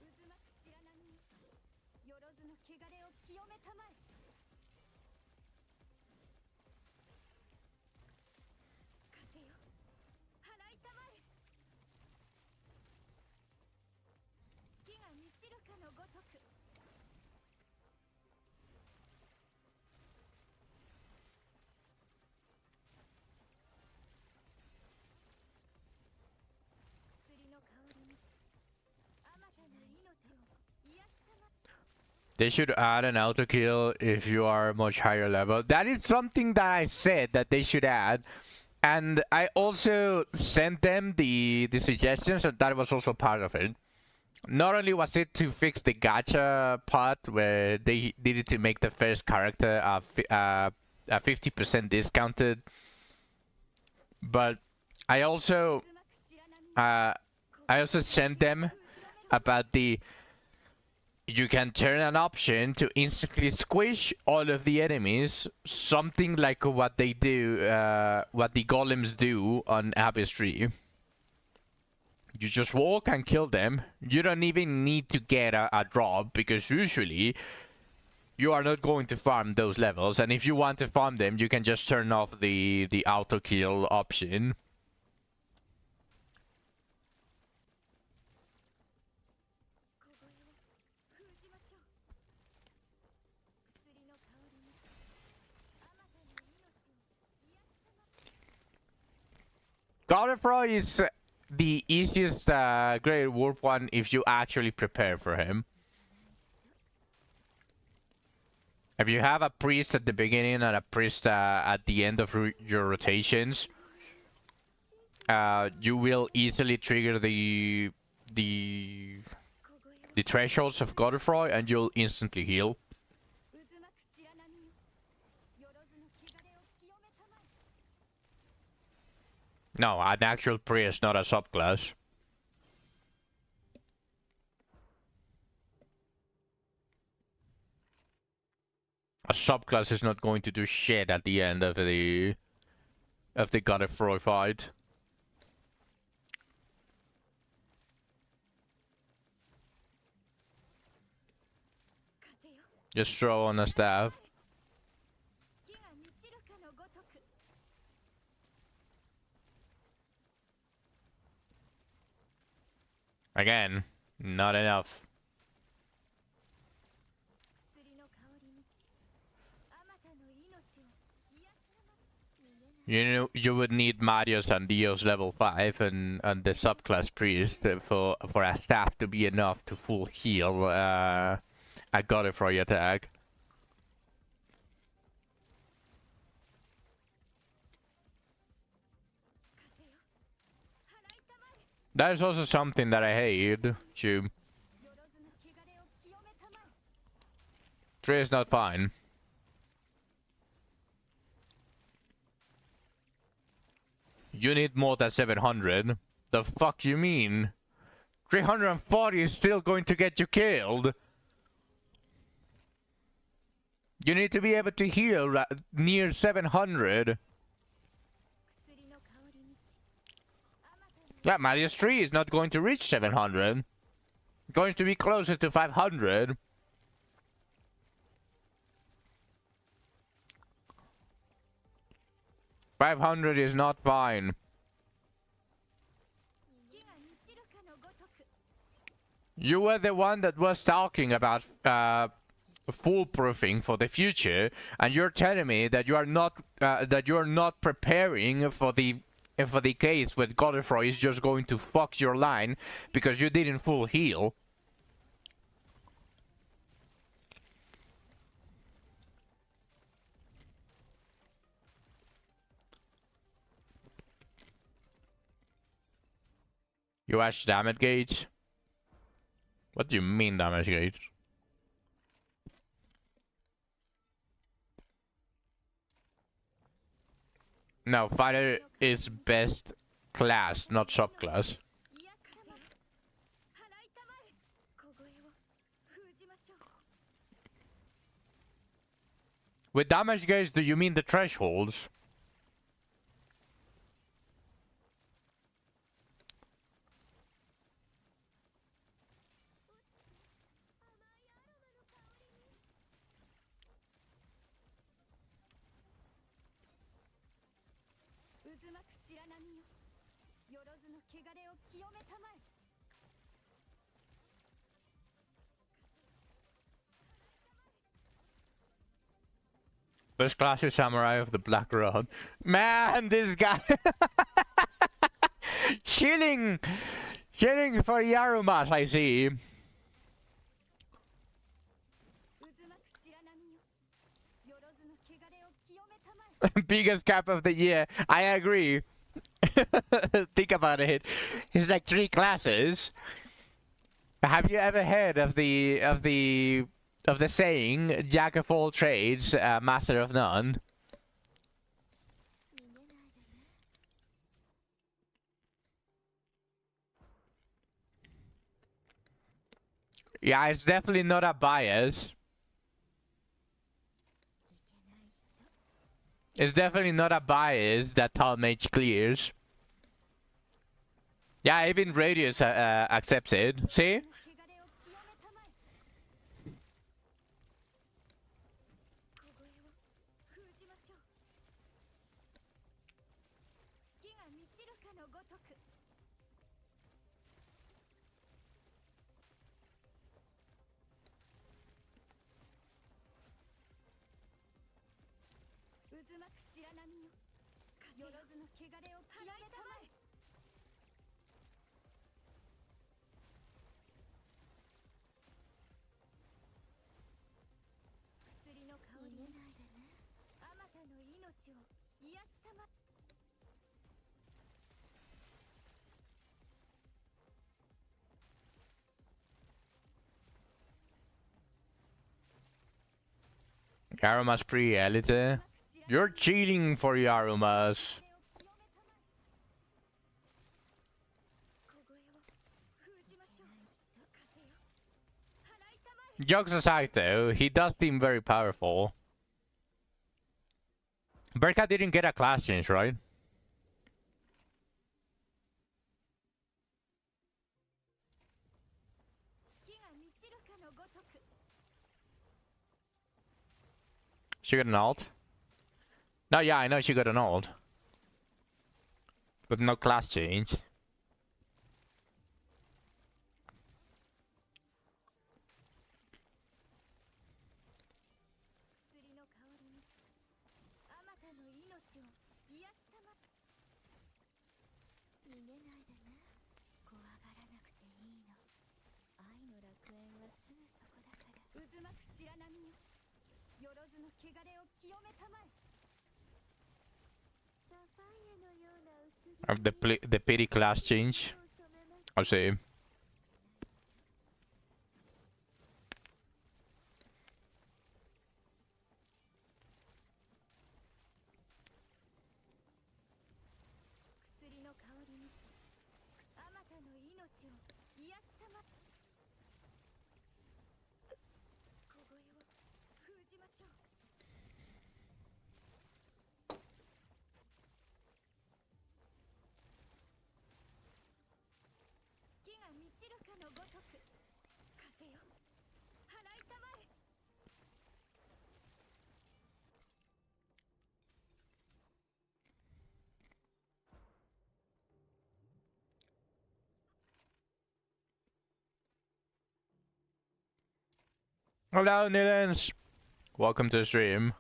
渦巻く白波によろずの汚れを清めたまえ。風よ払いたまえ。月が満ちるかのごとく。薬の香り満ちあまたの命を癒したま。 They should add an auto kill if you are much higher level. That is something that I said that they should add. And I also sent them the suggestions, and that was also part of it. Not only was it to fix the gacha part where they needed to make the first character 50% discounted, but I also sent them about the you can turn an option to instantly squish all of the enemies, something like what they do, what the golems do on Abyss Tree. You just walk and kill them. You don't even need to get a drop, because usually you are not going to farm those levels, and if you want to farm them, you can just turn off the auto kill option. Godfrey is the easiest Great Wolf one if you actually prepare for him. If you have a priest at the beginning and a priest at the end of your rotations, you will easily trigger the thresholds of Godfrey, and you'll instantly heal. No, an actual priest, not a subclass. A subclass is not going to do shit at the end of the Godfrey fight. Just throw on a staff. Again, not enough. You know, you would need Marios and Dios level 5 and the subclass priest for a staff to be enough to full heal a Godfrey attack. That is also something that I hate, too. 3 is not fine. You need more than 700. The fuck you mean? 340 is still going to get you killed. You need to be able to heal near 700. Yeah, Marius 3 is not going to reach 700. Going to be closer to 500. $500 is not fine. You were the one that was talking about foolproofing for the future, and you're telling me that you are not preparing for the case where Godfrey is just going to fuck your line because you didn't full heal. You watch damage gauge? What do you mean damage gauge? No, fighter is best class, not subclass. With damage gauge, do you mean the thresholds? Best classic samurai of the Black Rod. Man, this guy shilling for Yarumas, I see. Biggest cap of the year. I agree. Think about it. It's like 3 classes. Have you ever heard of the saying, Jack of all trades, master of none? Yeah, it's definitely not a bias. It's definitely not a bias that Tom Mage clears. Yeah, even Radius accepts it. See? Yaruma's pre-elite. You're cheating for Yarumas. Jokes aside though, he does seem very powerful. Berka didn't get a class change, right? She got an ult? No, yeah, I know she got an ult. But no class change. Of the pity class change, I'll say. Hello, Nilens. Welcome to the stream.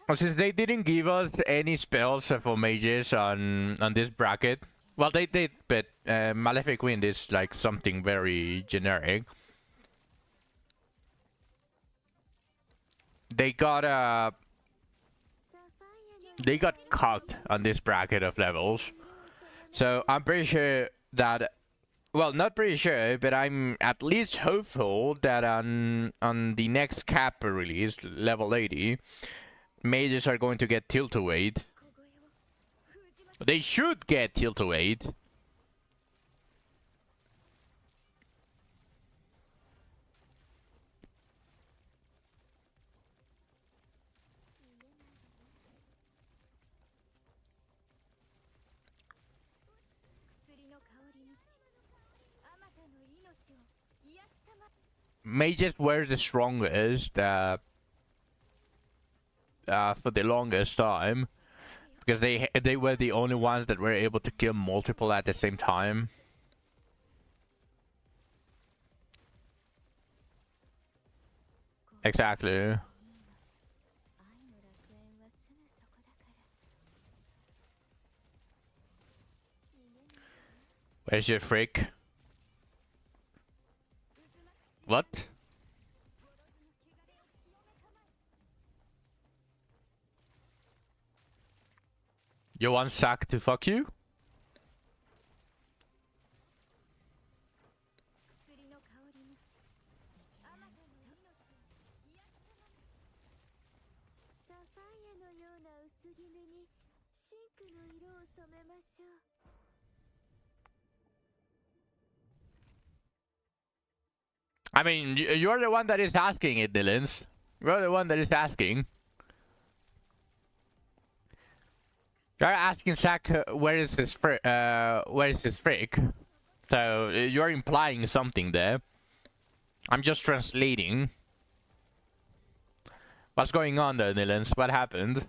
Well, since they didn't give us any spells for mages on this bracket, well, they did, but Malefic Wind is like something very generic. They got cut on this bracket of levels, so I'm pretty sure that, well, not pretty sure, but I'm at least hopeful that on the next Kappa release, level 80, mages are going to get tilt-to-weight. They should get tilt-to-weight. Mages were the strongest for the longest time, because they were the only ones that were able to kill multiple at the same time. Exactly. Where's your freak? What? You want Zack to fuck you? I mean, you're the one that is asking it, Dylan's. You're the one that is asking. You're asking Zack where is his freak? So you're implying something there. I'm just translating. What's going on there, Nilens? What happened?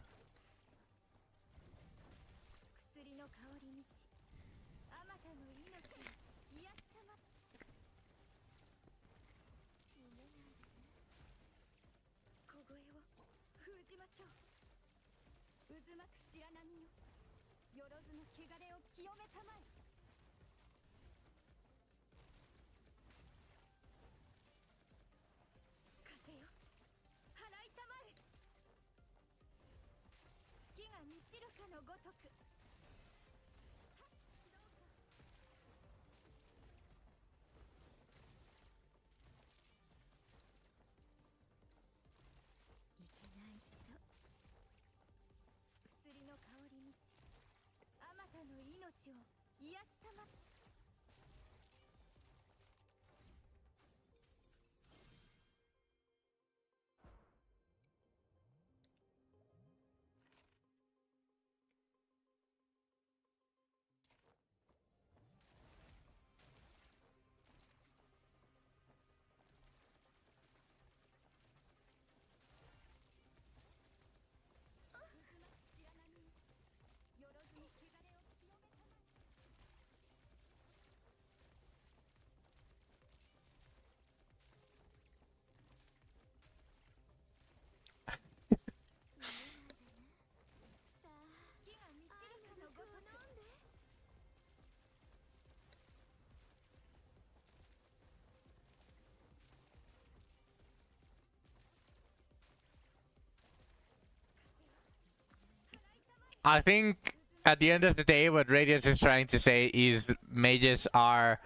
I think at the end of the day, what Radius is trying to say is mages are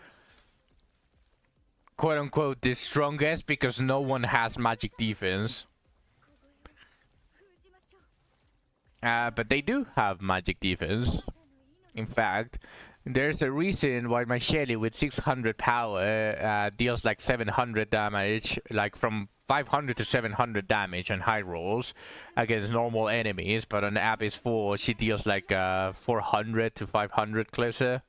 quote unquote the strongest because no one has magic defense. But they do have magic defense. In fact, there's a reason why my Shelly with 600 power deals like 700 damage, like from 500 to 700 damage on high rolls against normal enemies, but on Abyss 4 she deals like 400 to 500 closer.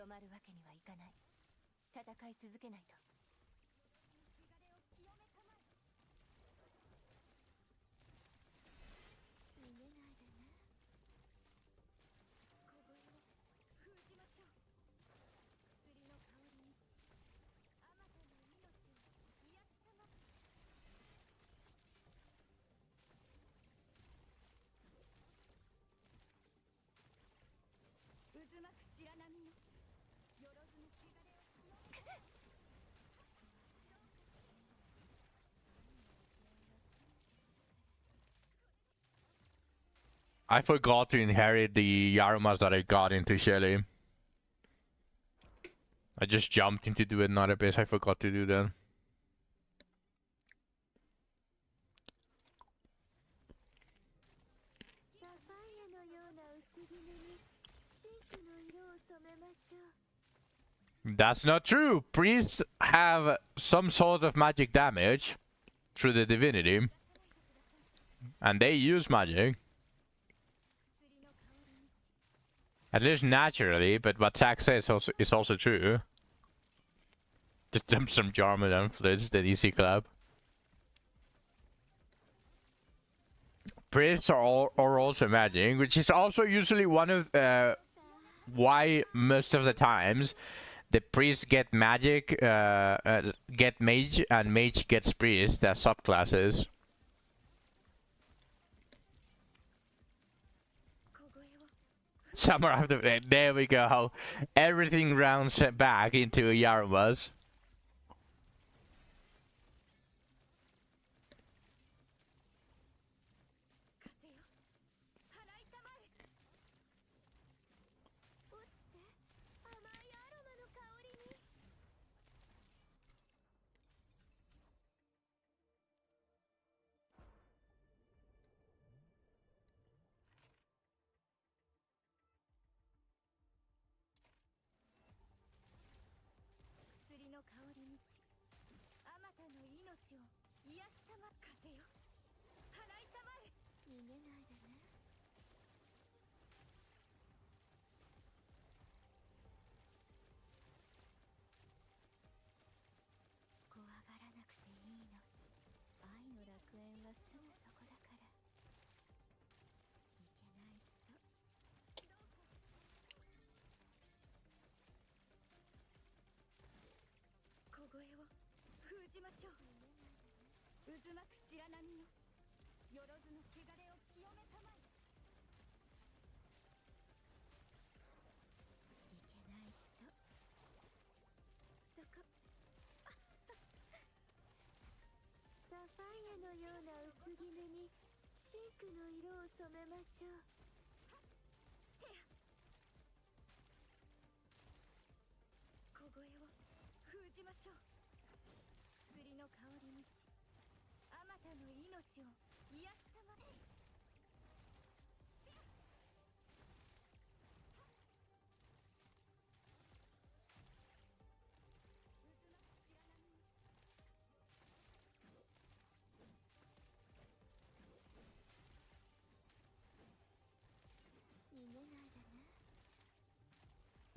まるわけにはいかない。戦い続けないと。逃げないでね。小声を封じましょう。薬の香りにち、あまたの命を癒すたま。渦巻く白波よ、よろずの汚れを清め。I forgot to inherit the Yarumas that I got into Shelly. I just jumped into do another base. I forgot to do that. サファイアのような薄絹にシンクの色を染めましょう。 That's not true. Priests have some sort of magic damage through the divinity, and they use magic. At least naturally, but what Zack says is also true. Just dump some Jarman and Flitz, the DC club. Priests are also magic, which is also usually one of why most of the times the priests get magic, get mage, and mage gets priest as subclasses. Summer after there we go. Everything rounds back into Yarumas.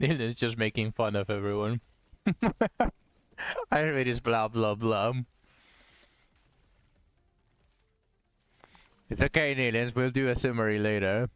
It's just making fun of everyone. I read his blah blah blah. It's okay, Nilens. We'll do a summary later.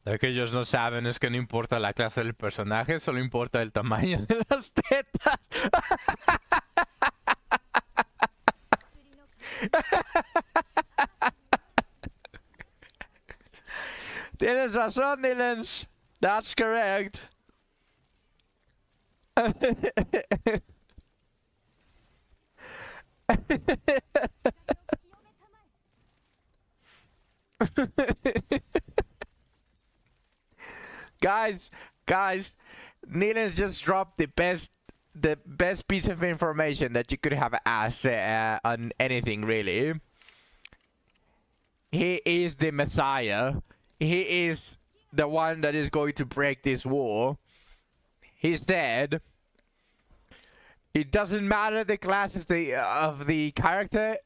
Es que ellos no saben, es que no importa la clase del personaje, solo importa el tamaño de las tetas. Tienes razón, Nilens. That's correct. guys, Nilens just dropped the best piece of information that you could have asked on anything, really. He is the Messiah. He is the one that is going to break this war. He said, it doesn't matter the class of the character.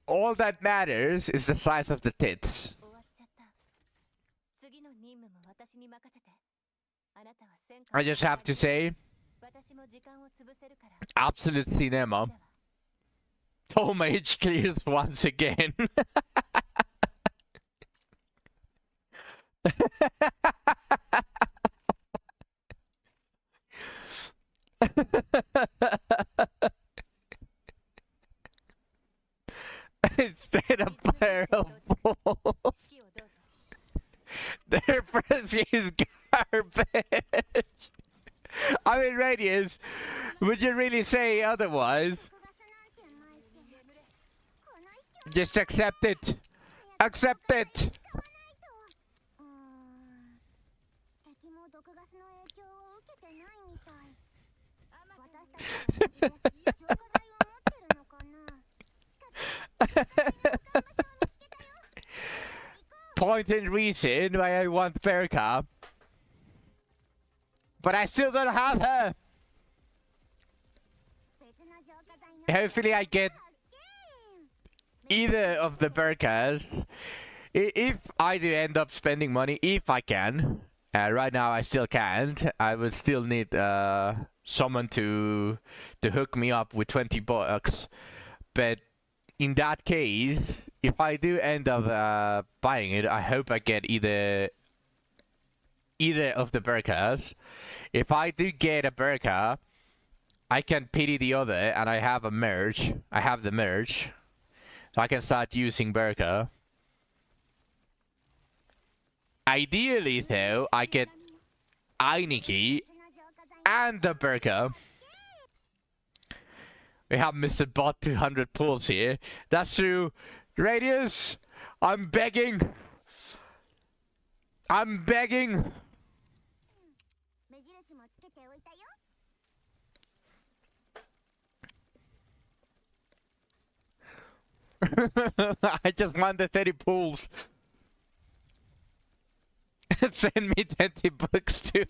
All that matters is the size of the tits. I just have to say, absolute cinema. Toma H clears once again. Instead of barrel balls, their first is garbage. I mean, Radius, would you really say otherwise? Just accept it. Accept it. Point and reason why I want Berka. But I still don't have her. Hopefully I get either of the Berkas. If I do end up spending money, if I can. Right now I still can't. I would still need someone to hook me up with 20 bucks. But in that case, if I do end up buying it, I hope I get either of the Berkas. If I do get a Berka, I can pity the other, and I have a merge. I have the merge, so I can start using Berka. Ideally, though, I get Ainiki and the Berka. We have Mr. Bot 200 pulls here. That's true. Radius, I'm begging. I'm begging. I just want the 30 pulls. Send me 20 bucks too.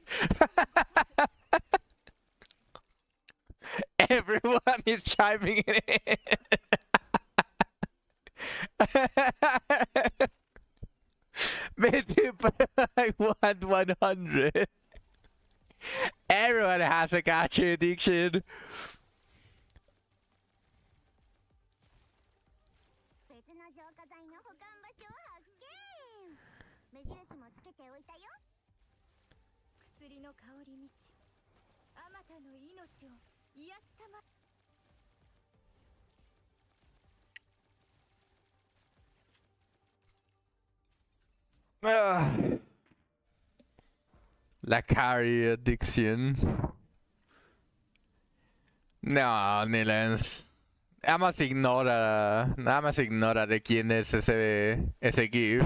Everyone is chiming in. Me too, but I want 100. Everyone has a gacha addiction. La carry addiction. No, Nilens. Nada más ignora de quién es ese GIF.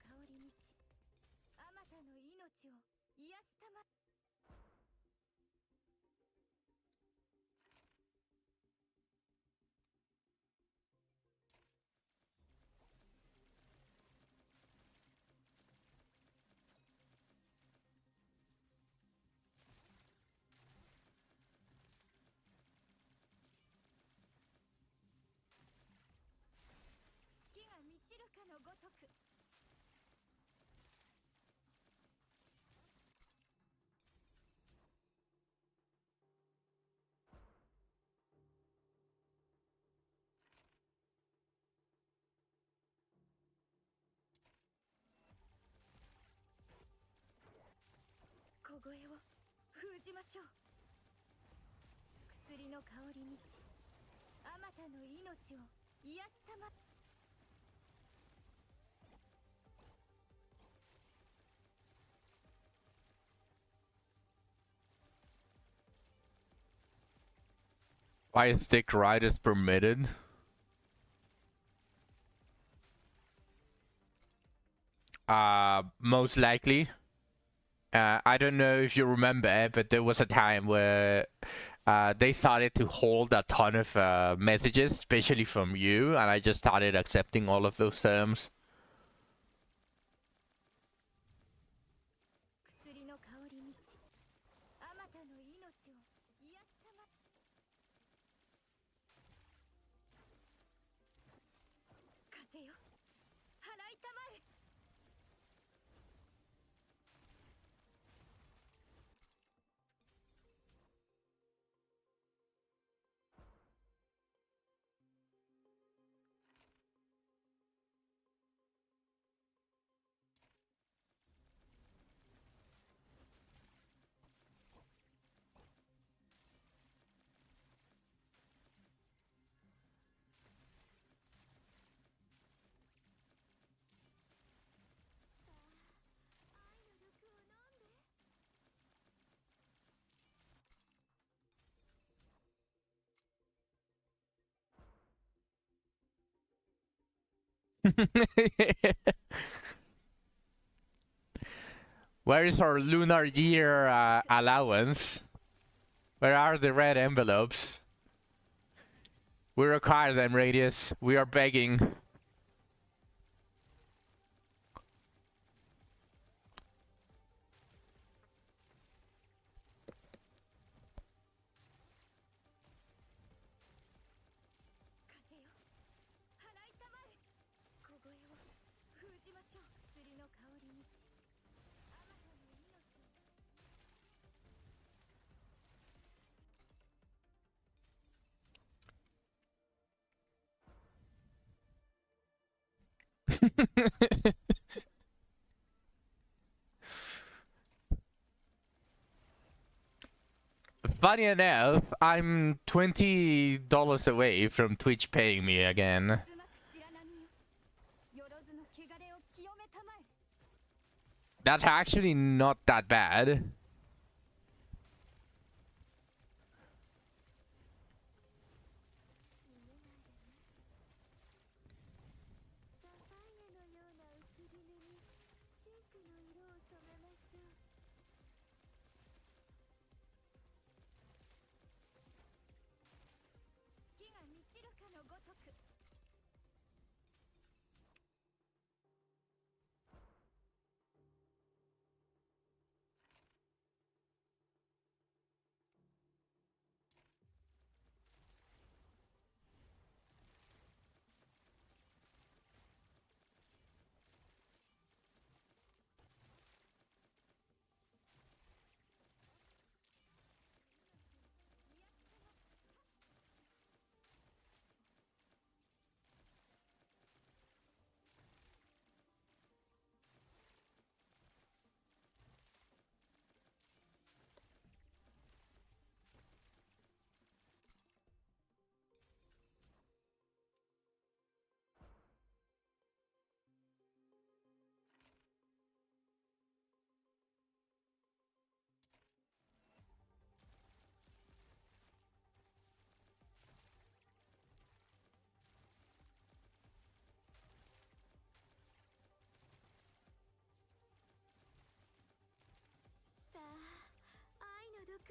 香り満ちあまたの命を癒したま月が満ちるかのごとく小声を封じましょう。薬の香り満ちあまたの命を癒したまWhy is stick ride is permitted? Most likely. I don't know if you remember, but there was a time where they started to hold a ton of messages, especially from you, and I just started accepting all of those terms. 薬の香り満ちあまたの命を癒したま風よ払いたまえ愛の毒を飲んで Where is our lunar year allowance? Where are the red envelopes? We require them, Radius. We are begging. Funny enough, I'm $20 away from Twitch paying me again. That's actually not that bad.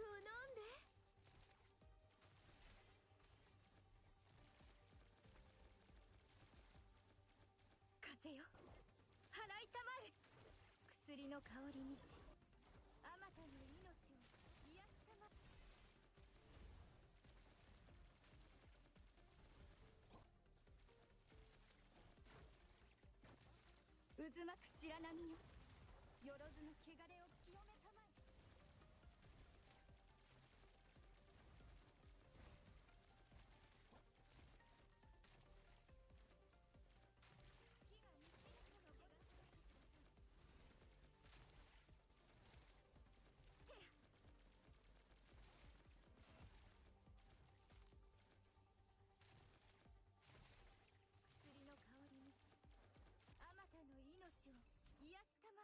を飲んで。風よ払いたまえ。薬の香り満ちあまたの命を癒したま渦巻く白波よよろずの汚れを清めたまえ。月が満ちるかのごとく薬の香り満ちあまたの命を癒したま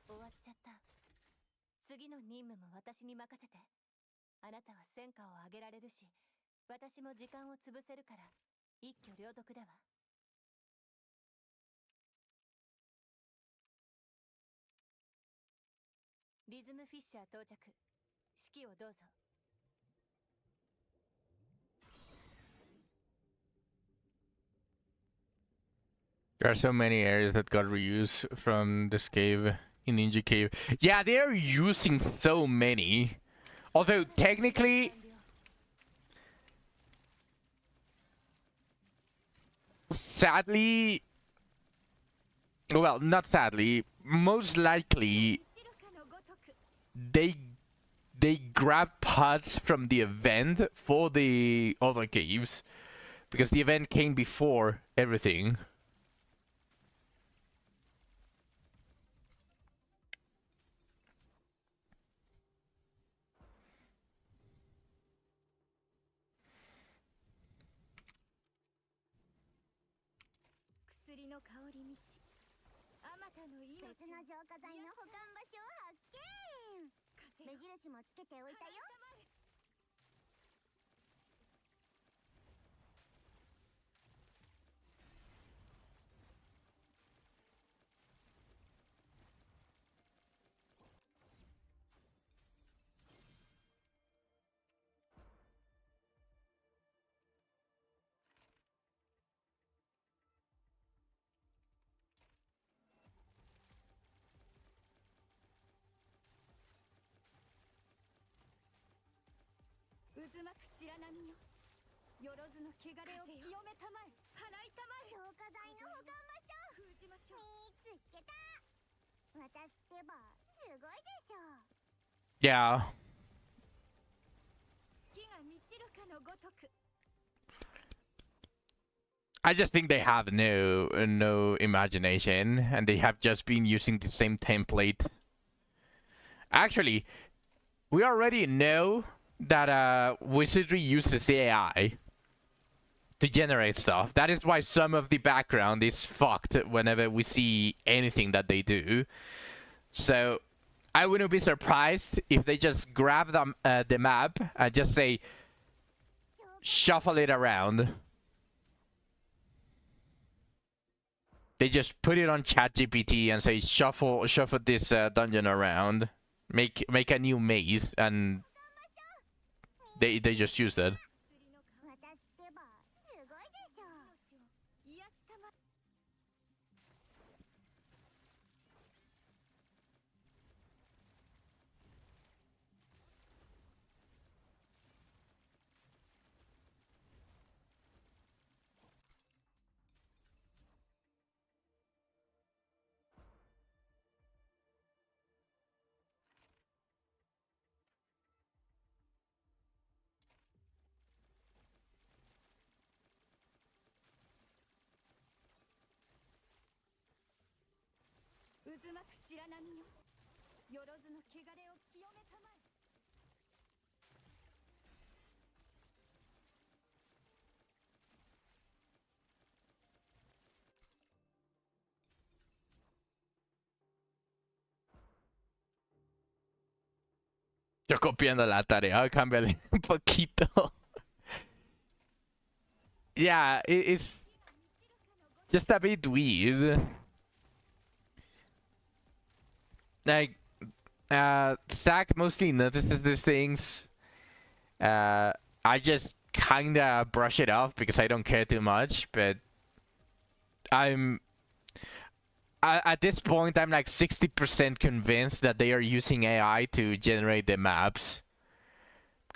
終わっちゃった。次の任務も私に任せて。あなたは戦果を上げられるし、私も時間を潰せるから一挙両得だわ。リズムフィッシャー到着。指揮をどうぞ。There are so many areas that got reused from this cave in Ninja Cave. Yeah, they're using so many. Although technically, sadly, well, not sadly, most likely they grab parts from the event for the other caves because the event came before everything.渦巻く白波よよろずの汚れを清めたまえ。払いたまえ。消火剤の保管場所封じましょう。見つけた。私ってばすごいでしょ。Yeah. 月が満ちるかのごとく。I just think they have no imagination and they have just been using the same template. Actually, we already know that wizardry uses AI to generate stuff. That is why some of the background is fucked whenever we see anything that they do. So I wouldn't be surprised if they just grab the map and just say shuffle it around. They just put it on ChatGPT and say shuffle this dungeon around, make a new maze, and they just use that.渦巻く白波よよろずの汚れを清めたまえ。Yo copiando la tarea, cámbiale un poquito. Yeah, it's just a bit weird. Like, Zach mostly notices these things. I just kinda brush it off because I don't care too much, but I'm at this point I'm like 60% convinced that they are using AI to generate the maps.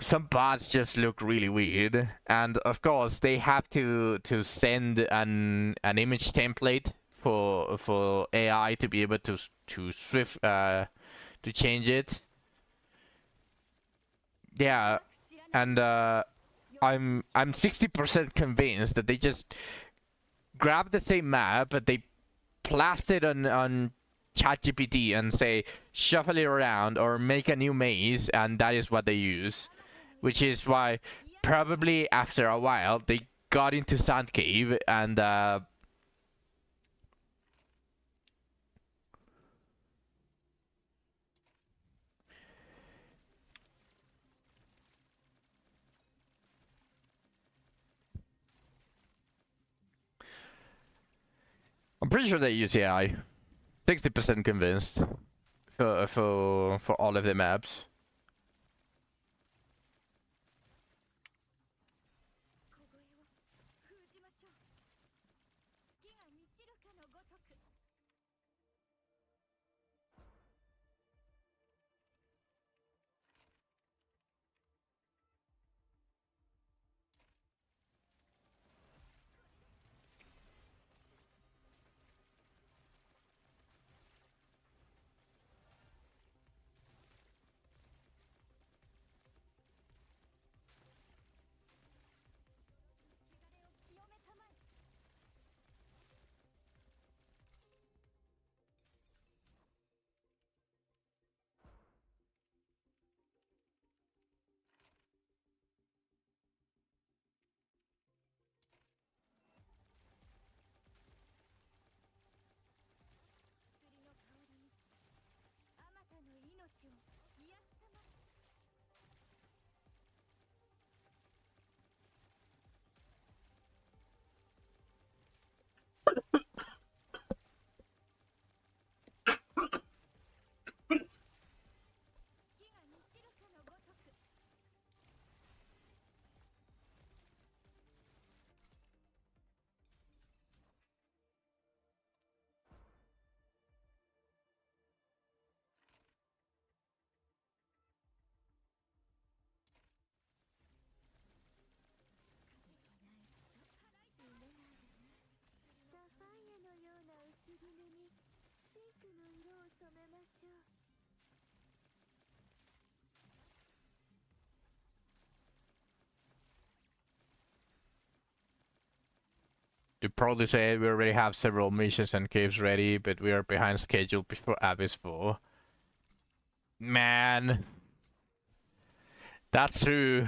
Some bots just look really weird, and of course they have to send an image template for AI to be able to to change it. Yeah, and I'm 60% convinced that they just grab the same map, but they blast it on ChatGPT and say shuffle it around or make a new maze, and that is what they use. Which is why probably after a while they got into Sand Cave and I'm pretty sure they use AI. 60% convinced for all of the maps. 癒やすたま サファイアのような薄絹にシンクの色を染めましょう They probably say we already have several missions and caves ready, but we are behind schedule before Abyss 4. Man, that's true.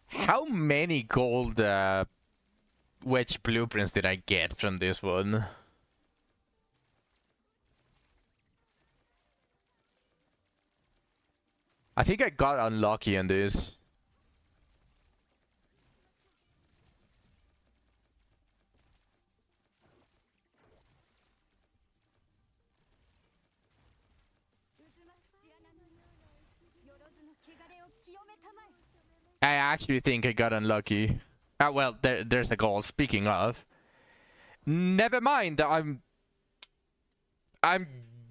How many gold wedge blueprints did I get from this one? I think I got unlucky on this. I actually think I got unlucky. Well, there's a goal. Speaking of, never mind. I'm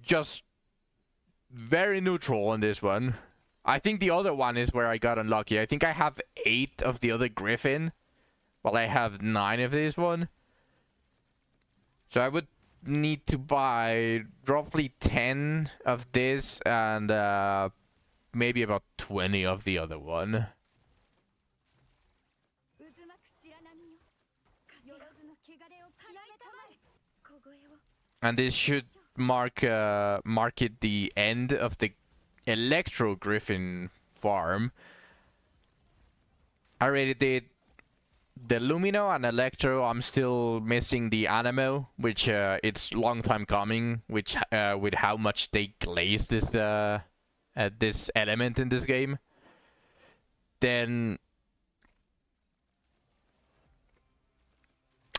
just very neutral on this one. I think the other one is where I got unlucky. I think I have 8 of the other Griffin, while I have 9 of this one. So I would need to buy roughly 10 of this and maybe about 20 of the other one. And this should mark it the end of the Electro Griffin farm. I already did the Lumino and Electro, I'm still missing the Animo, which it's long time coming. Which with how much they glaze this element in this game. Then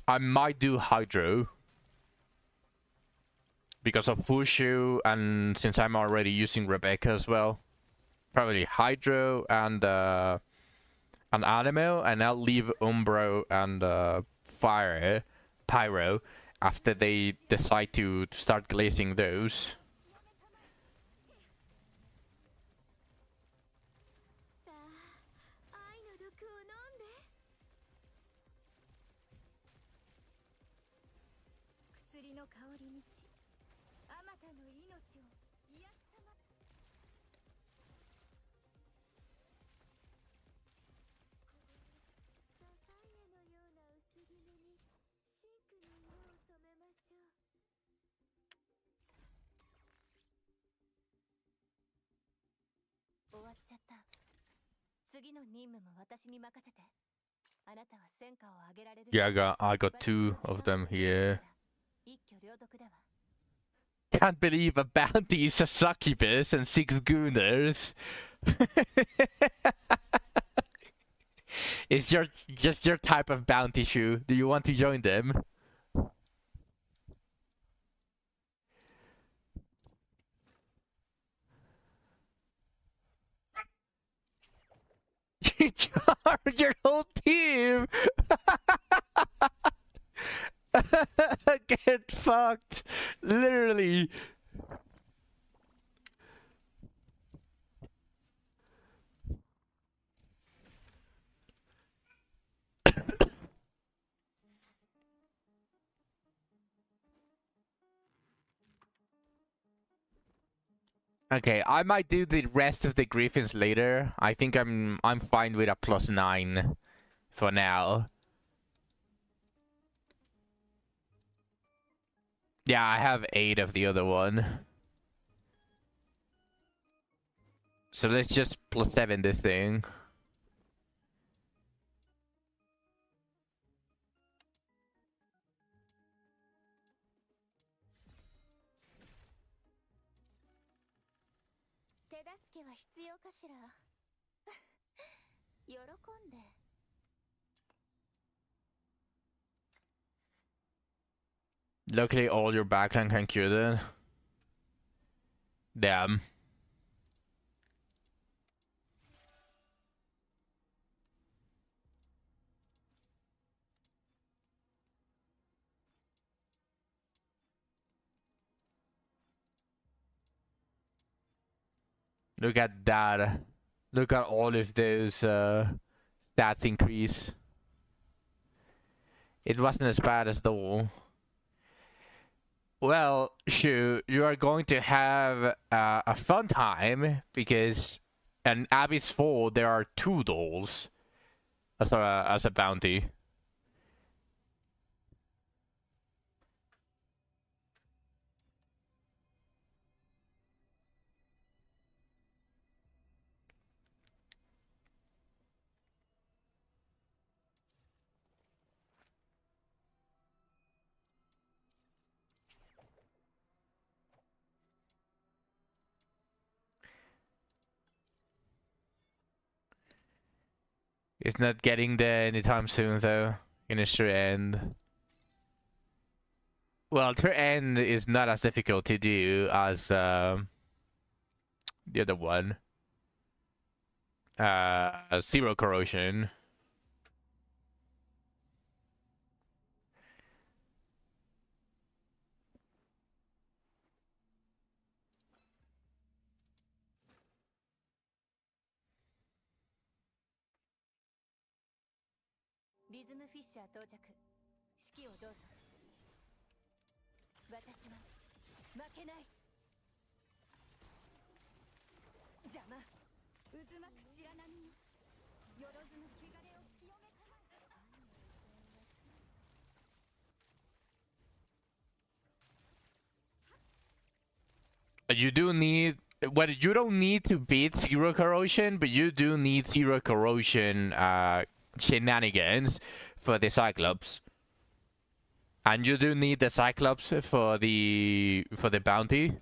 I might do Hydro because of Fushu, and since I'm already using Rebecca as well, probably Hydro and an Animo, and I'll leave Umbro and Pyro after they decide to start glazing those. さあ愛の毒を飲んで薬の香り満ちあまたの命を癒したまサファイアのような薄絹にシンクに色を染めましょう終わっちゃった次の任務も私に任せてあなたは戦果を上げられる Yeah, I got two of them here. 一挙両得だわ Can't believe a bounty is a succubus and 6 gooners. It's just your type of bounty, Shu. Do you want to join them? You charge your whole team! Get fucked! Literally! Okay, I might do the rest of the Griffins later. I think I'm fine with a +9 for now. Yeah, I have 8 of the other one. So let's just +7 this thing. Luckily, all your backline can cure that. Damn. Look at that. Look at all of those stats increase. It wasn't as bad as the wall. Well, Shu, you are going to have a fun time because in Abyss 4 there are 2 dolls as a bounty. It's not getting there anytime soon, though. In a sure end. Well, true end is not as difficult to do as the other one. Zero corrosion. You do need... Well, you don't need to beat zero corrosion, but you do need zero corrosion shenanigans for the Cyclops. And you do need the Cyclops for the bounty.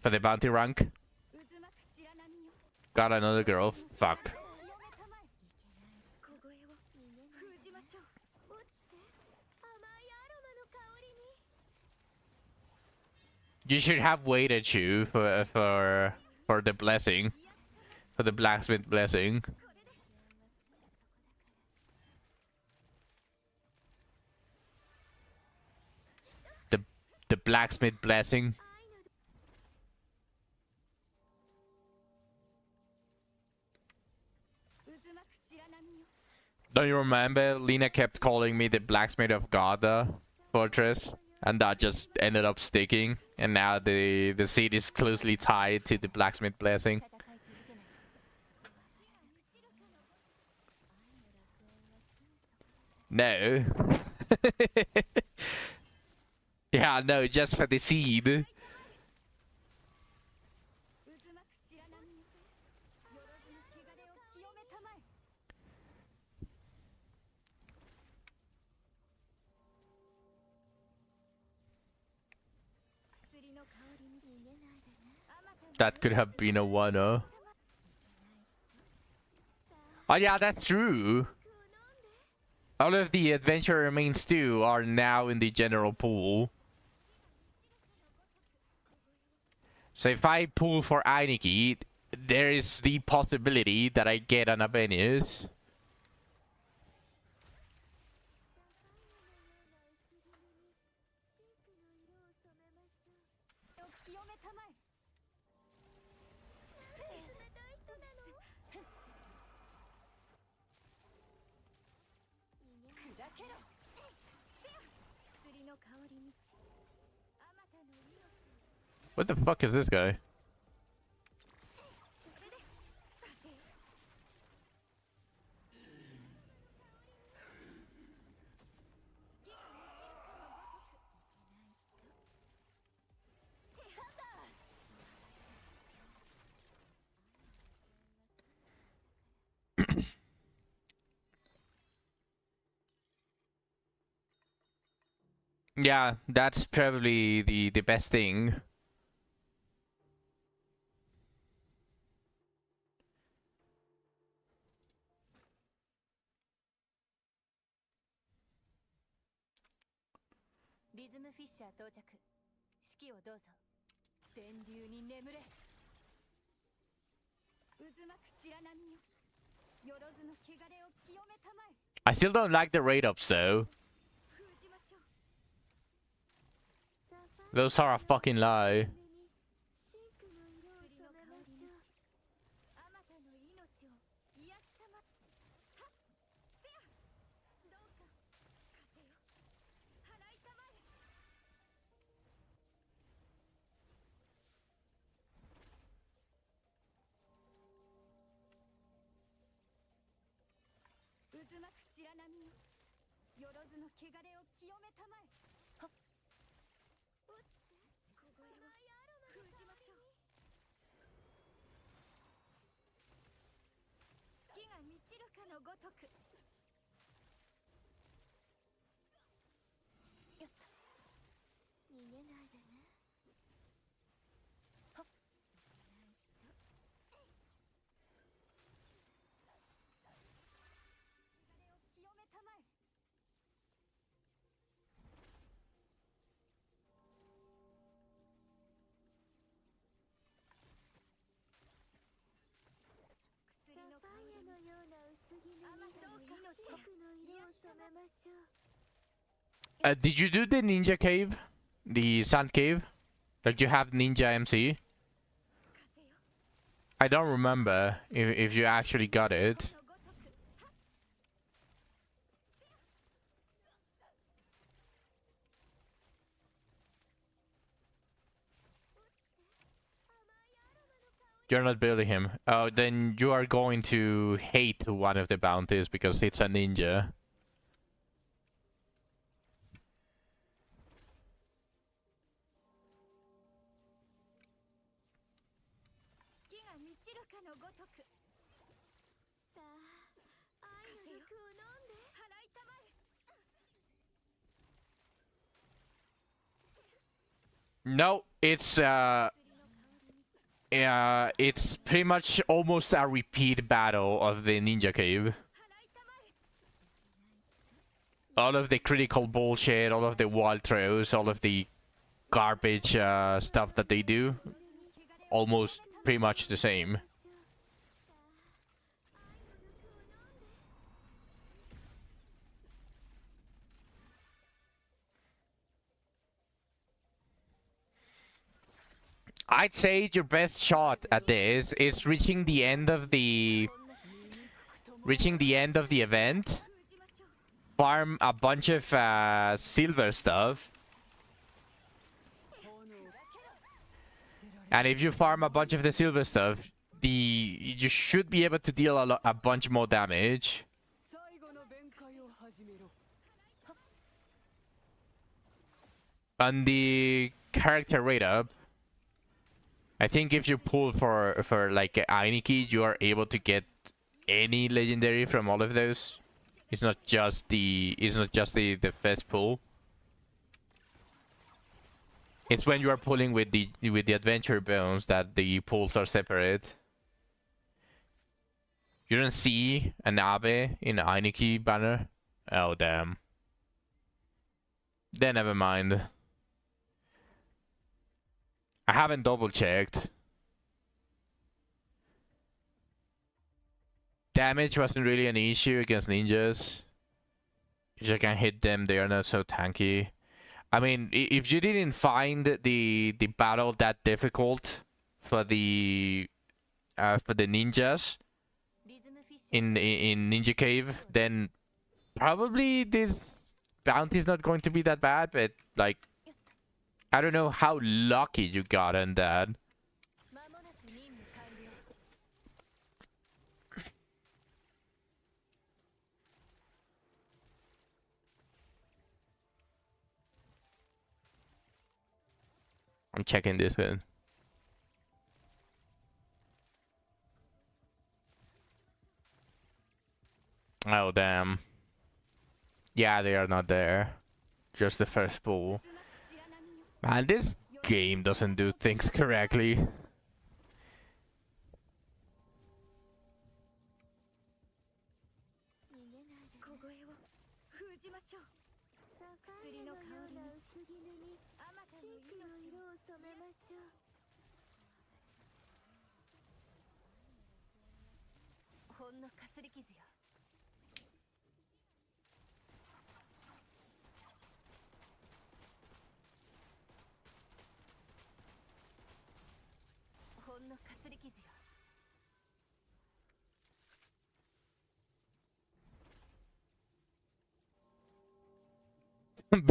For the bounty rank. Got another girl. Fuck. You should have waited you for the blessing. For the blacksmith blessing. The blacksmith blessing. Don't you remember Lena kept calling me the blacksmith of Garda fortress? And that just ended up sticking. And now the seed is closely tied to the blacksmith blessing. No. Yeah, no, just for the seed. That could have been a one-er. Oh yeah, that's true. All of the adventure remains too are now in the general pool. So if I pull for Einiki, there is the possibility that I get an Abenius. What the fuck is this guy? Yeah, that's probably the best thing. I still don't like the rate ups though. Those are a fucking lie. Did you do the ninja cave? The sand cave? Like you have ninja MC? I don't remember if you actually got it. You're not building him. Oh, then you are going to hate one of the bounties because it's a ninja. No, it's pretty much almost a repeat battle of the Ninja Cave. All of the critical bullshit, all of the wall throws, all of the garbage stuff that they do, almost pretty much the same. I'd say your best shot at this is reaching the end of the event, farm a bunch of silver stuff, and if you farm a bunch of the silver stuff, you should be able to deal a bunch more damage. On the character rate up, I think if you pull for like Ainiki, you are able to get any legendary from all of those. It's not just the first pull. It's when you are pulling with the adventure bones that the pulls are separate. You don't see an Abe in Ainiki banner? Oh damn. Then never mind. I haven't double checked. Damage wasn't really an issue against ninjas. If you can hit them, they are not so tanky. I mean, if you didn't find the battle that difficult for the ninjas in Ninja Cave, then probably this bounty is not going to be that bad. But like, I don't know how lucky you got on that. I'm checking this one. Oh damn. Yeah, they are not there. Just the first pull. Man, this game doesn't do things correctly.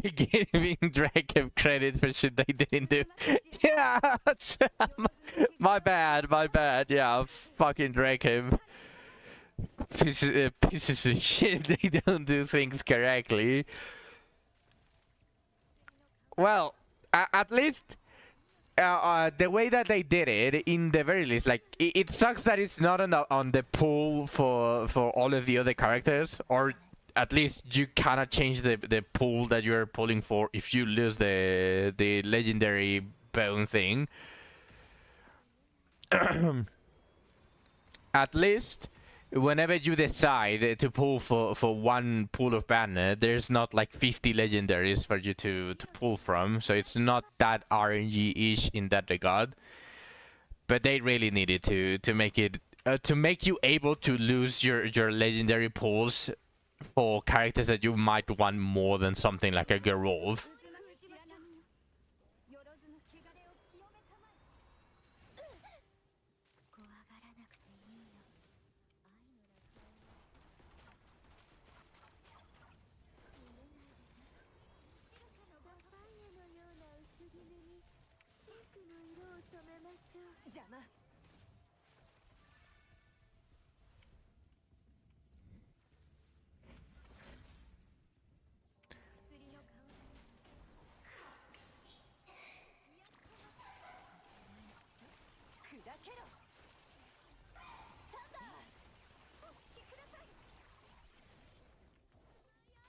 Beginning drag give credit for shit they didn't do. Yeah, my bad. Yeah, fucking drag him. Pieces of shit. They don't do things correctly. Well, at least the way that they did it, in the very least, like it sucks that it's not on the pool for all of the other characters, or at least you cannot change the pool that you're pulling for if you lose the legendary bone thing. At least whenever you decide to pull for one pool of banner, there's not like 50 legendaries for you to pull from, so it's not that RNG-ish in that regard. But they really needed to make it to make you able to lose your legendary pulls for characters that you might want more than something like a Gerolf.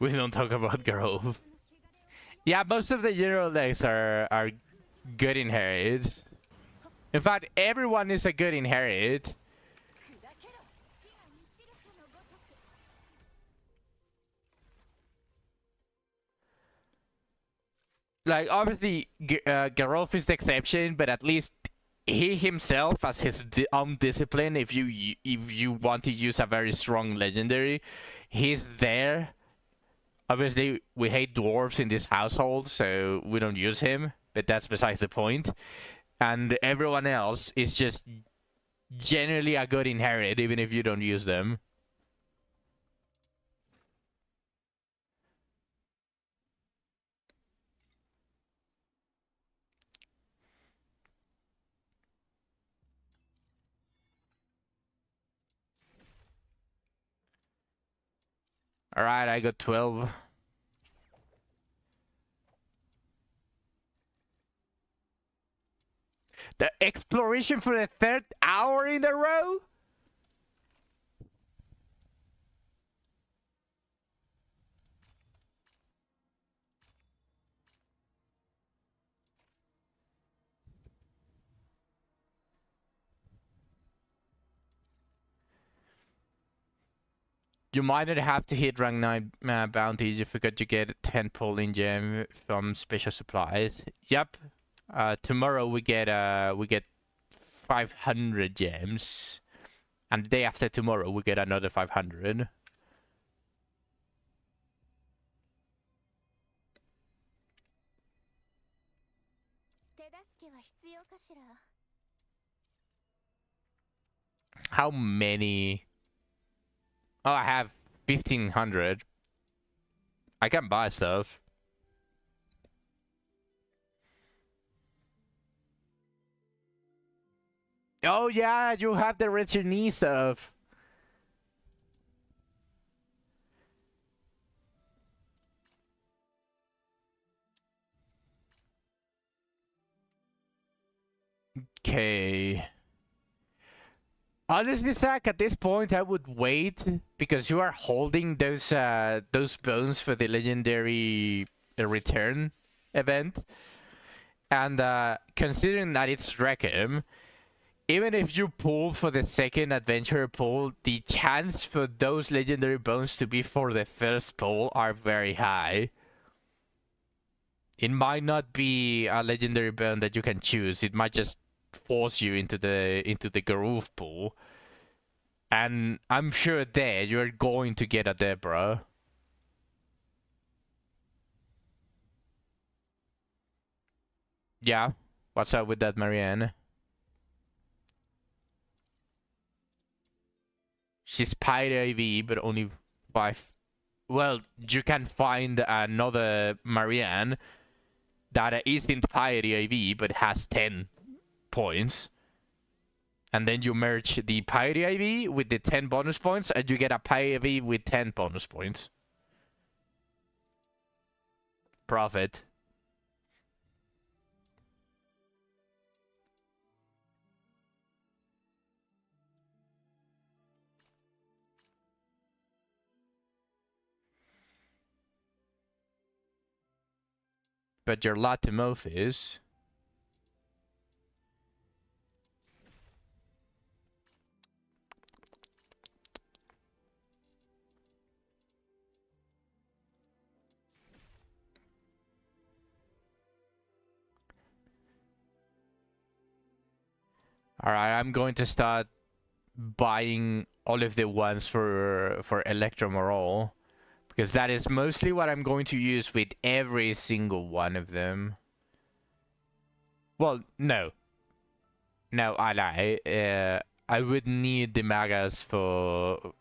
We don't talk about girls. Yeah, most of the general decks are good inherit. In fact, everyone is a good inherit. Like, obviously, Geralt is the exception, but at least he himself has his own discipline. If you want to use a very strong legendary, he's there. Obviously, we hate dwarves in this household, so we don't use him. But that's besides the point. And everyone else is just generally a good inherit, even if you don't use them. Alright, I got 12. The exploration for the 3rd hour in a row? You might not have to hit rank 9 bounties if you got to get 10 pulling gem from special supplies. Yep. Tomorrow we get 500 gems. And the day after tomorrow we get another 500. How many? Oh, I have 1500. I can buy stuff. Oh yeah, you have the Richard knee stuff. Okay. Honestly, Zach, at this point I would wait because you are holding those bones for the legendary return event, and considering that it's Reckham, even if you pull for the second adventure pull, the chance for those legendary bones to be for the first pull are very high. It might not be a legendary bone that you can choose. It might just force you into the Garoof pool. And I'm sure there you're going to get a Deborah. Yeah? What's up with that, Marianne? She's Pyre IV, but only 5. Well, you can find another Marianne that isn't Pyre IV, but has 10 points. And then you merge the Pyre IV with the 10 bonus points, and you get a Pyre IV with 10 bonus points. Profit. But your Latimorphis... Alright, I'm going to start buying all of the ones for Electromorol, because that is mostly what I'm going to use with every single one of them. Well, no. No, I lie. I would need the Magas for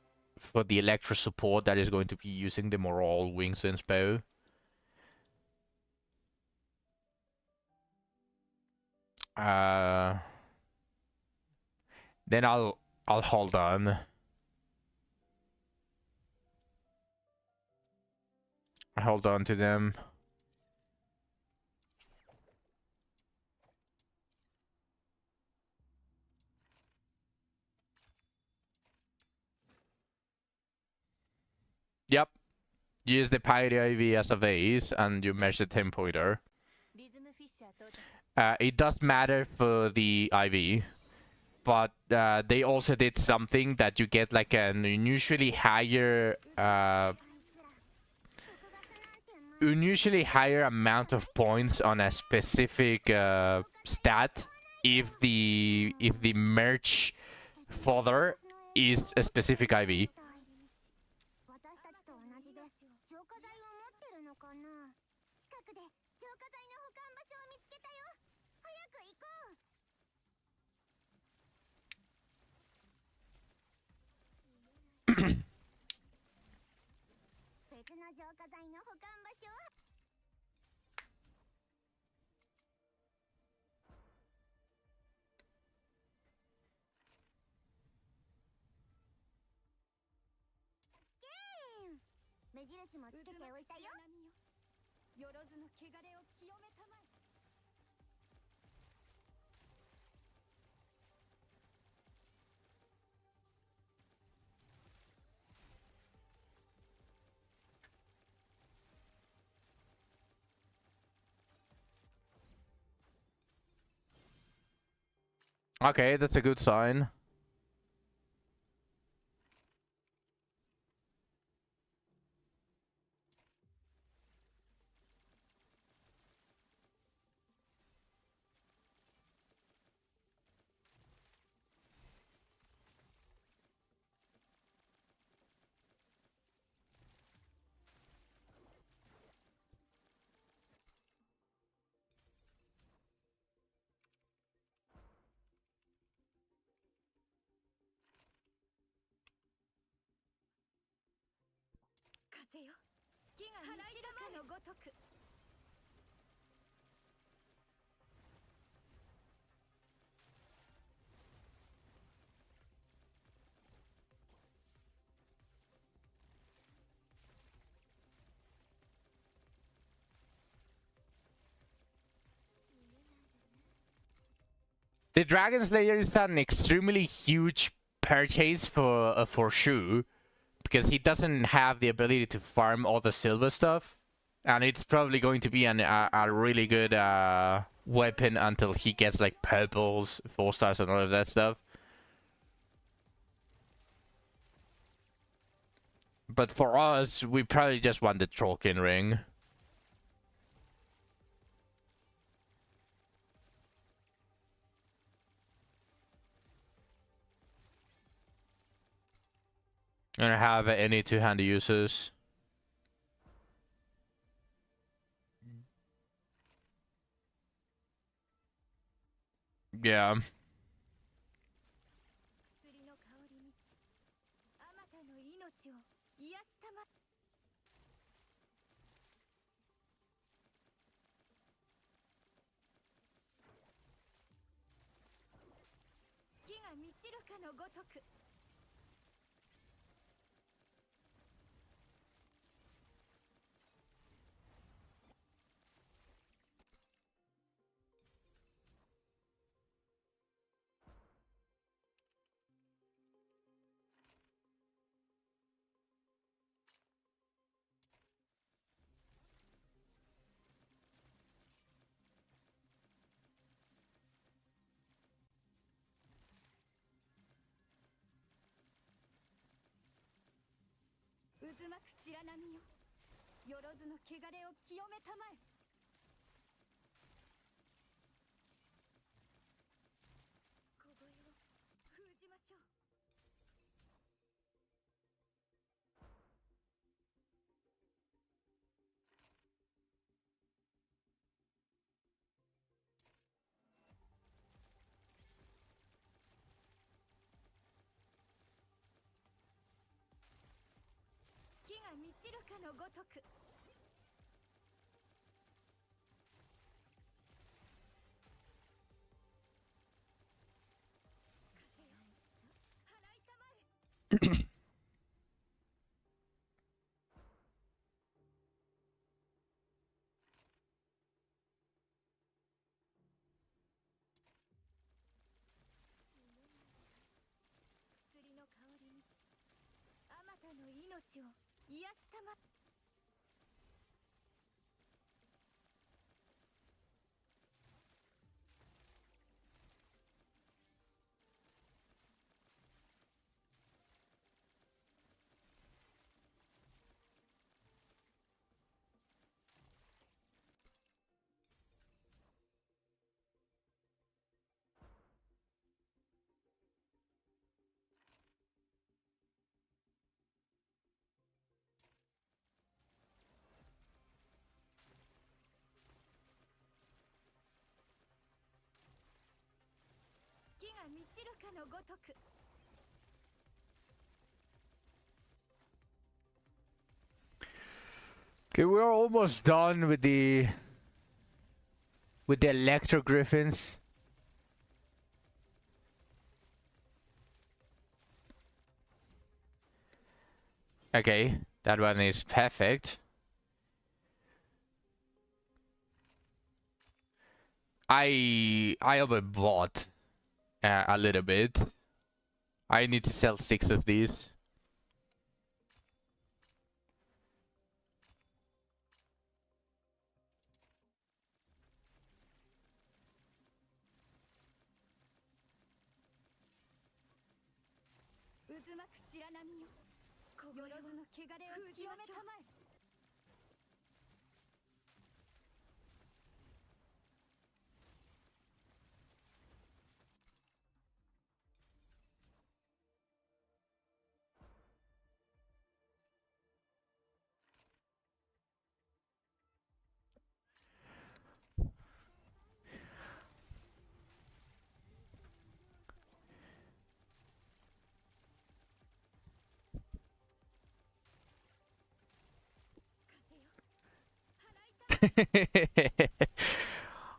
the Electro support that is going to be using the Morol Wings and Bow. Then I'll hold on. Hold on to them. Yep. Use the Pyre IV as a base and you measure the 10 pointer. It does matter for the IV, but they also did something that you get like an unusually higher amount of points on a specific stat if the merch fodder is a specific IV. 私たちと同じで浄化剤を持ってるのかな。近くで浄化剤の保管場所を見つけたよ。早く行こう。別の浄化剤の保管場所は。目印もつけておいたよ。よろずの汚れを清めたまえ。Okay, that's a good sign.風よ、月が満ちるかのごとく。The Dragon Slayer is an extremely huge purchase for Shu, because he doesn't have the ability to farm all the silver stuff, and it's probably going to be a really good weapon until he gets like purples, 4 stars, and all of that stuff. But for us, we probably just want the Trollkin ring. I don't have any two-handed uses. Yeah. 薬の香り満ち、あまたの命を癒したま。月が満ちるかのごとく。渦巻く白波よ、よろずの汚れを清めたまえ。小声を封じましょう。月が満ちるかのごとく。風よ、払いたまえ。薬の香り満ち、あまたの命を癒したま。が満ちるかのごとく Okay, we're almost done with the Electro Griffins. Okay, that one is perfect. I overbought a little bit. I need to sell 6 of these.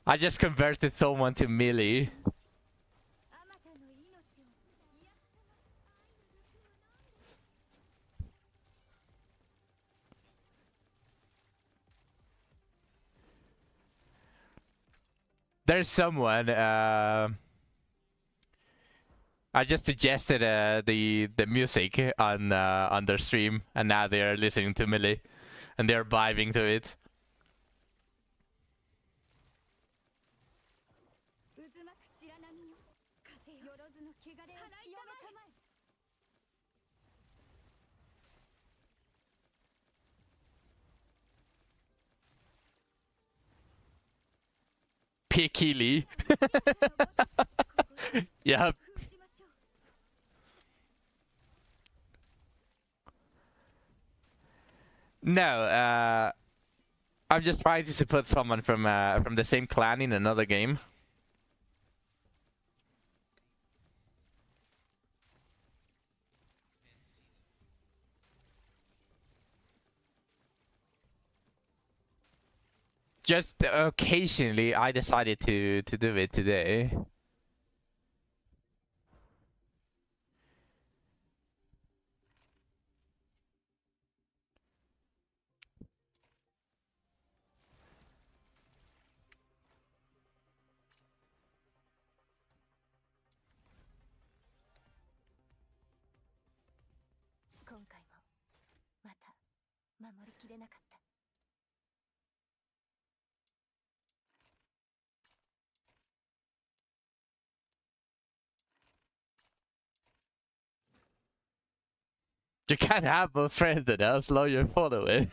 I just converted someone to melee. There's someone. I just suggested the music on their stream, and now they are listening to melee, and they're vibing to it. Pikili. Yep. No, I'm just trying to put someone from the same clan in another game. Just occasionally, I decided to do it today. You can't have a friend that has loyal followers.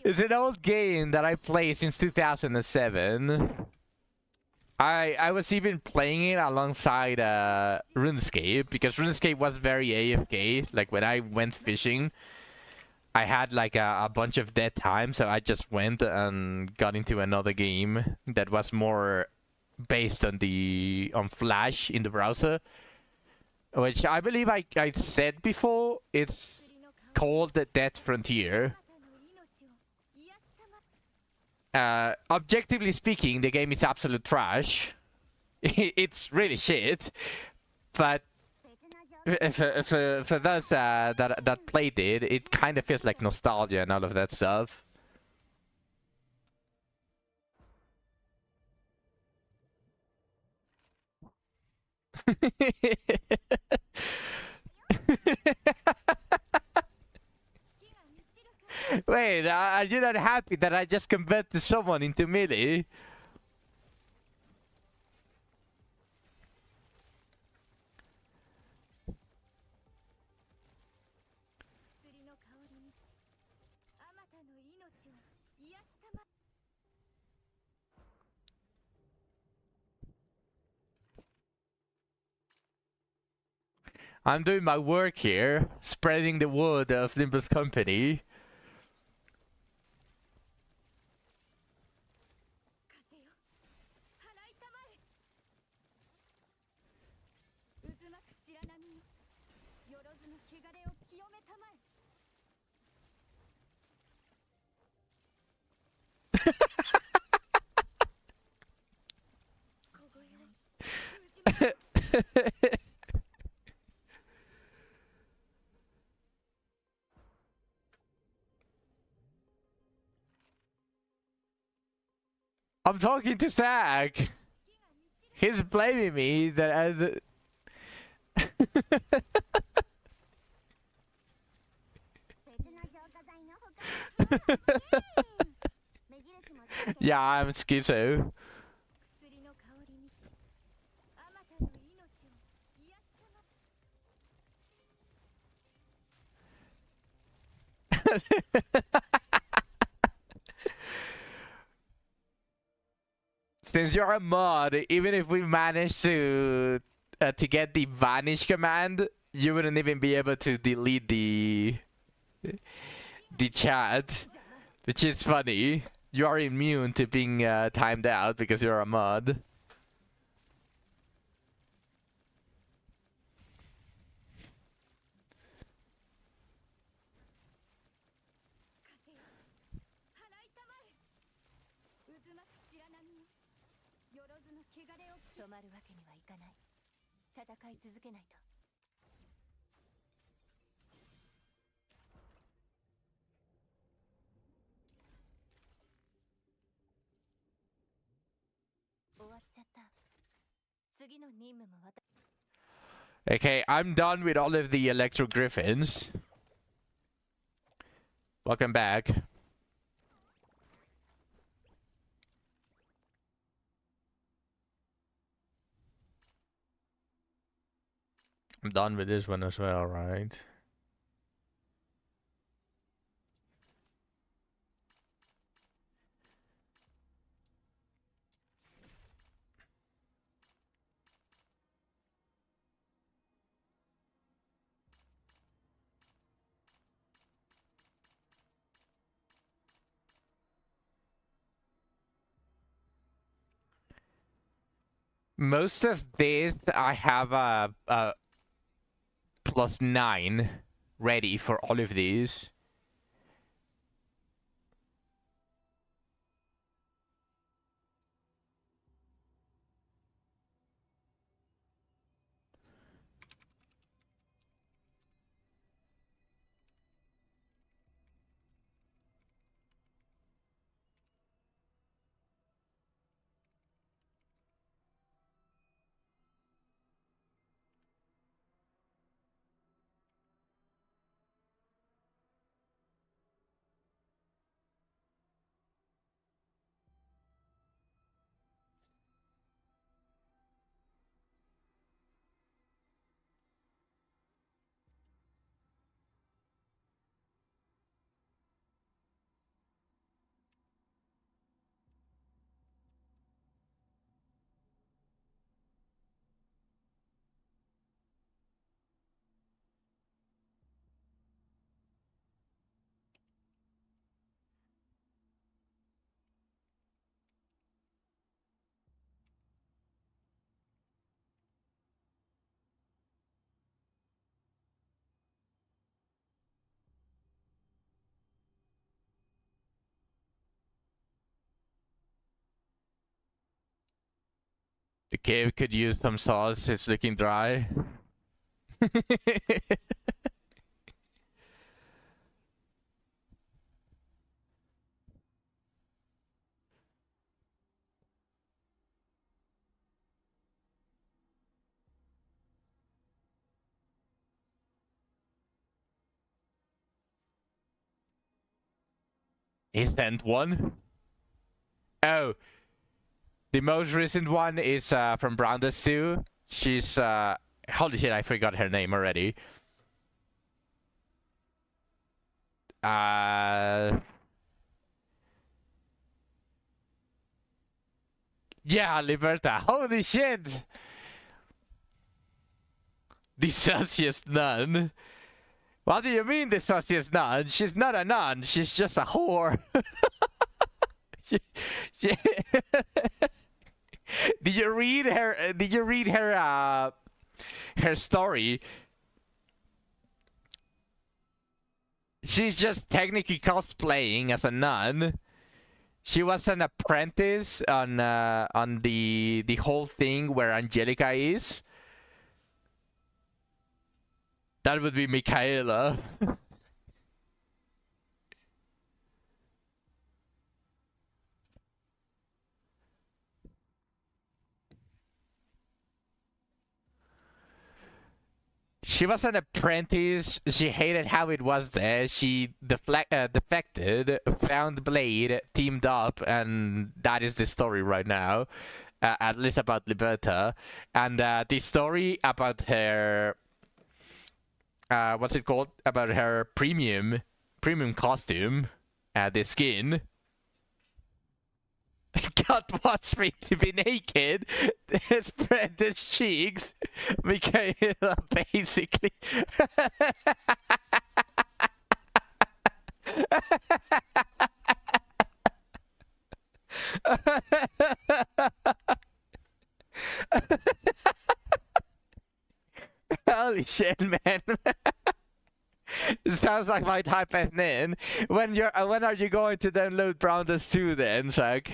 It's an old game that I played since 2007. I was even playing it alongside RuneScape, because RuneScape was very AFK. Like when I went fishing, I had like a bunch of dead time, so I just went and got into another game that was more based on Flash in the browser, which I believe I said before. It's called the Dead Frontier. Objectively speaking, the game is absolute trash. It's really shit, but for those that played it, it kind of feels like nostalgia and all of that stuff. Wait, are you not happy that I just converted someone into melee? I'm doing my work here, spreading the word of Nimbus Company. I'm talking to Zach. He's blaming me that yeah, I'm schizo. Since you're a mod, even if we manage to get the vanish command, you wouldn't even be able to delete the chat, which is funny. You are immune to being timed out because you're a mod. Okay, I'm done with all of the Electro Griffins. Welcome back. I'm done with this one as well, right? Most of this, I have a +9 ready for all of these. The cave could use some sauce, it's looking dry. He sent one? Oh, the most recent one is from Brownless 2. She's holy shit, I forgot her name already. Yeah, Liberta. Holy shit! The sassiest nun. What do you mean the sassiest nun? She's not a nun, she's just a whore. she... Did you read her her story? She's just technically cosplaying as a nun. She was an apprentice on the whole thing where Angelica is. That would be Michaela. She was an apprentice. She hated how it was there. She defected, found Blade, teamed up, and that is the story right now. At least about Liberta. And the story about her... what's it called? About her premium costume. The skin. God wants me to be naked, spread his cheeks, Michaela, basically. Holy shit, man. It sounds like my type of name. When are you going to download Brownless 2 then, Zach?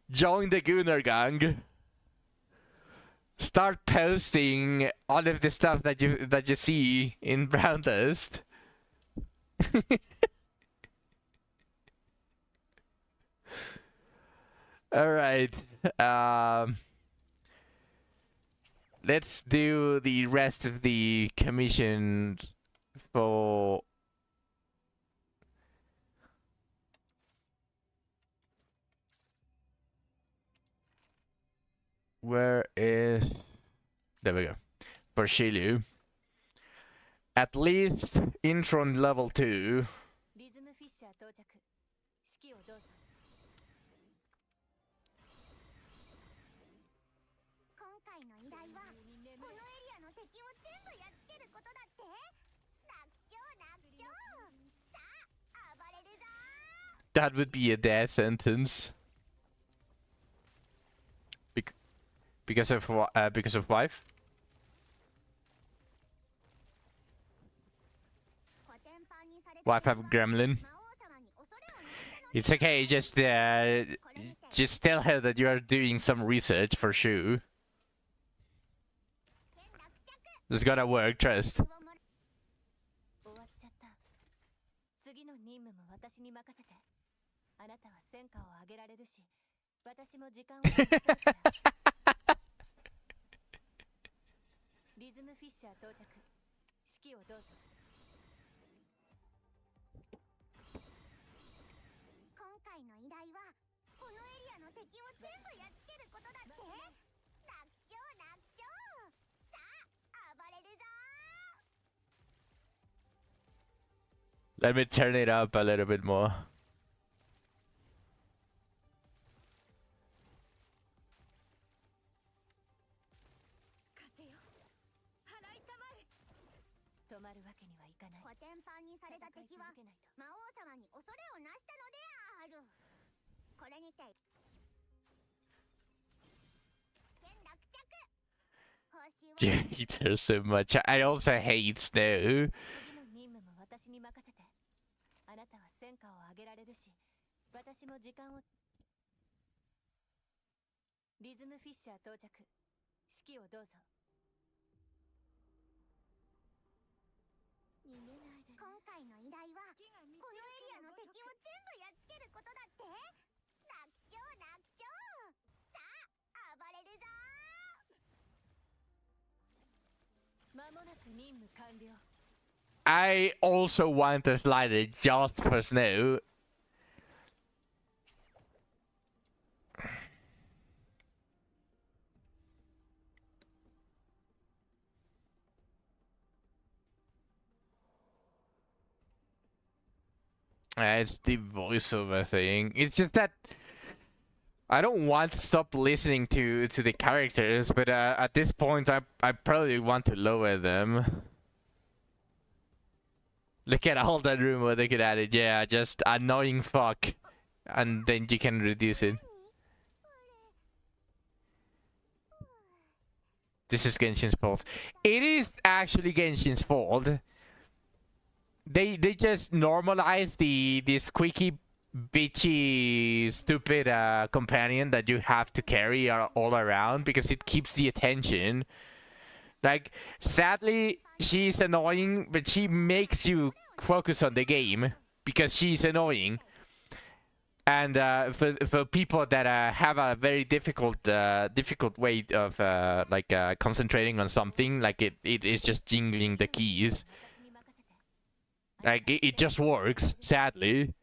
Join the Gunnar gang. Start posting all of the stuff that you see in Brownless. All right. Let's do the rest of the commission for... Where is... There we go. For Shilu. At least Intron level 2. That would be a death sentence. Because of wife? Wife have gremlin. It's okay, just tell her that you are doing some research for sure. It's gonna work, trust. Let me turn it up a little bit more. You hate her so much. I also hate Snow. I also want a slider just for Snow. It's the voiceover thing. It's just that I don't want to stop listening to the characters, but at this point I probably want to lower them. Look at all that room where they could add it. Yeah, just annoying fuck. And then you can reduce it. This is Genshin's fault. It is actually Genshin's fault. they just normalize the squeaky, bitchy, stupid companion that you have to carry all around because it keeps the attention. Like, sadly, she's annoying, but she makes you focus on the game because she's annoying. And for people that have a very difficult way of concentrating on something, like it is just jingling the keys. Like it just works, sadly.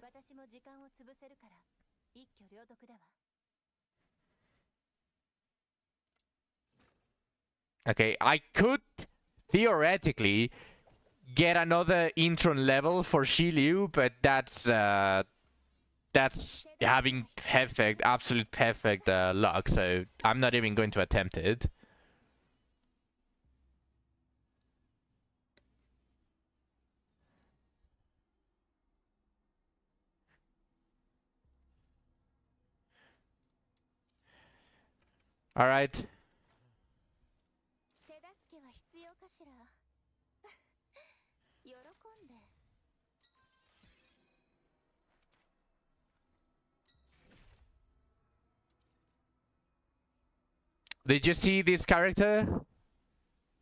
Okay, I could theoretically get another Intron level for Shiliu, but that's having absolute perfect luck, so I'm not even going to attempt it. All right. Did you see this character?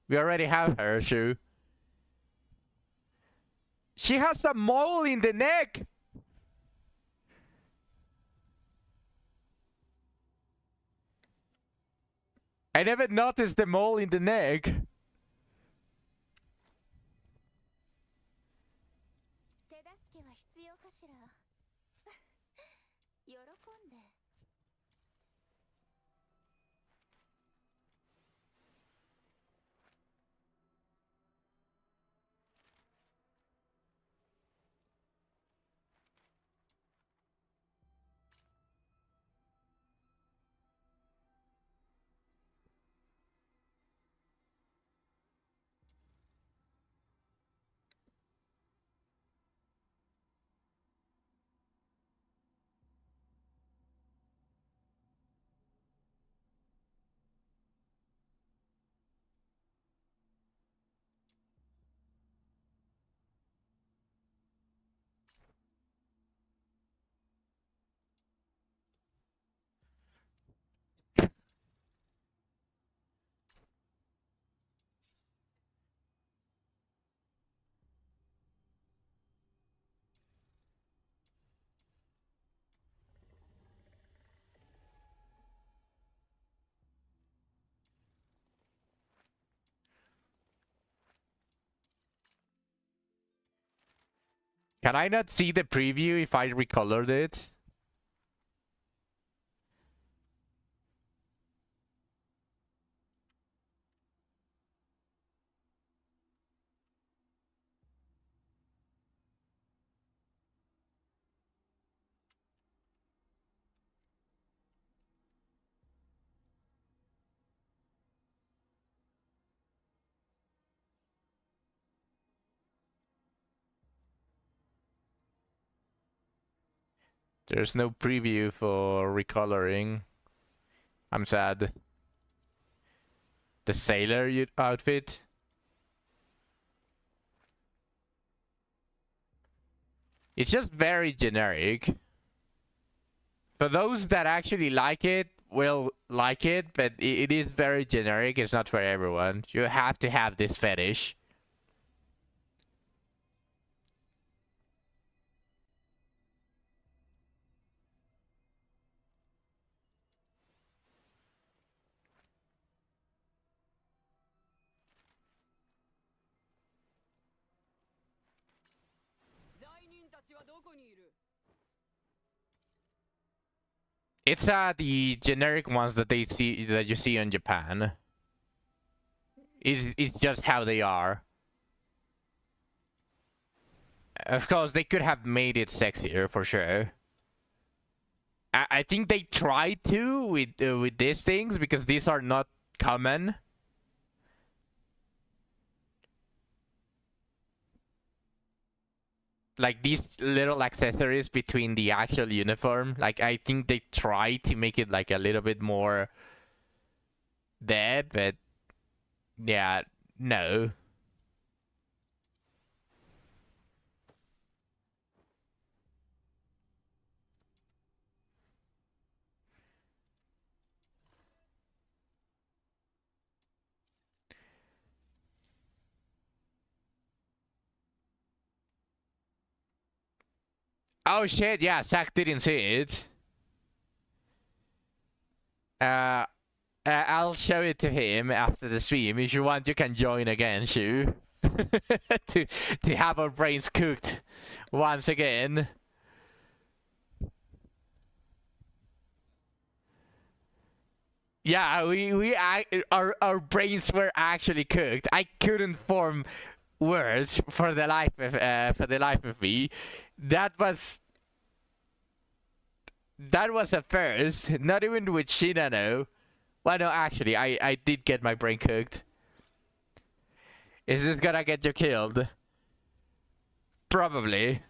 We already have her, Shu. She has a mole in the neck! I never noticed the mole in the neck. Can I not see the preview if I recolored it? There's no preview for recoloring. I'm sad. The sailor outfit. It's just very generic. For those that actually like it, will like it, but it is very generic. It's not for everyone. You have to have this fetish. It's the generic ones that you see in Japan. It's just how they are. Of course, they could have made it sexier for sure. I think they tried to with these things because these are not common. Like these little accessories between the actual uniform, like I think they try to make it like a little bit more there, but yeah, no. Oh shit, yeah, Zach didn't see it. I'll show it to him after the stream. If you want, you can join again, Shu. to have our brains cooked once again. Yeah, our brains were actually cooked. I couldn't form words for the life of me. That was a first. Not even with Shinano. Well, no, actually, I did get my brain cooked. Is this gonna get you killed? Probably.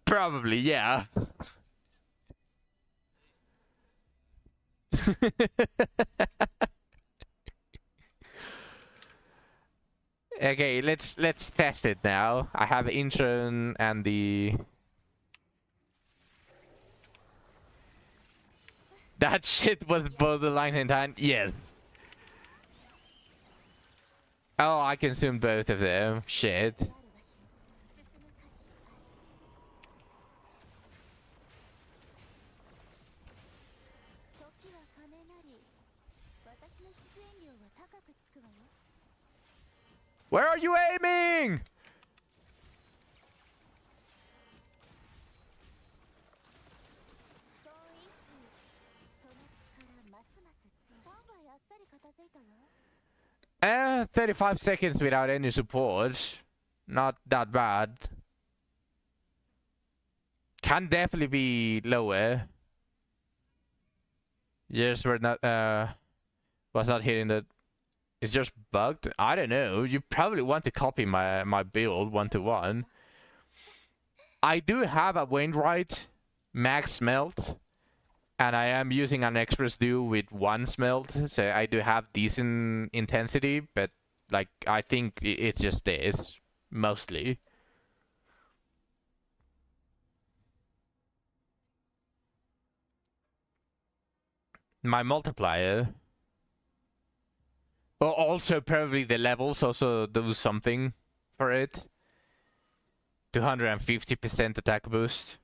Probably, yeah. Okay, let's test it now. I have intro and the... That shit was borderline in hand. Yes. Oh, I consumed both of them. Shit. Where are you aiming? Eh, 35 seconds without any support. Not that bad. Can definitely be lower. Yes, we're not, was not hitting the... It's just bugged? I don't know. You probably want to copy my build 1-to-1. I do have a Wainwright max smelt. And I am using an Express Dew with 1 smelt, so I do have decent intensity, but like I think it's just this mostly. My multiplier. Well, also probably the levels also do something for it. 250% attack boost.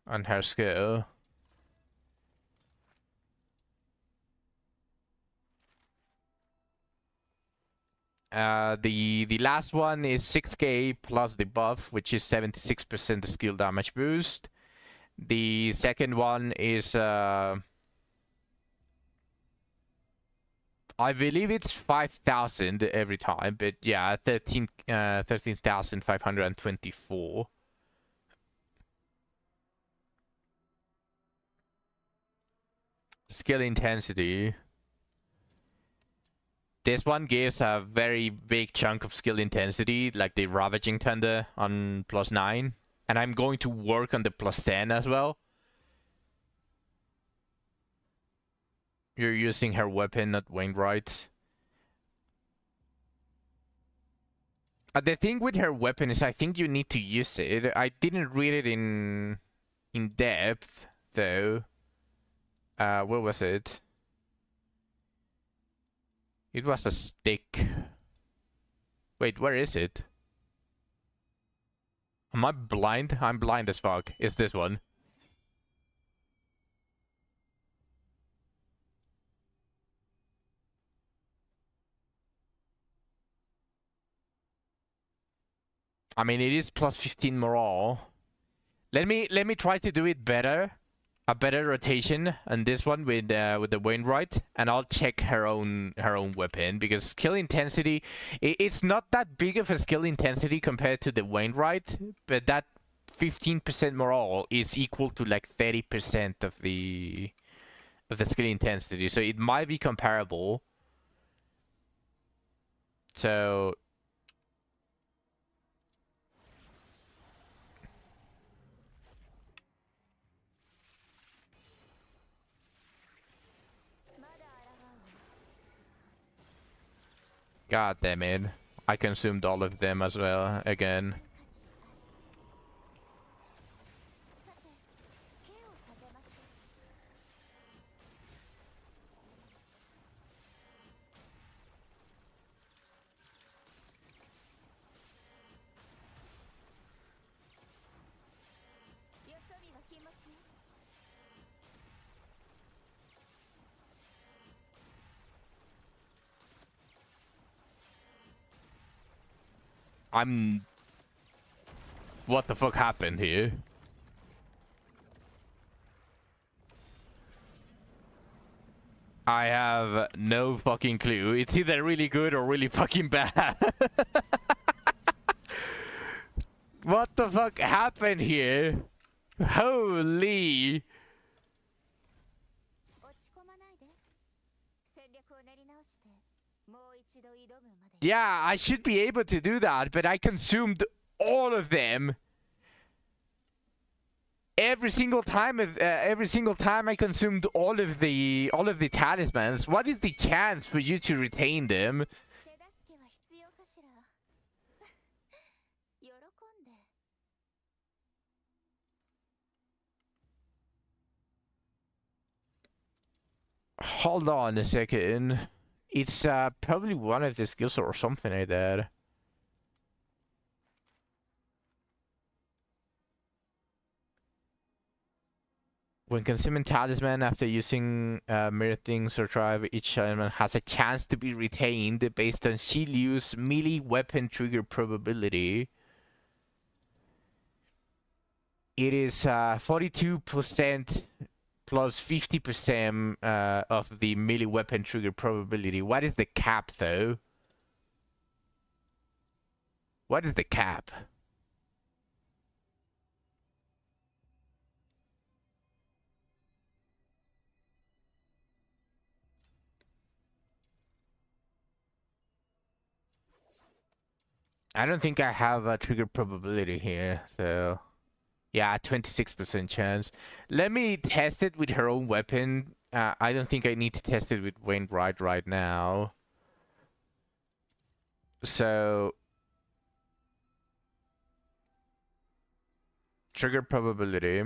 On her skill. The last one is 6k plus the buff, which is 76% skill damage boost. The second one is I believe it's 5,000 every time, but yeah, 13,524. Skill intensity. This one gives a very big chunk of skill intensity, like the Ravaging Thunder on +9. And I'm going to work on the +10 as well. You're using her weapon, not Wainwright. The thing with her weapon is I think you need to use it. I didn't read it in depth, though. Where was it? It was a stick. Wait, where is it? Am I blind? I'm blind as fuck. It's this one. I mean, it is +15 morale. Let me try to do it better. A better rotation on this one with the Wainwright, and I'll check her own weapon, because skill intensity, it's not that big of a skill intensity compared to the Wainwright, but that 15% morale is equal to like 30% of the skill intensity, so it might be comparable. So god damn it. I consumed all of them as well, again. I'm... What the fuck happened here? I have no fucking clue. It's either really good or really fucking bad. What the fuck happened here? Holy... Yeah, I should be able to do that, but I consumed all of them. Every single time I consumed all of the talismans. What is the chance for you to retain them? Hold on a second. It's probably one of the skills or something like that. When consuming talisman after using mirror things or drive, each element has a chance to be retained based on shield use melee weapon trigger probability. It is 42% plus 50% of the melee weapon trigger probability. What is the cap, though? What is the cap? I don't think I have a trigger probability here, so... Yeah, 26% chance. Let me test it with her own weapon. I don't think I need to test it with Wainwright right now. So... Trigger probability.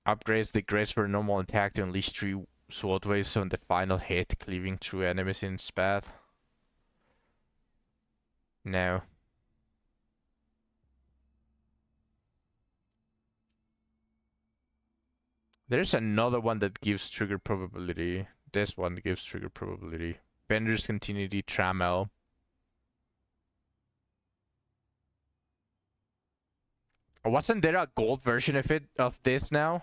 Upgrades the grace for normal attack to unleash 3 sword waves on the final hit, cleaving through enemies in its path. No. There's another one that gives trigger probability. This one gives trigger probability. Bender's Continuity Trammel. Wasn't there a gold version of this now?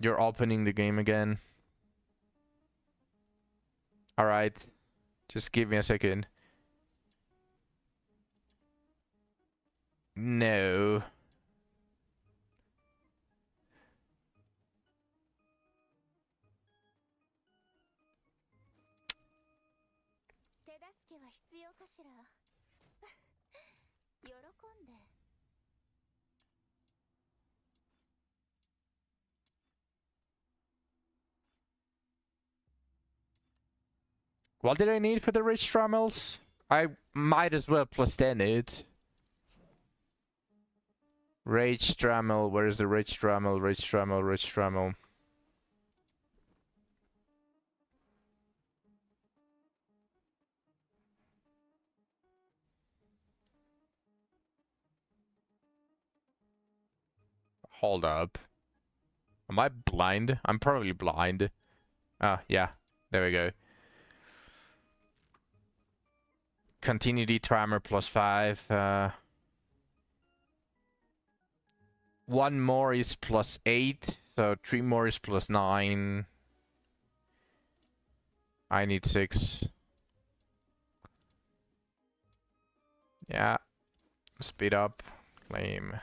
You're opening the game again. Alright. Just give me a second. No. What did I need for the rich trammels? I might as well plus 10 it. Rage trammel, where is the rage trammel? Rage trammel, rage trammel. Hold up. Am I blind? I'm probably blind. Ah, yeah. There we go. Continuity Trammer plus 5. 1 more is plus 8. So 3 more is plus 9. I need 6. Yeah. Speed up. Claim.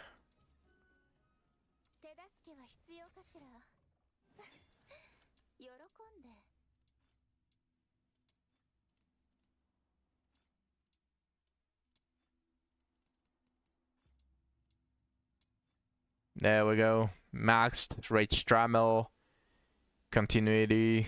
There we go. Maxed Rage Trammel. Continuity.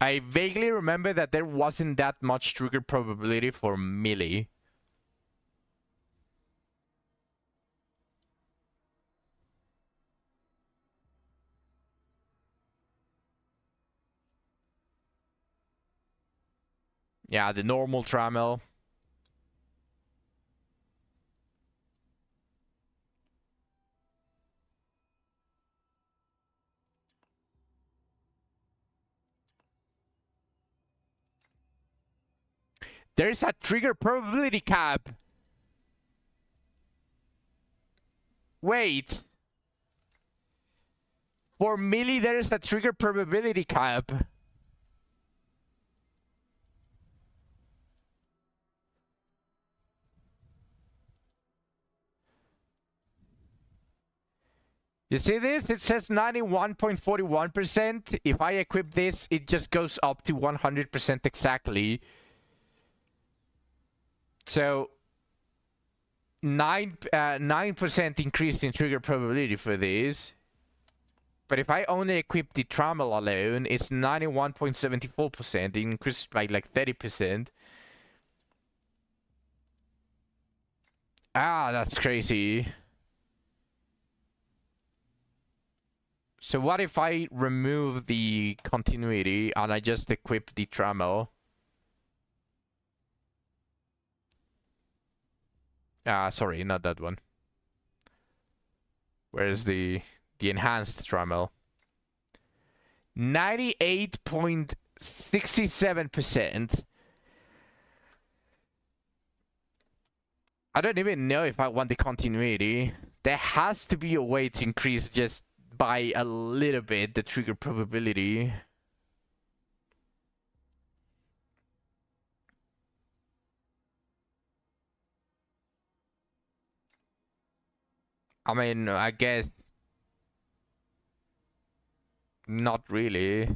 I vaguely remember that there wasn't that much trigger probability for melee. Yeah, the normal Trammel. There is a trigger probability cap. Wait. For melee, there is a trigger probability cap. You see this? It says 91.41%. If I equip this, it just goes up to 100% exactly. So 9% increase in trigger probability for this. But if I only equip the trammel alone, it's 91.74%. It increases by like 30%. Ah, that's crazy. So what if I remove the continuity and I just equip the trammel? Ah, sorry, not that one. Where's the enhanced trammel? 98.67%. I don't even know if I want the continuity. There has to be a way to increase just by a little bit the trigger probability. I mean, I guess not really.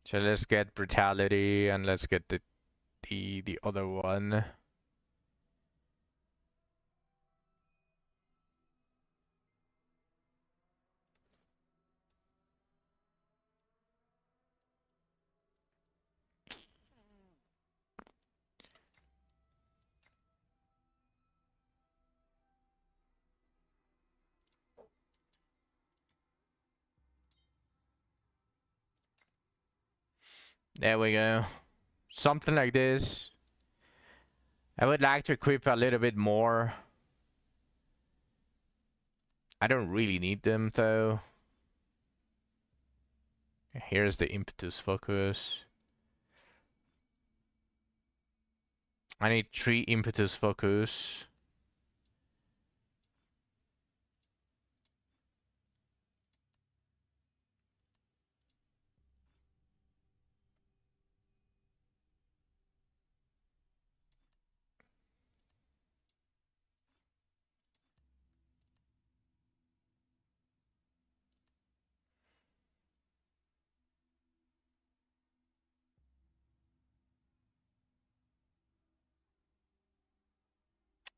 So let's get brutality and let's get the other one. There we go. Something like this. I would like to equip a little bit more. I don't really need them though. Here's the impetus focus. I need 3 impetus focus.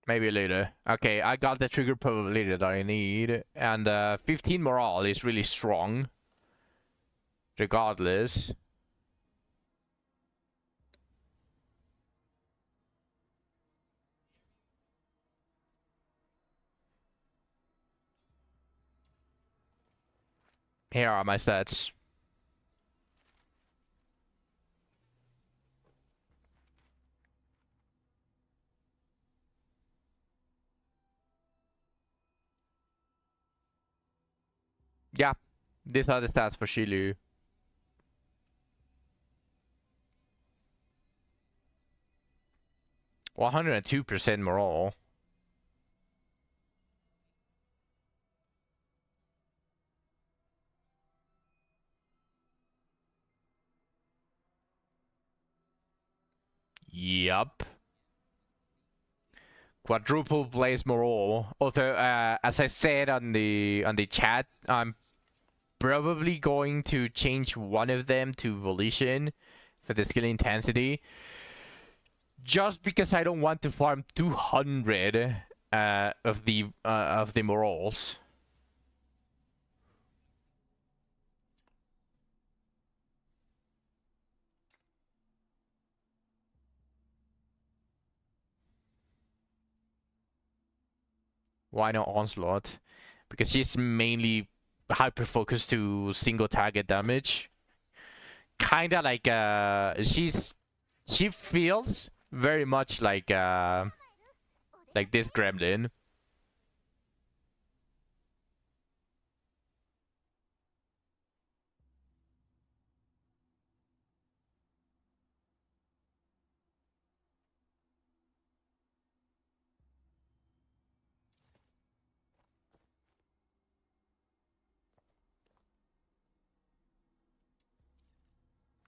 Maybe later. Okay, I got the trigger probability that I need. And 15 morale is really strong. Regardless. Here are my stats. Yeah, these are the stats for Shilu. One hundred and 2% morale. Yup. Quadruple blaze morale. Although, as I said on the chat, I'm probably going to change one of them to volition for the skill intensity. Just because I don't want to farm 200 of the morals. Why not Onslaught? Because she's mainly hyper-focused to single target damage. Kinda like, she feels very much like this gremlin.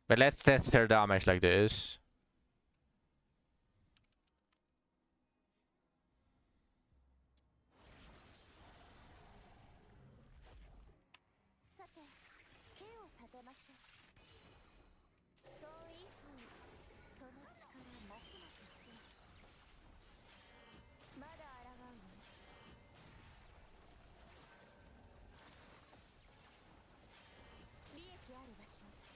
But let's test her damage like this.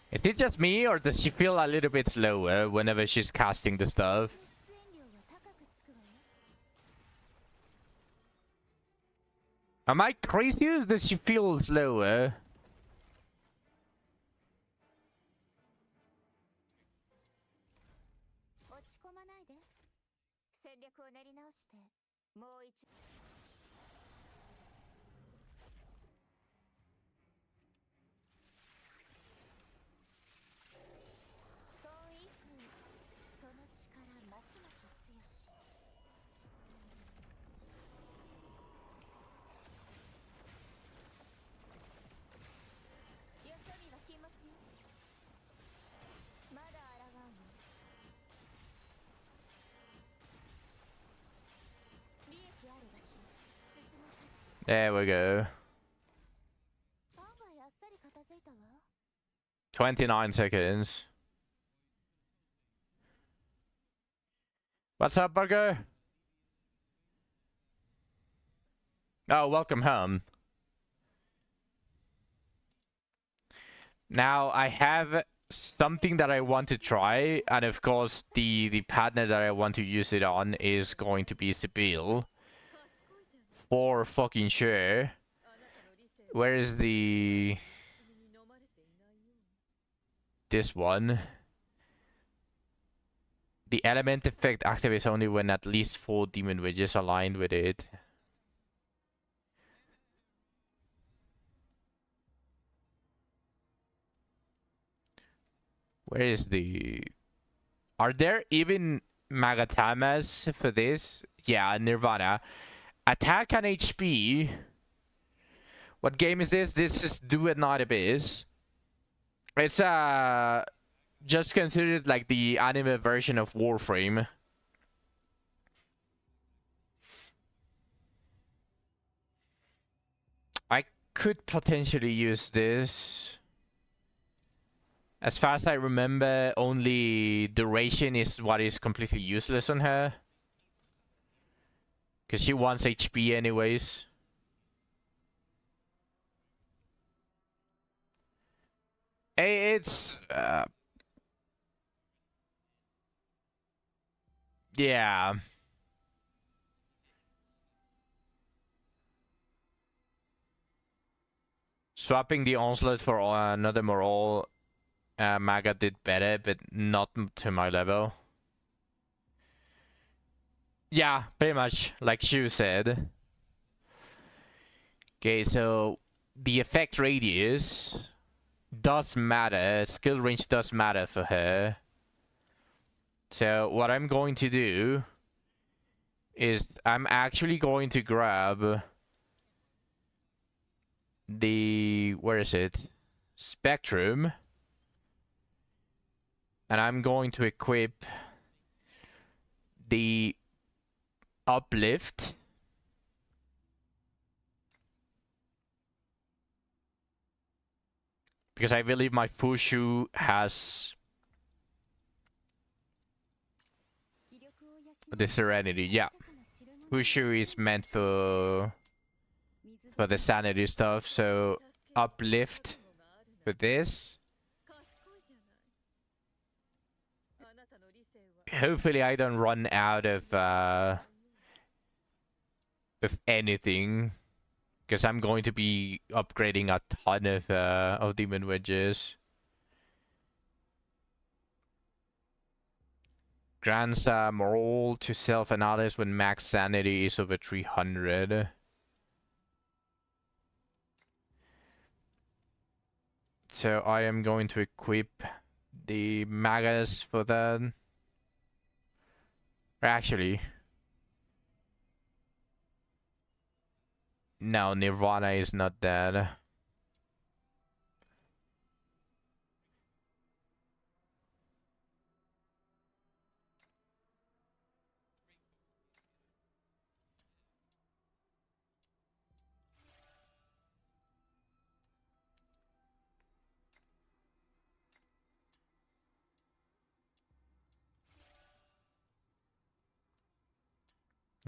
Is it just me, or does she feel a little bit slower whenever she's casting the stuff? Am I crazy, or does she feel slower? There we go. 29 seconds. What's up, Burger? Oh, welcome home. Now, I have something that I want to try, and of course, the partner that I want to use it on is going to be Sibyl. For fucking sure. Where is the... this one? The element effect activates only when at least 4 demon wedges aligned with it. Where is the... Are there even Magatamas for this? Yeah, Nirvana. Attack and HP. What game is this? This is Do It Not Abyss. It's just considered like the anime version of Warframe. I could potentially use this. As far as I remember, only duration is what is completely useless on her. Because she wants HP anyways. It's... yeah. Swapping the Onslaught for another Moral Maga did better, but not to my level. Yeah, pretty much, like Shu said. Okay, so the effect radius does matter. Skill range does matter for her. So what I'm going to do is I'm actually going to grab the... where is it? Spectrum. And I'm going to equip the Uplift. Because I believe my Fushu has the Serenity. Yeah. Fushu is meant for the sanity stuff, so Uplift for this. Hopefully I don't run out of if anything, because I'm going to be upgrading a ton of demon wedges. Grants morale to self-analysis when max sanity is over 300. So I am going to equip the magas for that. Actually, no, Nirvana is not dead.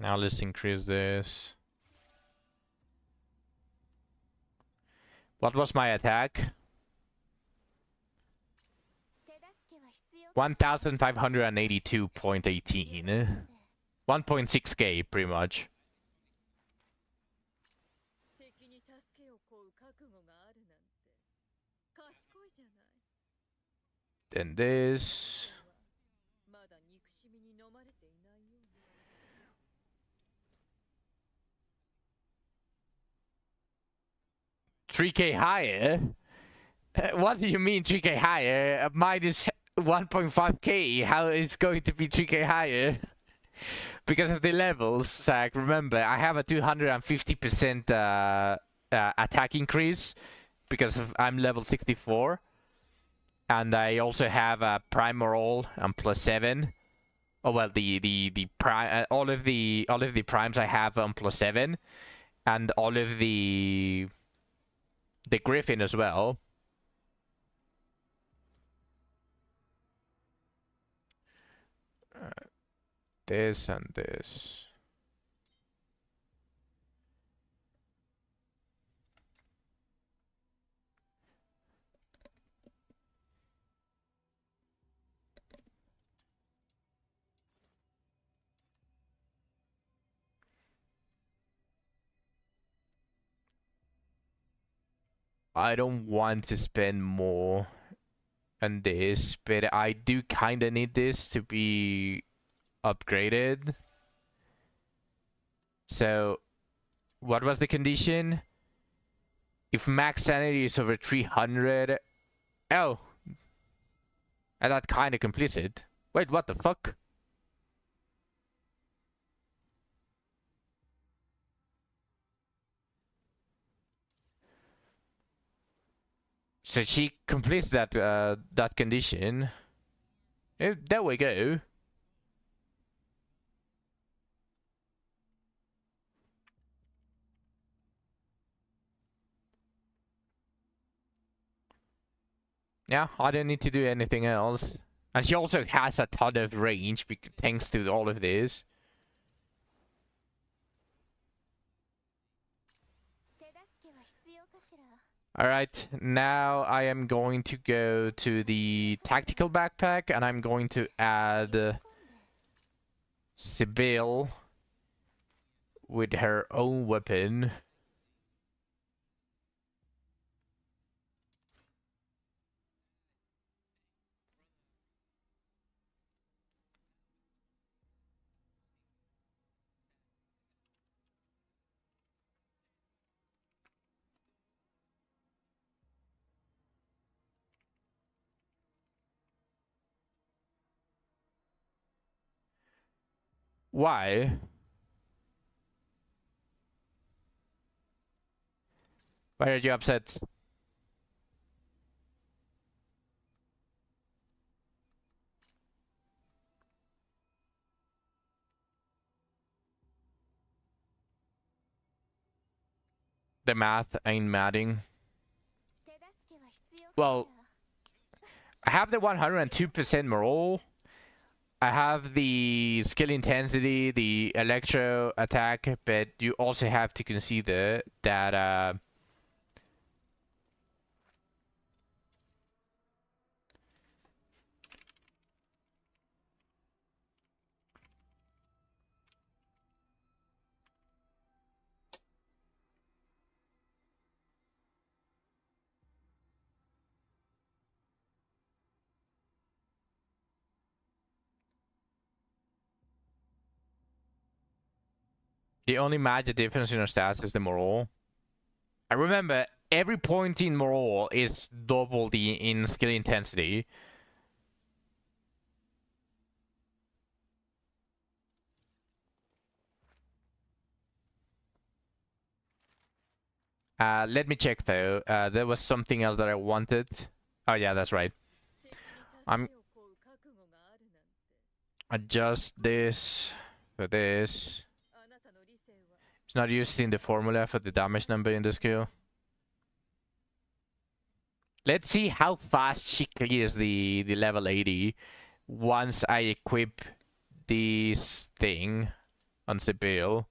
Now let's increase this. What was my attack? 1582.18. 1.6k pretty much. Then this. 3k higher? What do you mean 3k higher? Mine is 1.5k. How is it going to be 3k higher? Because of the levels, Zach. Remember, I have a 250% attack increase because I'm level 64, and I also have a primal and +7. Oh well, the prime, all of the primes I have on +7, and all of the Griffin as well. This and this. I don't want to spend more on this, but I do kind of need this to be upgraded. So, what was the condition? If max sanity is over 300... Oh! And that kind of completes it. Wait, what the fuck? So she completes that that condition. There we go. Yeah, I don't need to do anything else. And she also has a ton of range thanks to all of this. Alright, now I am going to go to the tactical backpack and I'm going to add Sibyl with her own weapon. Why? Why are you upset? The math ain't matting. Well, I have the 102% morale. I have the skill intensity, the electro attack, but you also have to consider that The only major difference in our stats is the morale. I remember every point in morale is double the in skill intensity. Let me check though. There was something else that I wanted. Oh yeah, that's right. I'm adjust this for this. It's not used in the formula for the damage number in the skill. Let's see how fast she clears the level 80 once I equip this thing on Sibyl.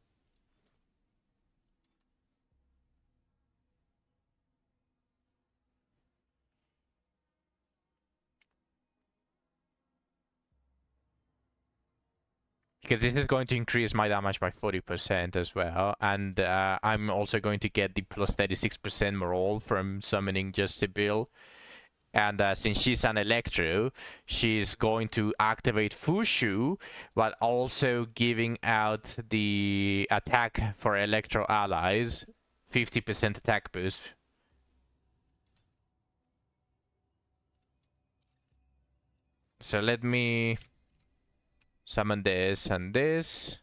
Because this is going to increase my damage by 40% as well. And I'm also going to get the plus 36% morale from summoning just Sibyl. And since she's an Electro, she's going to activate Fushu, while also giving out the attack for Electro allies, 50% attack boost. So let me summon this and this.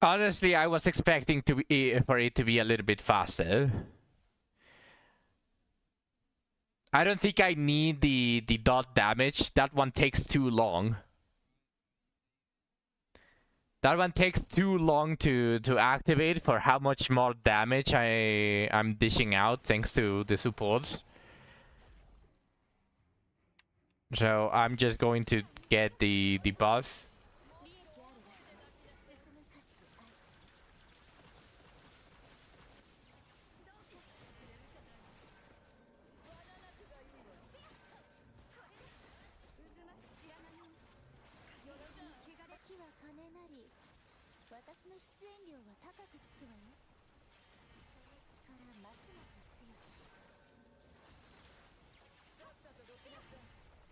Honestly, I was expecting for it to be a little bit faster. I don't think I need the dot damage. That one takes too long. That one takes too long to activate for how much more damage I'm dishing out thanks to the supports. So I'm just going to get the buff.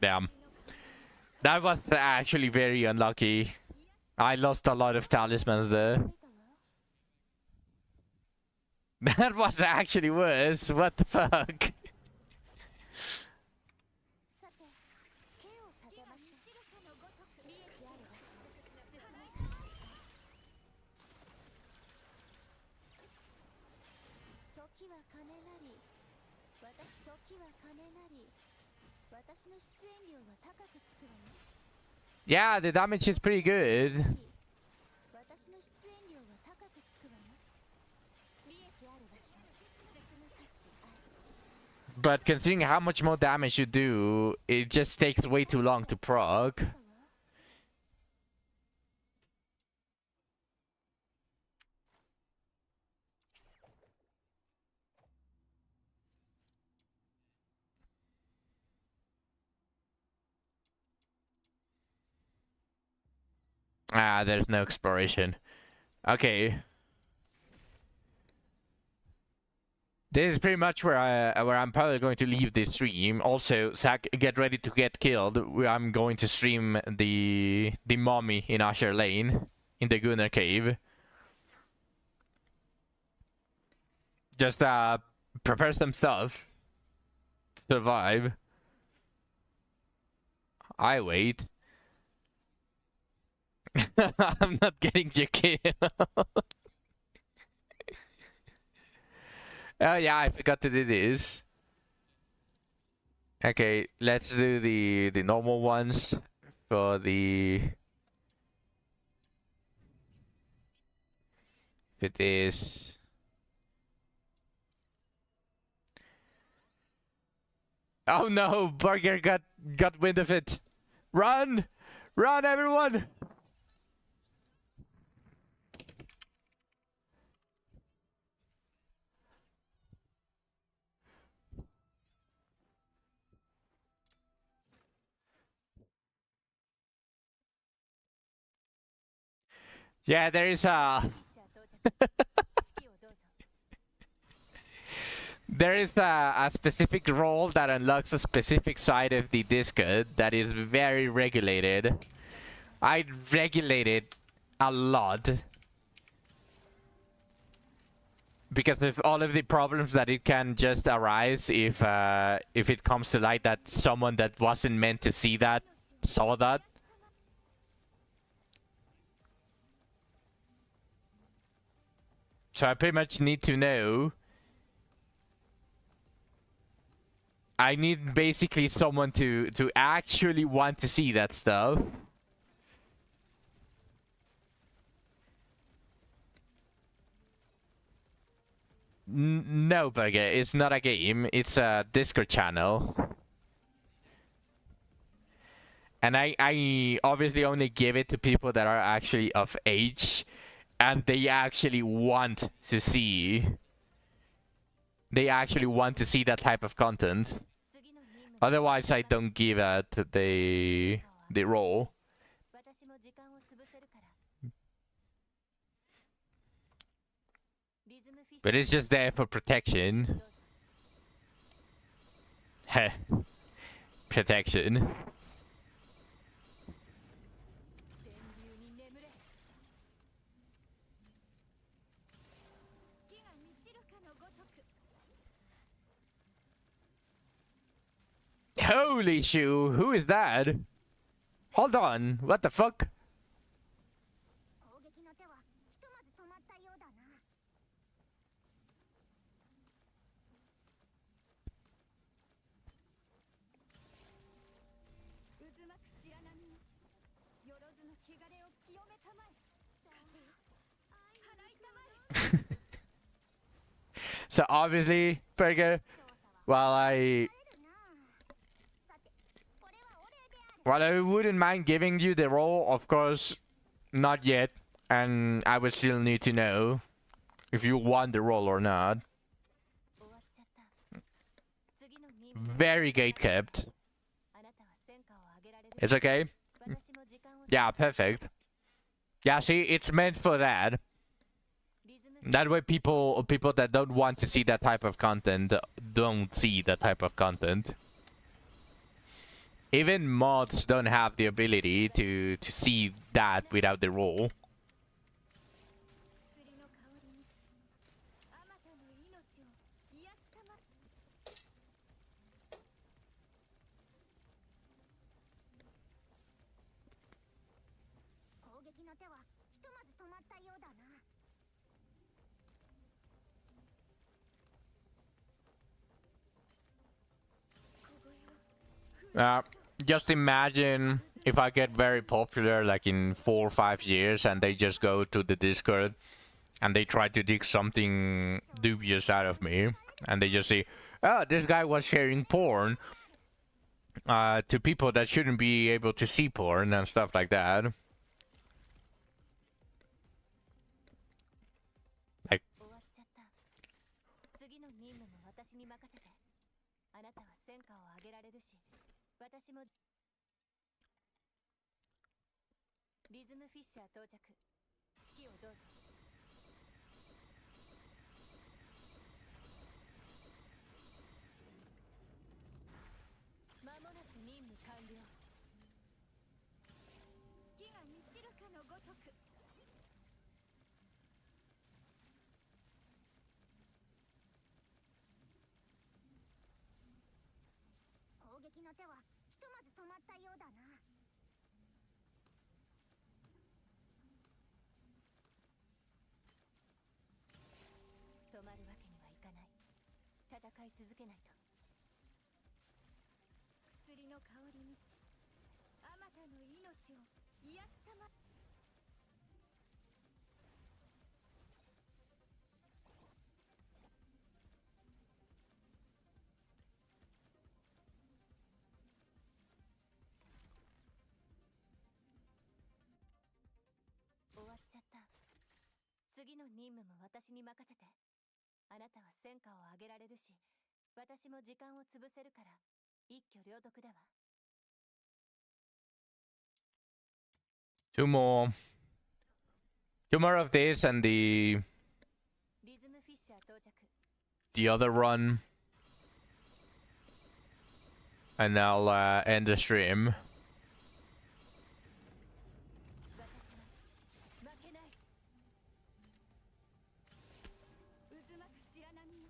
Damn. That was actually very unlucky. I lost a lot of talismans there. That was actually worse. What the fuck? Yeah, the damage is pretty good. But considering how much more damage you do, it just takes way too long to proc. Ah, there's no exploration. Okay. This is pretty much where I'm probably going to leave this stream. Also, Zach, get ready to get killed. I'm going to stream the mummy in Asher Lane in the Gunnar Cave. Just prepare some stuff to survive. I wait. I'm not getting your kill. Oh yeah, I forgot to do this. Okay, let's do the normal ones for this. Oh no, Burger got wind of it. Run! Run, everyone! Yeah, there is a there is a specific role that unlocks a specific side of the Discord that is very regulated. I regulate it a lot because of all of the problems that it can just arise if it comes to light that someone that wasn't meant to see that saw that. So I pretty much need to know. I need basically someone to actually want to see that stuff. No, Burger, it's not a game. It's a Discord channel. And I obviously only give it to people that are actually of age and they actually want to see. They actually want to see that type of content. Otherwise, I don't give out the role. But it's just there for protection. Heh. Protection. Holy shoe, who is that? Hold on, what the fuck? So obviously, Burger, while I wouldn't mind giving you the role, of course, not yet, and I would still need to know if you want the role or not. Very gate kept. It's okay? Yeah, perfect. Yeah, see, it's meant for that. That way people that don't want to see that type of content don't see that type of content. Even mods don't have the ability to see that without the role. Just imagine if I get very popular like in 4 or 5 years and they just go to the Discord and they try to dig something dubious out of me and they just say, oh, this guy was sharing porn to people that shouldn't be able to see porn and stuff like that. Like, 戦い続けないと。薬の香り満ち、あまたの命を癒したま。終わっちゃった。次の任務も私に任せて。あなたは戦果を上げられるし、私も時間を潰せるから一挙両得だわ。Two more. Two more of this and the リズムフィッシャー到着。other run. And I'll end the stream. 私は負けない。渦巻く白波よ、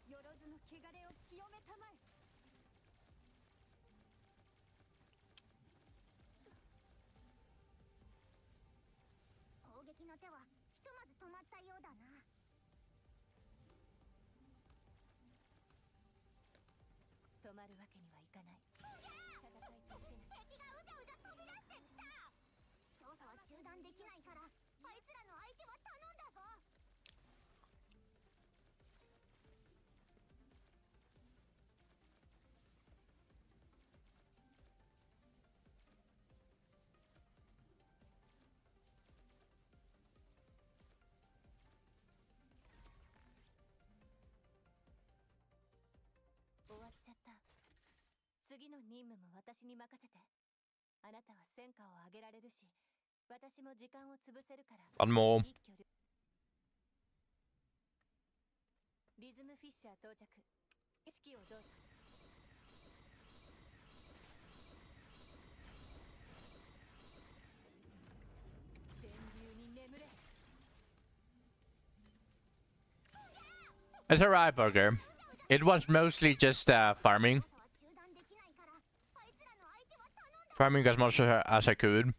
よろずの汚れを清めたまえ。攻撃の手はひとまず止まったようだな。止まるわけにはいかない。戦い続けない。敵がうじゃうじゃ飛び出してきた。調査は中断できないから、あいつらの相手は頼んだぞ。終わっちゃった。次の任務も私に任せて。あなたは戦果を上げられるし、私も時間を潰せるから。One more. 一挙両。リズムフィッシャー到着。指揮をどうぞ。電流に眠れ。 It's alright, Burger. It was mostly just farming. Farming as much as I could.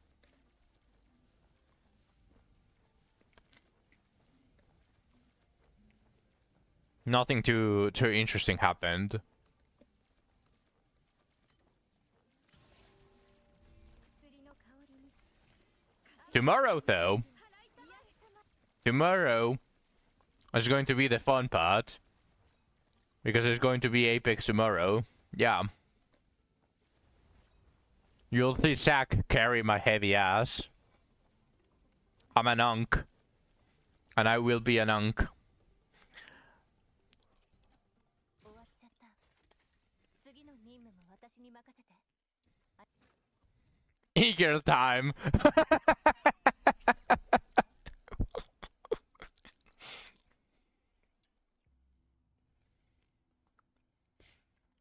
Nothing too interesting happened. Tomorrow, though. Tomorrow is going to be the fun part. Because it's going to be Apex tomorrow. Yeah. You'll see Zack carry my heavy ass. I'm an unk. And I will be an unk. Eager time.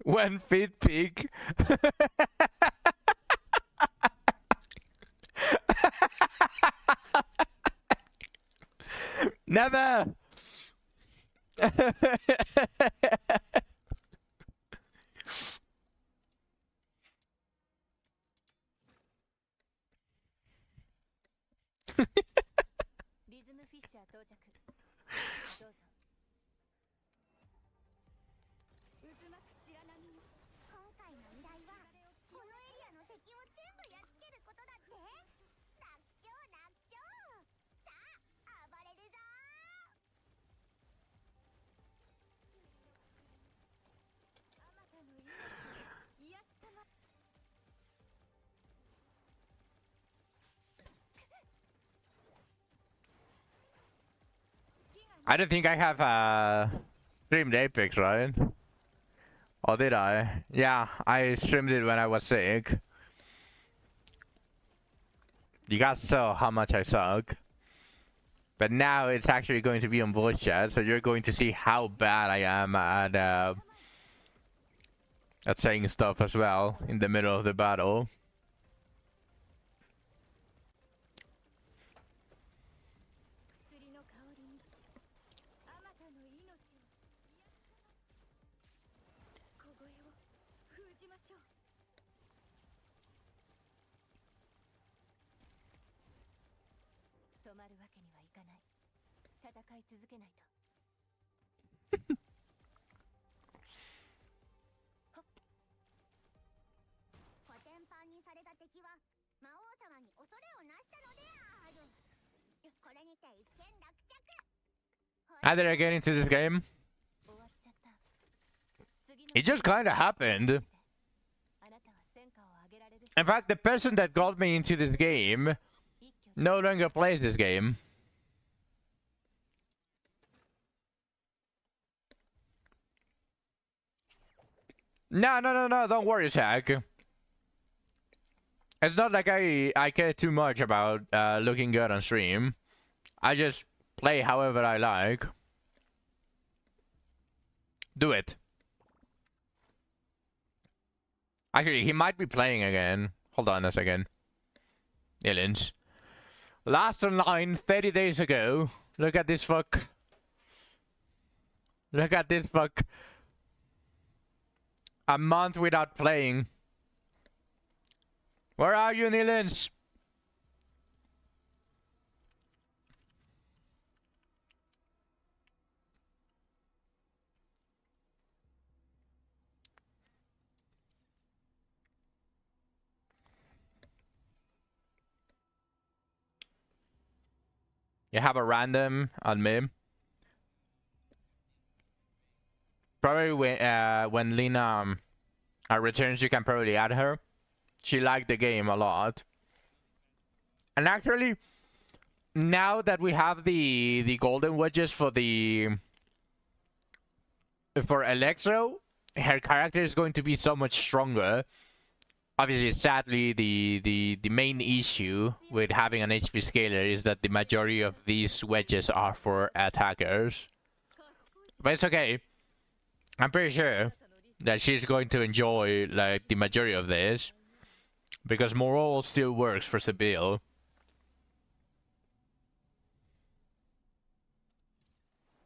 When feet peak. Never. I don't think I have streamed Apex, right? Or did I? Yeah, I streamed it when I was sick. You guys saw how much I suck. But now it's actually going to be on voice chat, so you're going to see how bad I am at saying stuff as well in the middle of the battle. 敵は魔王様に恐れをなしたのである。これにて一件落着。 How did I get into this game? 終わっちゃった。 It just kind of happened. あなたは戦果を上げられるし In fact, the person that got me into this game 一挙 no longer plays this game. No, don't worry, Zach. It's not like I care too much about looking good on stream. I just play however I like. Do it. Actually, he might be playing again. Hold on a second. Aliens. Last online 30 days ago. Look at this fuck. Look at this fuck. A month without playing. Where are you, Nilens? You have a random on me. Probably when Lena returns, you can probably add her. She liked the game a lot. And actually, now that we have the golden wedges for Electro, her character is going to be so much stronger. Obviously, sadly, the main issue with having an HP scaler is that the majority of these wedges are for attackers. But it's okay. I'm pretty sure that she's going to enjoy like the majority of this, because morale still works for Sibyl.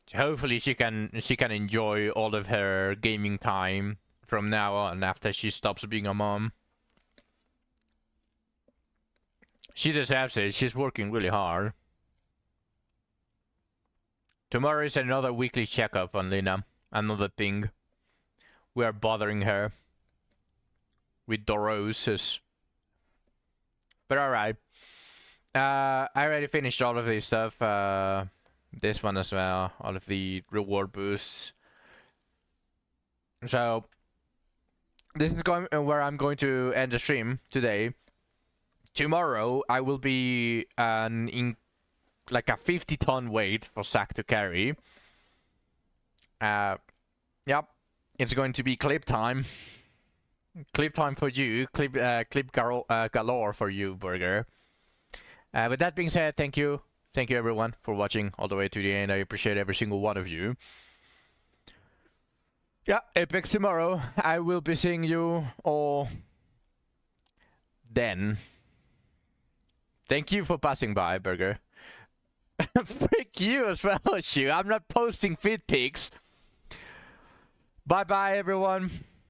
So hopefully she can enjoy all of her gaming time from now on after she stops being a mom. She deserves it. She's working really hard. Tomorrow is another weekly checkup on Lena. Another thing. We are bothering her with Dorosis. But alright. I already finished all of this stuff. This one as well. All of the reward boosts. So this is going where I'm going to end the stream today. Tomorrow I will be in like a 50-ton weight for Zach to carry. Yep, it's going to be clip time. Clip time for you. Clip galore for you, Burger. With that being said, thank you everyone for watching all the way to the end. I appreciate every single one of you. Yeah, Apex tomorrow. I will be seeing you all then. Thank you for passing by, Burger. Frick you as well, Shu. I'm not posting fit pics. Bye bye, everyone.